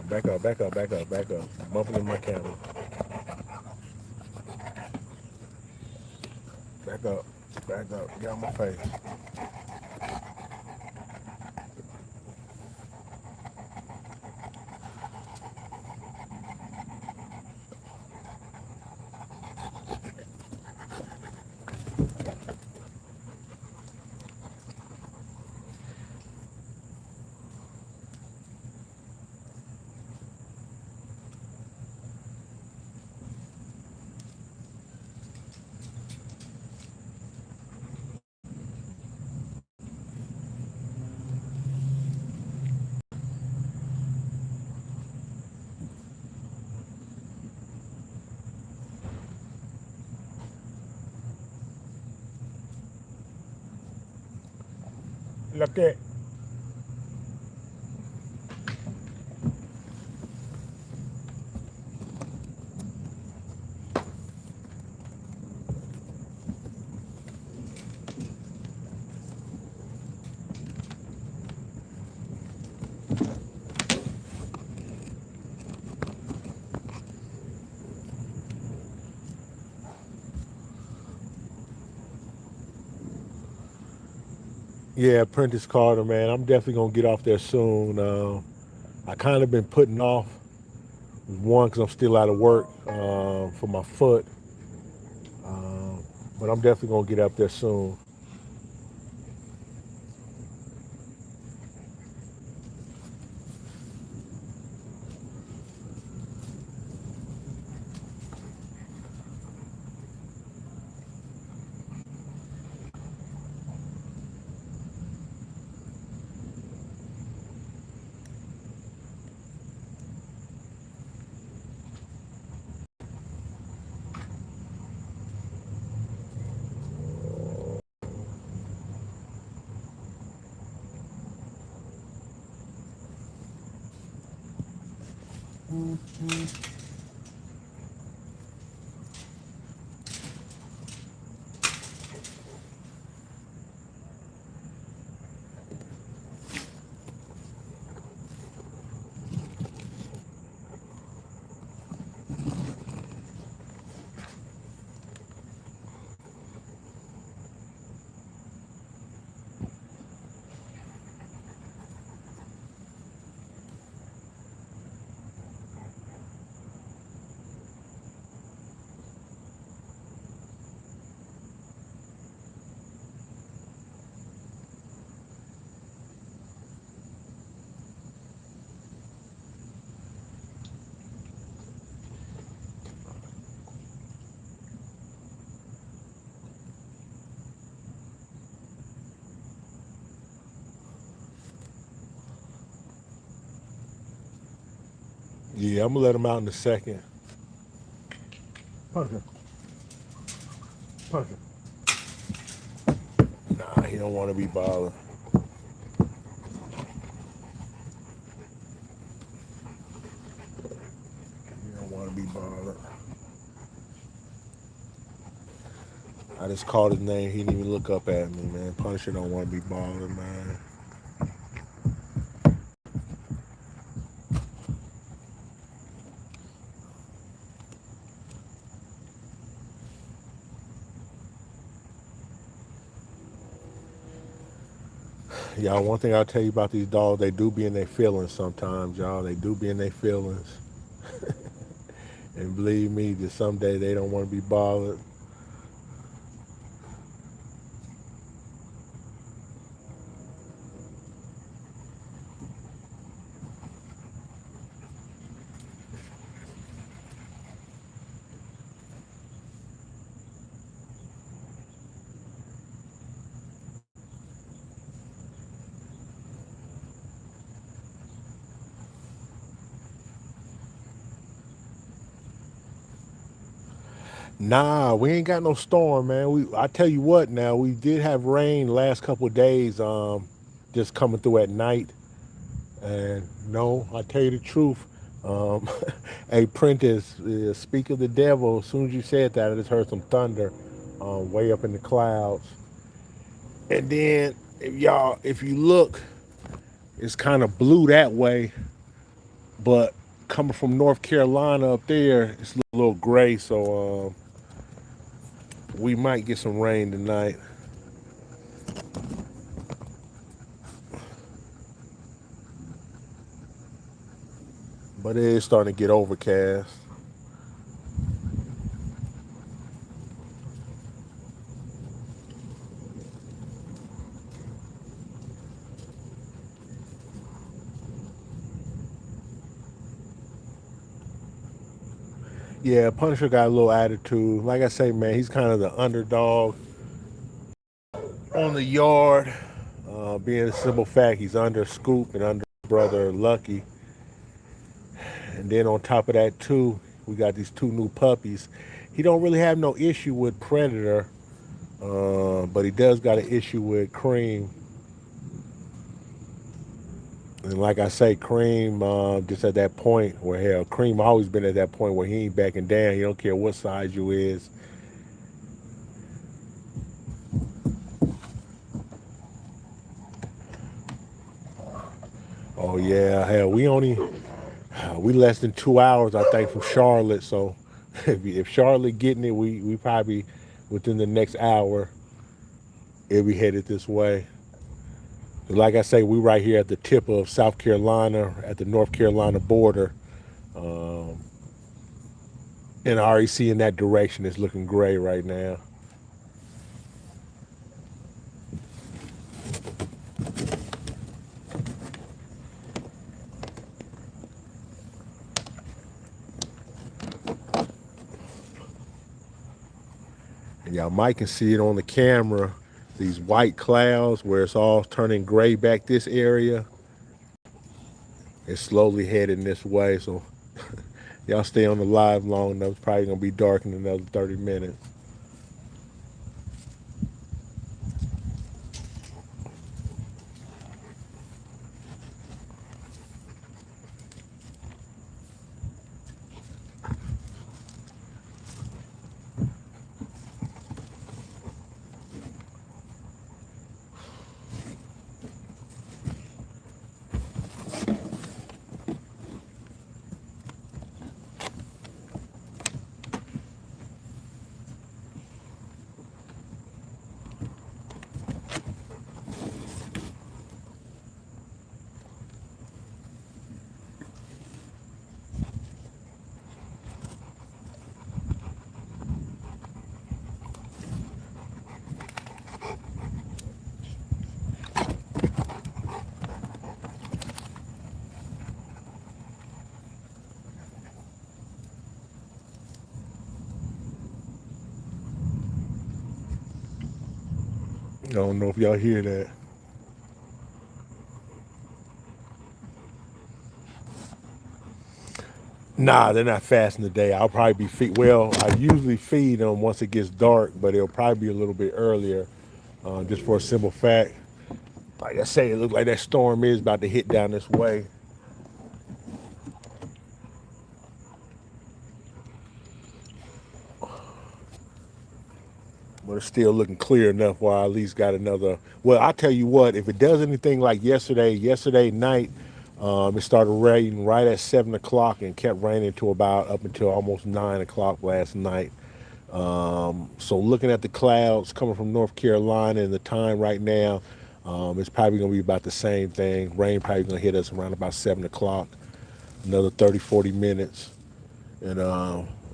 Back up, back up, back up, back up. Bumping in my camera. Back up, back up. Get out my face. Look at. Yeah, Prentice Carter, man. I'm definitely gonna get off there soon. I kind of been putting off one because I'm still out of work for my foot, um, but I'm definitely gonna get up there soon. Yeah, I'm gonna let him out in a second. Pumpkin, pumpkin. Nah, he don't want to be bothered. He don't want to be bothered. I just called his name. He didn't even look up at me, man. Punisher don't want to be bothered, man. Y'all, one thing I'll tell you about these dogs, they do be in their feelings sometimes, y'all. They do be in their feelings. And believe me, that someday they don't want to be bothered. Nah, we ain't got no storm, man. I tell you what, now we did have rain last couple of days, just coming through at night. And no, I tell you the truth. Um, hey, Prentice, speak of the devil. As soon as you said that, I just heard some thunder, way up in the clouds. And then, if you look, it's kind of blue that way, but coming from North Carolina up there, it's a little gray. So we might get some rain tonight. But it is starting to get overcast. Yeah, Punisher got a little attitude. Like I say, man, he's kind of the underdog on the yard. Being a simple fact, he's under Scoop and under brother Lucky. And then on top of that, too, we got these two new puppies. He don't really have no issue with Predator, but he does got an issue with Cream. And like I say, Cream just at that point where hell, Cream always been at that point where he ain't backing down. He don't care what size you is. Oh yeah, hell, we less than 2 hours I think from Charlotte. So if Charlotte getting it, we probably within the next hour it'll be headed this way. Like I say, we right here at the tip of South Carolina at the North Carolina border. Um, and I already see in that direction it's looking gray right now. And y'all might can see it on the camera. These white clouds where it's all turning gray back this area. It's slowly heading this way. So y'all stay on the live long enough. It's probably gonna be dark in another 30 minutes. I don't know if y'all hear that. Nah, they're not fasting today. I'll probably be well, I usually feed them once it gets dark, but it'll probably be a little bit earlier, just for a simple fact. Like I say, it looks like that storm is about to hit down this way. But it's still looking clear enough where I at least got another. Well, I tell you what, if it does anything like yesterday night, it started raining right at 7 o'clock and kept raining to about up until almost 9 o'clock last night. So looking at the clouds coming from North Carolina and the time right now, it's probably going to be about the same thing. Rain probably going to hit us around about 7 o'clock, another 30, 40 minutes. And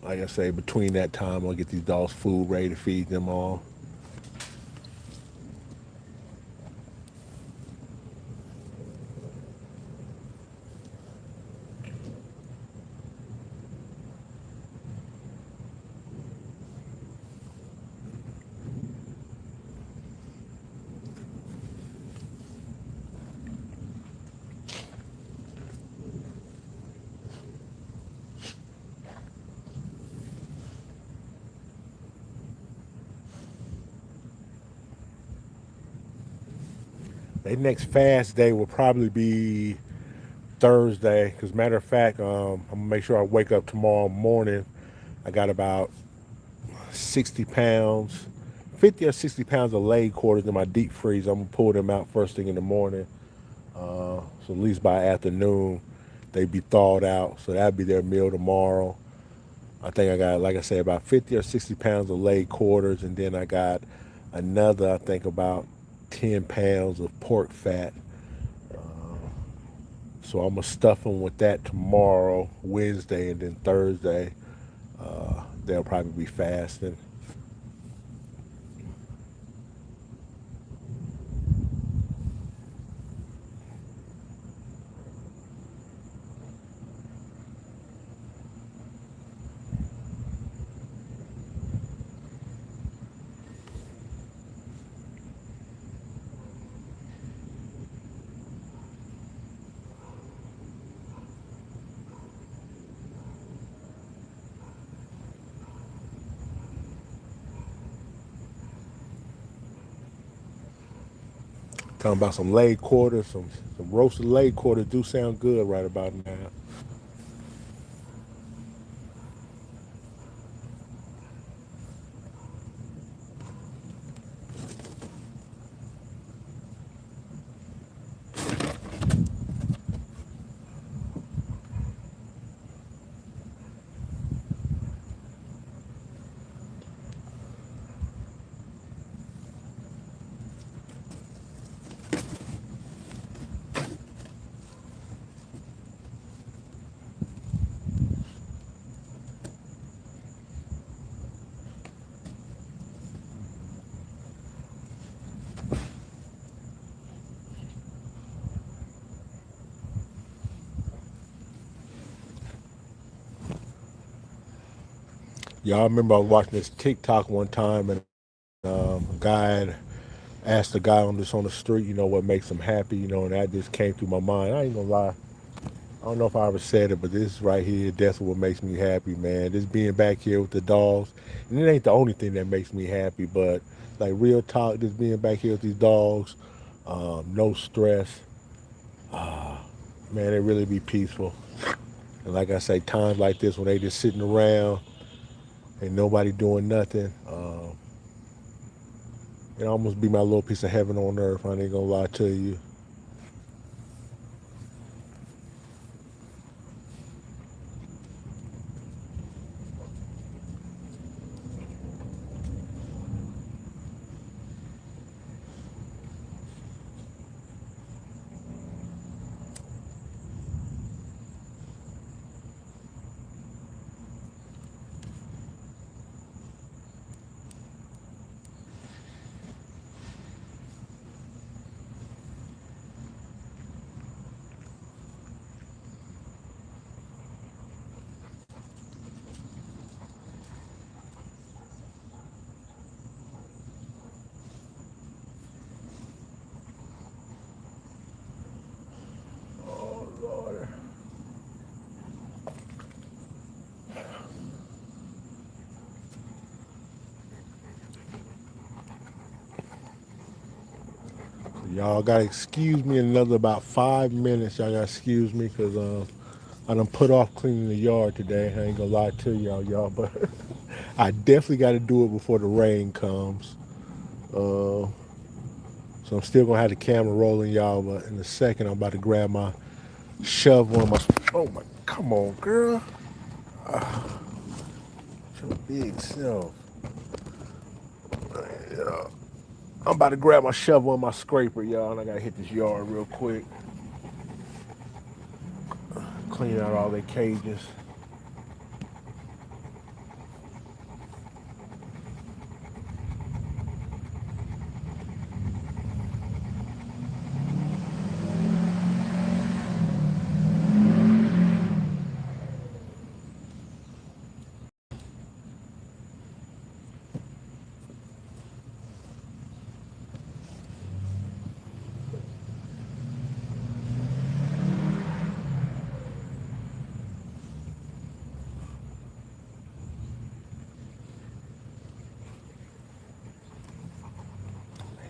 like I say, between that time, I'll get these dogs food ready to feed them all. Their next fast day will probably be Thursday. Because matter of fact, I'm gonna make sure I wake up tomorrow morning. I got about 60 pounds, 50 or 60 pounds of leg quarters in my deep freeze. I'm gonna pull them out first thing in the morning. So at least by afternoon, they be thawed out. So that'll be their meal tomorrow. I think I got, like I say, about 50 or 60 pounds of leg quarters, and then I got another, I think, about 10 pounds of pork fat. So I'm gonna stuff them with that tomorrow, Wednesday, and then Thursday they'll probably be fasting. Talking about some leg quarters, some roasted leg quarters do sound good right about now. Y'all remember I was watching this TikTok one time, and a guy had asked the guy on the street, what makes him happy, and that just came through my mind. I ain't gonna lie. I don't know if I ever said it, but this right here, that's what makes me happy, man. Just being back here with the dogs. And it ain't the only thing that makes me happy, but like real talk, just being back here with these dogs, no stress. Man, it really be peaceful. And like I say, times like this when they just sitting around and nobody doing nothing, it almost be my little piece of heaven on earth. I ain't gonna lie to you. Oh Lord. Y'all gotta excuse me another about 5 minutes. Y'all gotta excuse me because I done put off cleaning the yard today. I ain't gonna lie to y'all, but I definitely got to do it before the rain comes. Uh, so I'm still gonna have the camera rolling, y'all. But in a second, I'm about to grab my shovel and my. Oh my! Come on, girl. Your big self. Yeah. I'm about to grab my shovel and my scraper, y'all, and I gotta hit this yard real quick. Clean out all their cages.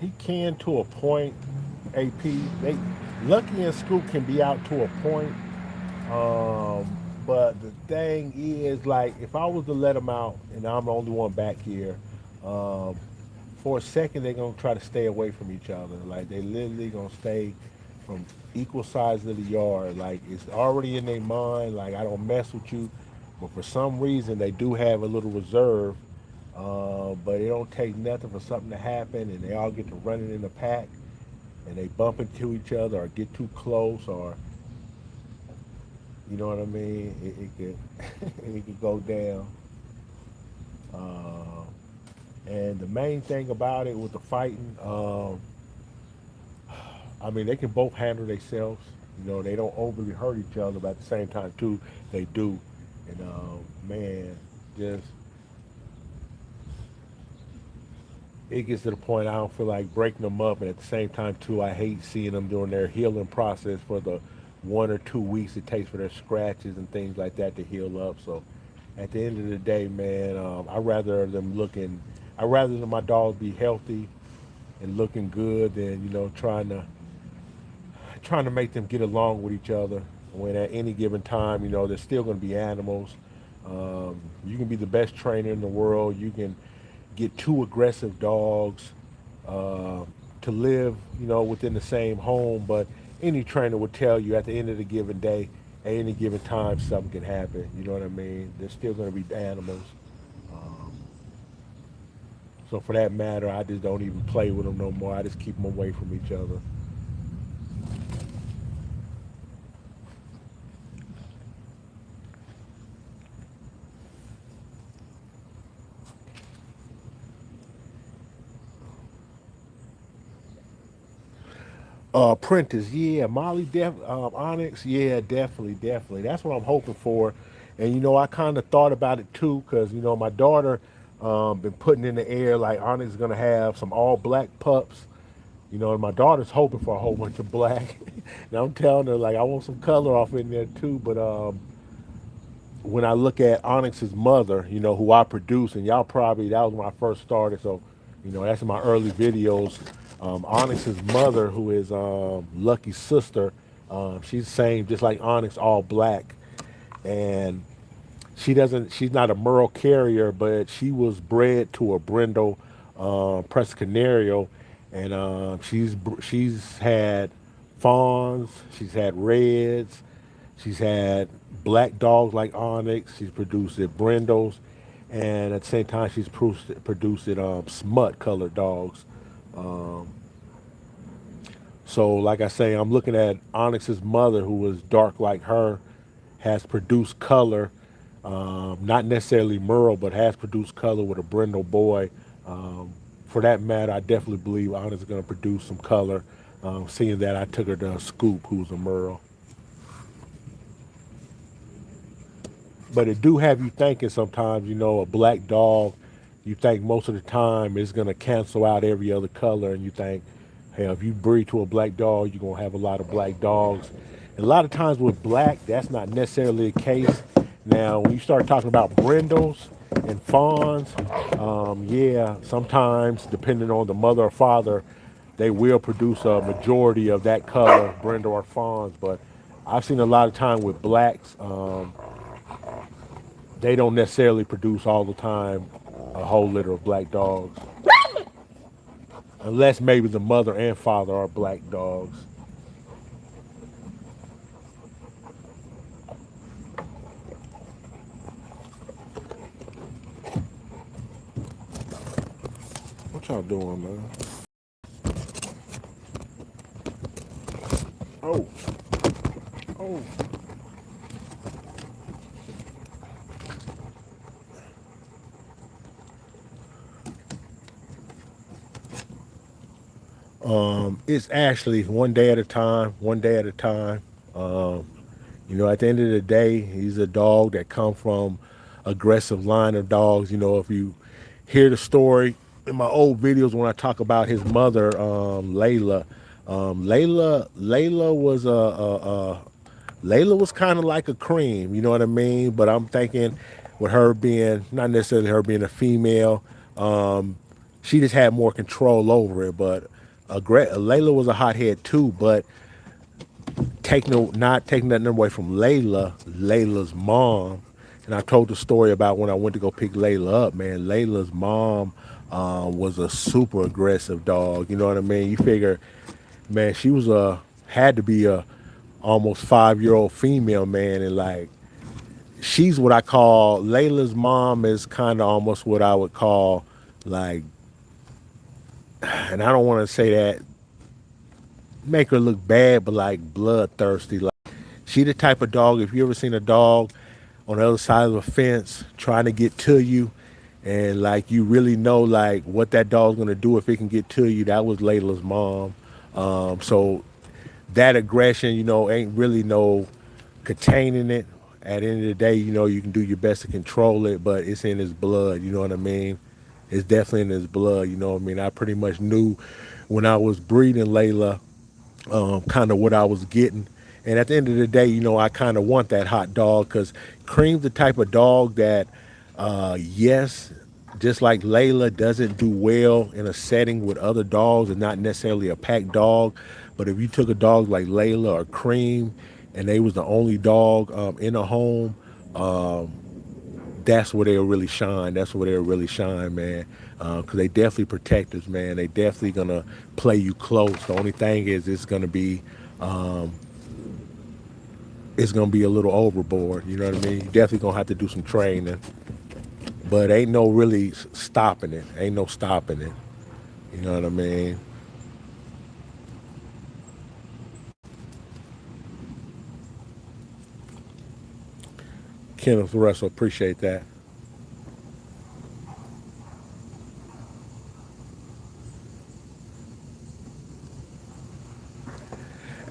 He can to a point. AP, they Lucky and Scoop can be out to a point. But the thing is, like, if I was to let them out, and I'm the only one back here, um, for a second they're gonna try to stay away from each other. Like they literally gonna stay from equal sides of the yard. Like it's already in their mind. Like I don't mess with you, but for some reason they do have a little reserve. But it don't take nothing for something to happen, and they all get to running in the pack, and they bump into each other or get too close, or you know what I mean. It could it could go down. Uh, and the main thing about it with the fighting, I mean, they can both handle themselves. They don't overly hurt each other, but at the same time, too, they do. And man, just it gets to the point I don't feel like breaking them up, and at the same time, too, I hate seeing them during their healing process for the 1 or 2 weeks it takes for their scratches and things like that to heal up. So, at the end of the day, man, I rather my dogs be healthy and looking good than trying to make them get along with each other. When at any given time, they're still going to be animals. You can be the best trainer in the world. You can get two aggressive dogs uh, to live, within the same home. But any trainer would tell you at the end of the given day, at any given time, something can happen. You know what I mean? They're still going to be animals. Um, so for that matter, I just don't even play with them no more. I just keep them away from each other. Prentice, yeah, Onyx, yeah, definitely, definitely. That's what I'm hoping for, and I kind of thought about it too, because my daughter been putting in the air like Onyx is gonna have some all black pups, and my daughter's hoping for a whole bunch of black. And I'm telling her like I want some color off in there too, but when I look at Onyx's mother, who I produced, and y'all probably that was when I first started, so that's in my early videos. Onyx's mother, who is Lucky's sister, she's the same, just like Onyx, all black, and she's not a Merle carrier, but she was bred to a Brindle Press Canario, and she's had fawns, she's had reds, she's had black dogs like Onyx. She's produced it brindles, and at the same time, she's produced it smut colored dogs. Um, so, like I say, I'm looking at Onyx's mother, who was dark like her, has produced color, not necessarily Merle, but has produced color with a brindle boy. Um, for that matter, I definitely believe Onyx is going to produce some color, seeing that I took her to a Scoop, who's a Merle. But it do have you thinking sometimes, a black dog, you think most of the time it's going to cancel out every other color. And you think, hey, if you breed to a black dog, you're going to have a lot of black dogs. And a lot of times with black, that's not necessarily the case. Now, when you start talking about brindles and fawns, yeah, sometimes depending on the mother or father, they will produce a majority of that color, brindle or fawns. But I've seen a lot of time with blacks. They don't necessarily produce all the time a whole litter of black dogs, unless maybe the mother and father are black dogs. What y'all doing, man? Oh, oh. It's actually one day at a time, one day at a time. Um, at the end of the day, he's a dog that come from aggressive line of dogs. If you hear the story in my old videos when I talk about his mother, Layla, Layla was Layla was kind of like a cream. You know what I mean? But I'm thinking with her being not necessarily her being a female, she just had more control over it. But Layla was a hothead too, but not taking nothing away from Layla's mom. And I told the story about when I went to go pick Layla up, man. Layla's mom was a super aggressive dog. You know what I mean? You figure, man, she was had to be a almost 5-year old female, man, and like she's what I call Layla's mom is kind of almost what I would call like, and I don't want to say that make her look bad, but like bloodthirsty. Like she the type of dog. If you ever seen a dog on the other side of the fence trying to get to you, and like you really know like what that dog's gonna do if it can get to you, that was Layla's mom. So that aggression, ain't really no containing it. At the end of the day, you can do your best to control it, but it's in his blood. You know what I mean? It's definitely in his blood. You know what I mean? I pretty much knew when I was breeding Layla kind of what I was getting. And at the end of the day, I kind of want that hot dog because Cream's the type of dog that, yes, just like Layla doesn't do well in a setting with other dogs and not necessarily a pack dog, but if you took a dog like Layla or Cream and they was the only dog in a home, that's where they'll really shine. That's where they'll really shine, man. Because they definitely protectors, man. They definitely gonna play you close. The only thing is, it's gonna be a little overboard. You know what I mean? You definitely gonna have to do some training, but ain't no really stopping it. Ain't no stopping it. You know what I mean? Kenneth Russell, appreciate that.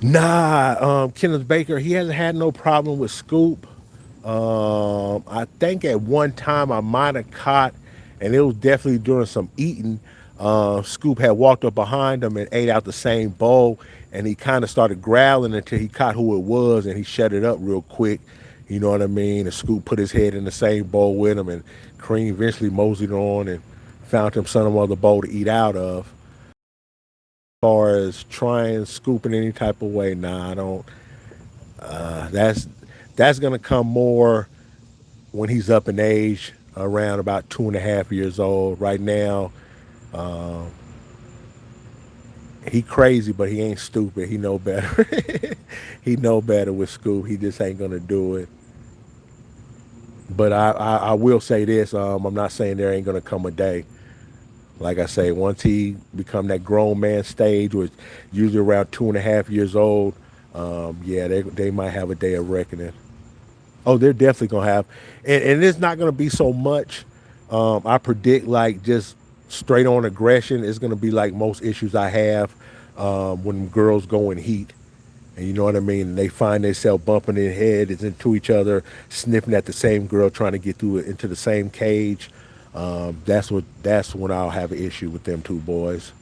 Nah, Kenneth Baker, he hasn't had no problem with Scoop. I think at one time I might have caught, and it was definitely during some eating. Scoop had walked up behind him and ate out the same bowl, and he kind of started growling until he caught who it was, and he shut it up real quick. You know what I mean? And Scoop put his head in the same bowl with him, and Cream eventually moseyed on and found him some other bowl to eat out of. As far as trying Scoop in any type of way, nah, I don't. That's gonna come more when he's up in age, around about 2.5 years old. Right now, he crazy, but he ain't stupid. He know better. He know better with Scoop. He just ain't gonna do it. But I will say this. I'm not saying there ain't gonna come a day. Like I say, once he become that grown man stage, which usually around 2.5 years old, yeah, they might have a day of reckoning. Oh, they're definitely gonna have, and it's not gonna be so much. I predict like just straight on aggression. It's gonna be like most issues I have when girls go in heat, and you know what I mean. They find themselves bumping their heads into each other, sniffing at the same girl, trying to get through it into the same cage. That's when I'll have an issue with them two boys.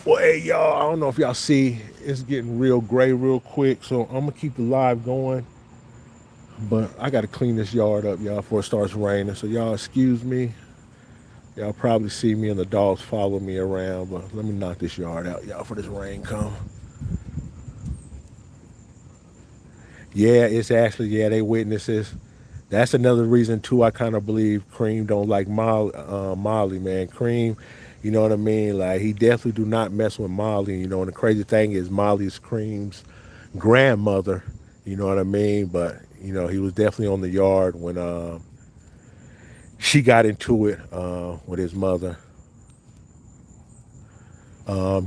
Well, hey y'all, I don't know if y'all see, it's getting real gray real quick, so I'm gonna keep the live going. But I got to clean this yard up, y'all, before it starts raining. So y'all excuse me. Y'all probably see me and the dogs follow me around, but let me knock this yard out, y'all, for this rain come. Yeah, it's actually, yeah, they witnesses. That's another reason too. I kind of believe Cream don't like Molly, man. Cream, you know what I mean? Like he definitely do not mess with Molly. You know, and the crazy thing is Molly's Cream's grandmother. You know what I mean? But you know, he was definitely on the yard when she got into it with his mother.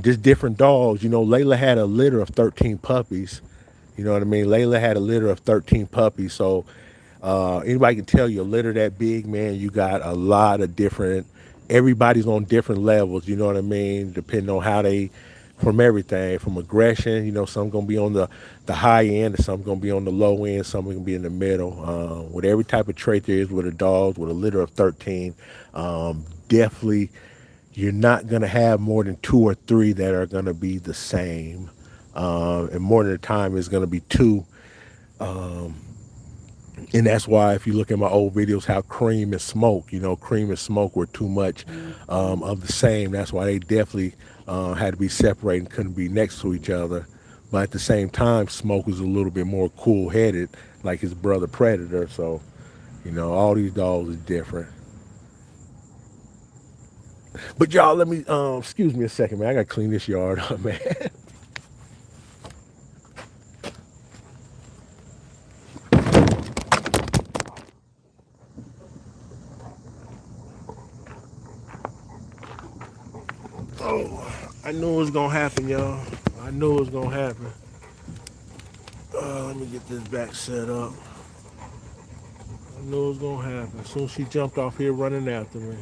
Just different dogs. You know, Layla had a litter of 13 puppies. You know what I mean? Layla had a litter of 13 puppies. So anybody can tell you a litter that big, man, you got a lot of different, everybody's on different levels. You know what I mean? Depending on how they, from everything, from aggression, you know, some going to be on the high end, and some going to be on the low end, some going to be in the middle. With every type of trait there is with a dog, with a litter of 13, definitely you're not going to have more than two or three that are going to be the same. And more than the time, it's going to be two. And that's why if you look at my old videos, how Cream and Smoke, you know, Cream and Smoke were too much of the same. That's why they definitely had to be separated and couldn't be next to each other. But at the same time, Smoke was a little bit more cool-headed, like his brother Predator. So, you know, all these dogs are different. But y'all, let me, excuse me a second, man. I got to clean this yard up, man. Oh, I knew it was going to happen, y'all. I knew it was going to happen. Let me get this back set up. I knew it was gonna happen. As soon as she jumped off here running after me.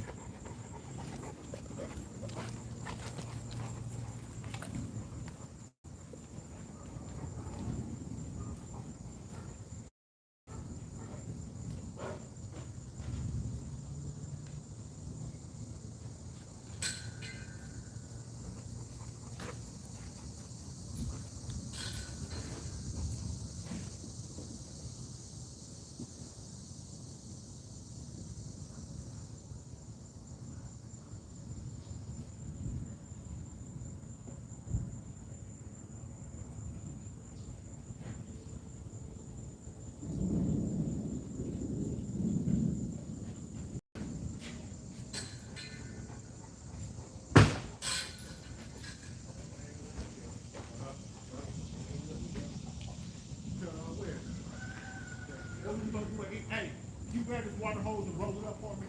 hey, you grab this water hose and roll it up for me.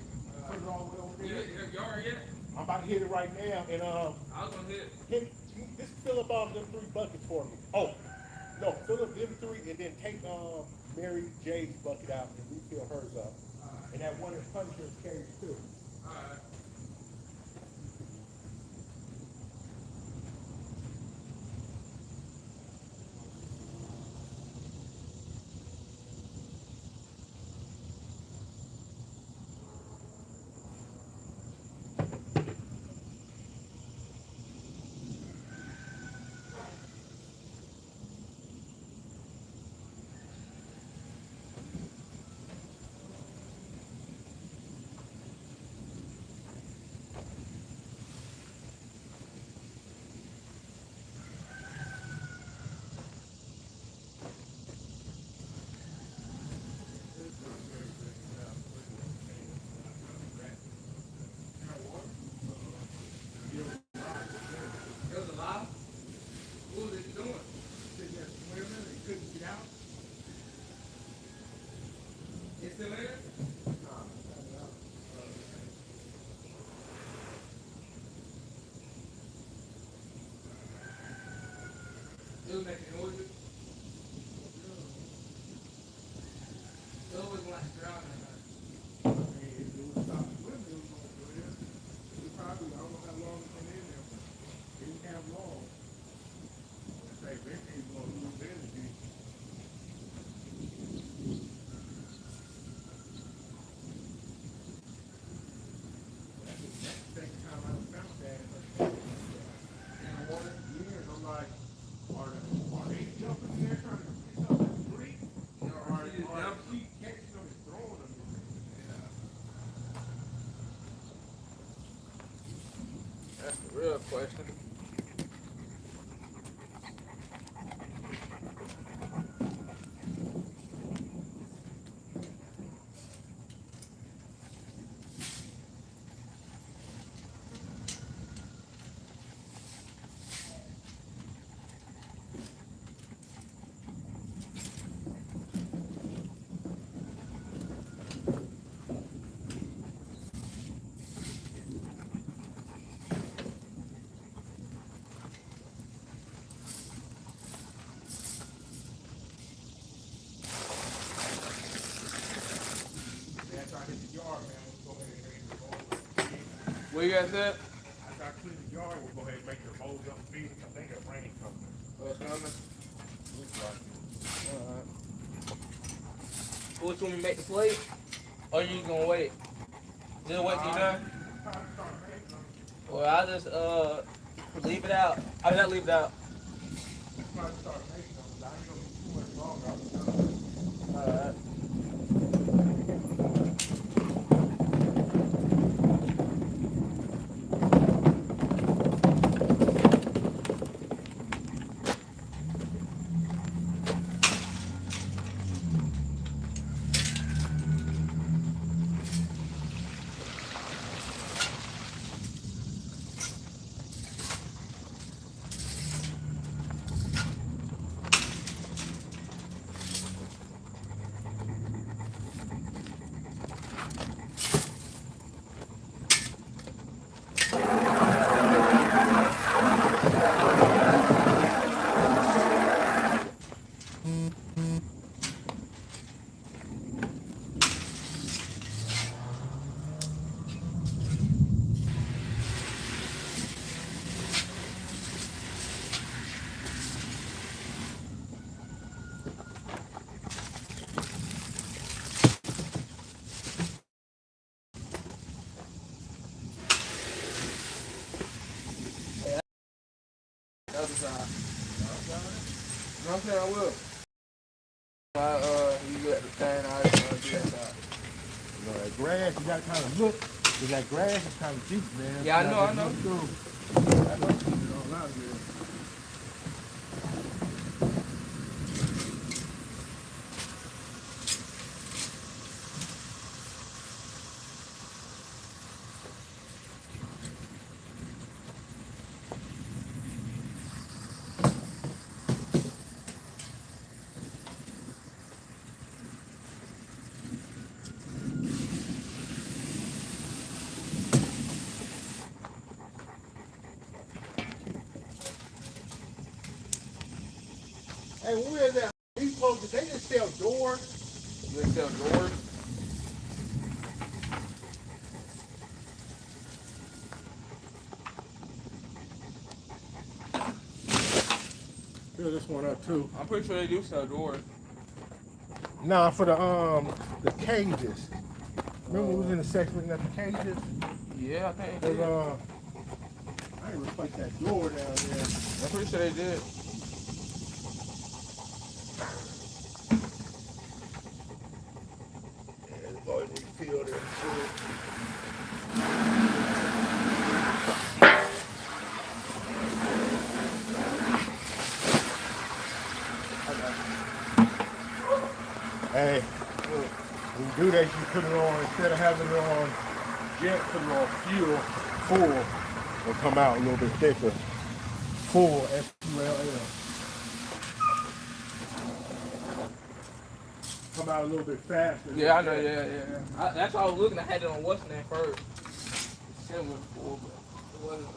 Put it all the way over You there. hit your yard yet? I'm about to hit it right now, and I was gonna hit. just fill up all them 3 buckets for me. Oh, no, fill up them 3, and then take Mary J's bucket out and refill hers up. And that one is Punisher's cage too. Alright. It was alive? What was it doing? It's still in there? It was making noises. It always like drowning. That's the real question. Where you guys at? After I clean the yard, we'll go ahead and make your hose up and feed it. I think it's rain coming. Oh, it's coming. Looks like it. Alright. Which one we make the plate? Or you gonna wait? Just wait till you're done? Well, I'll just leave it out. I mean, not leave it out. Alright. The other side. No, I'm saying I will. You get the thing, I do that side. You know, that grass, you gotta kind of look, because that grass is kind of deep, man. Yeah, I You know, gotta I know. look through. I know you get it all out here. Hey, where is that? He's supposed to, they just sell doors. You gonna sell doors? Fill this one up too. I'm pretty sure they do sell doors. Nah, for the cages. Remember we was in the section looking at the cages? Yeah, I think they There's did. I didn't replace that door down there. I'm pretty sure they did. Yeah, the boy need to fill this too. Hey, look, when you do that, you put it on, instead of having it on jet, put it on fuel, full, it'll come out a little bit thicker. Full, F-U-L-L. Come out a little bit faster. Yeah, I know. Yeah. That's why I was looking. I had it on what's name first. Similar before, but it wasn't.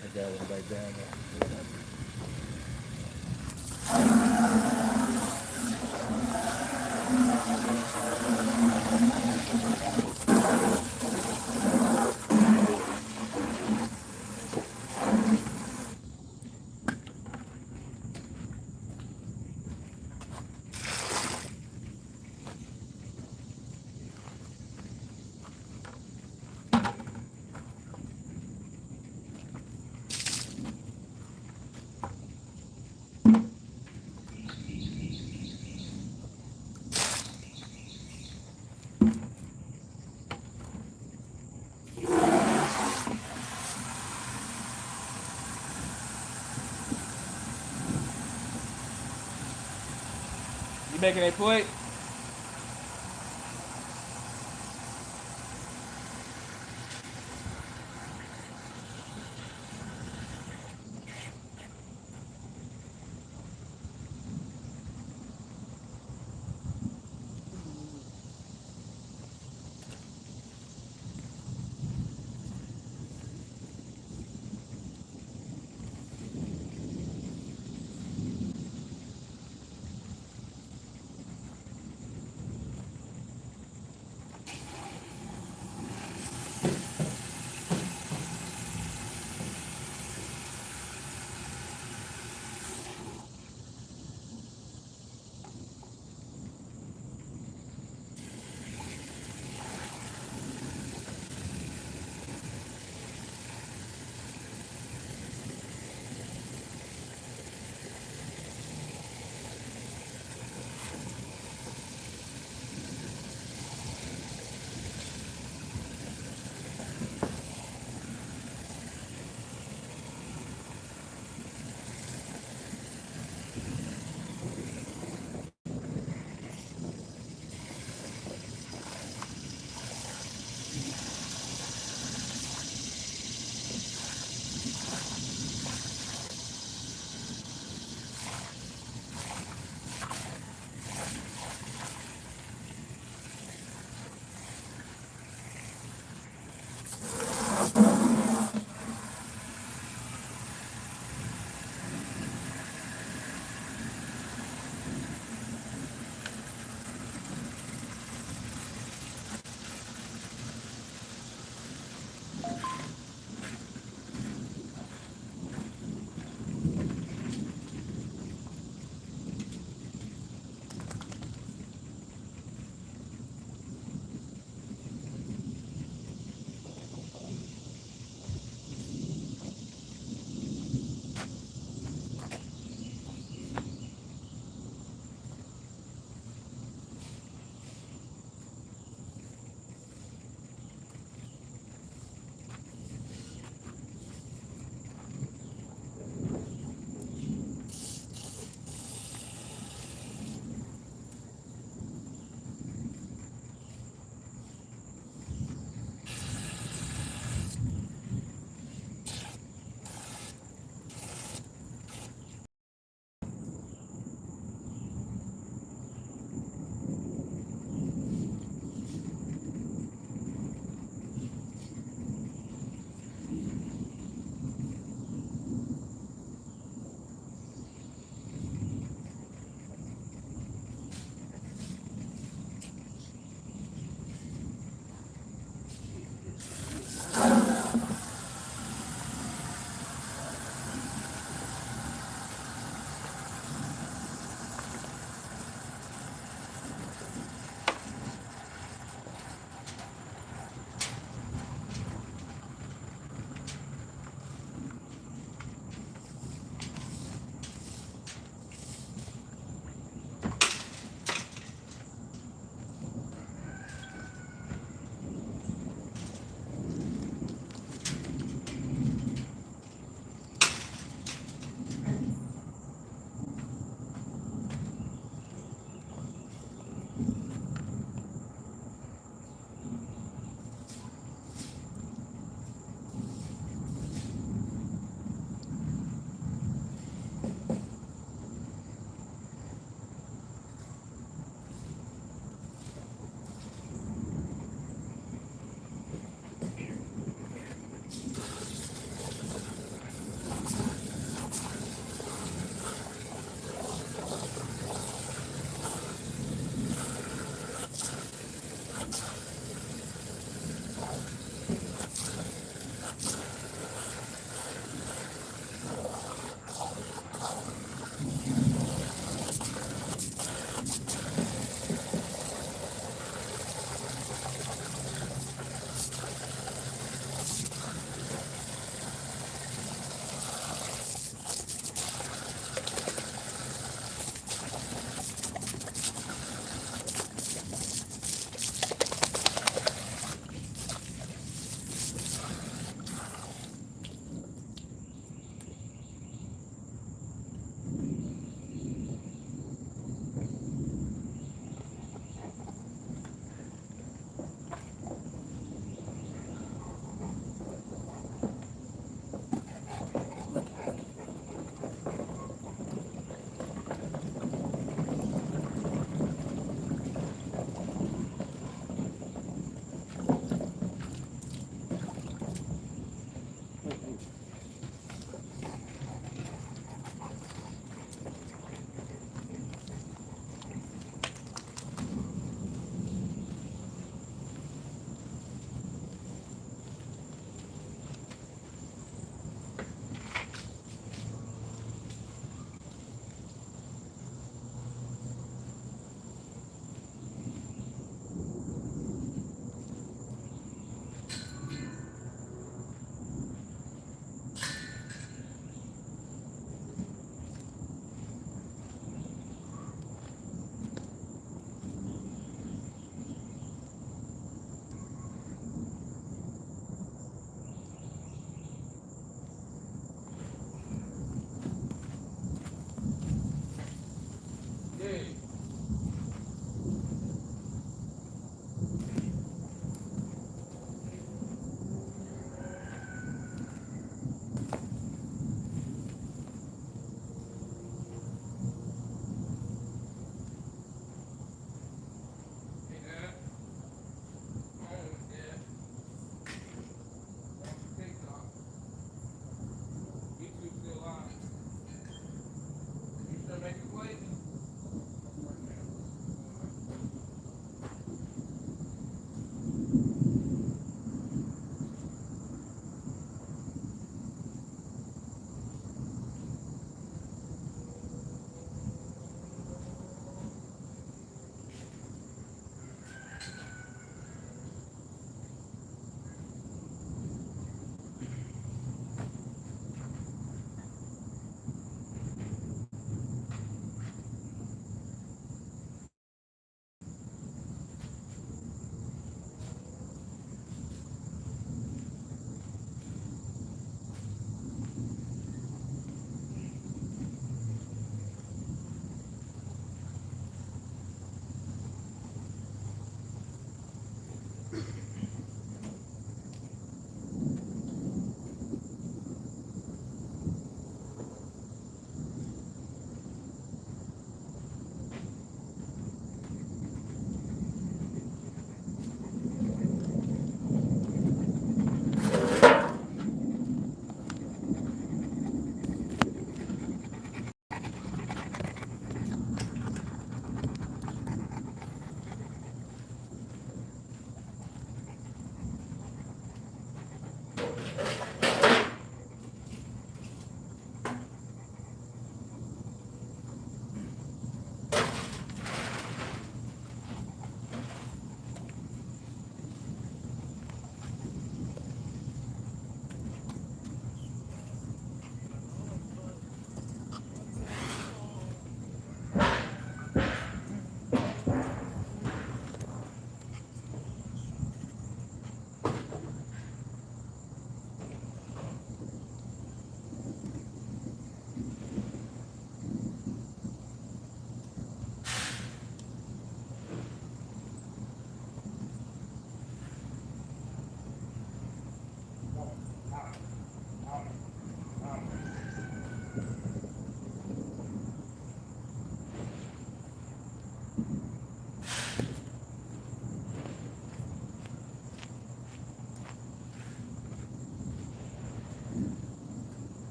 I got one back down there. You making a plate?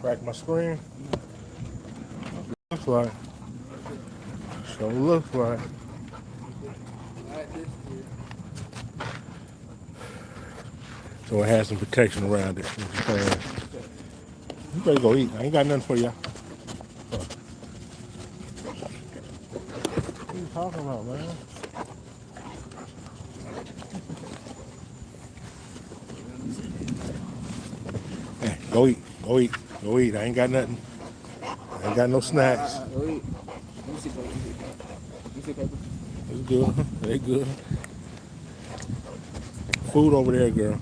Crack my screen. Looks like. So looks like. Like this here. So it has some protection around it. You better go eat. I ain't got nothing for y'all. What are you talking about, man? Hey, go eat. Go eat. Go eat. I ain't got nothing. I ain't got no snacks. Wait. Let me see paper. Let me see paper. It's good. They good. Food over there, girl.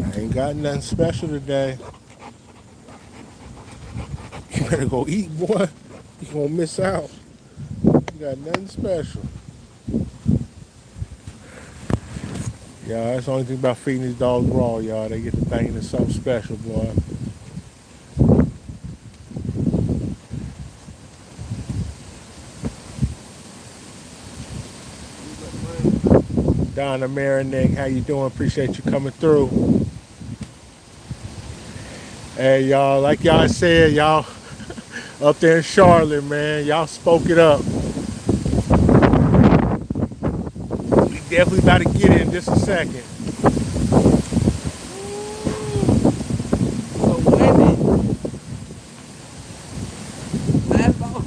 I ain't got nothing special today. You better go eat, boy. You gonna miss out. You got nothing special. Yeah, that's the only thing about feeding these dogs raw, y'all. They get to thinking it's something special, boy. Donna Marinik, how you doing? Appreciate you coming through. Hey, y'all, like y'all said, y'all up there in Charlotte, man, y'all spoke it up. We definitely about to get in just a second. So windy. Last ball.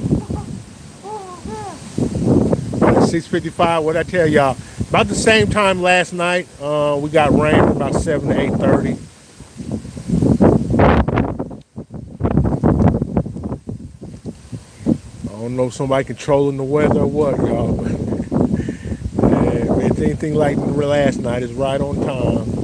6:55. What I tell y'all? About the same time last night. We got rain from about 7 to 8:30. I don't know if somebody controlling the weather or what, y'all. If it's anything like last night, it's right on time.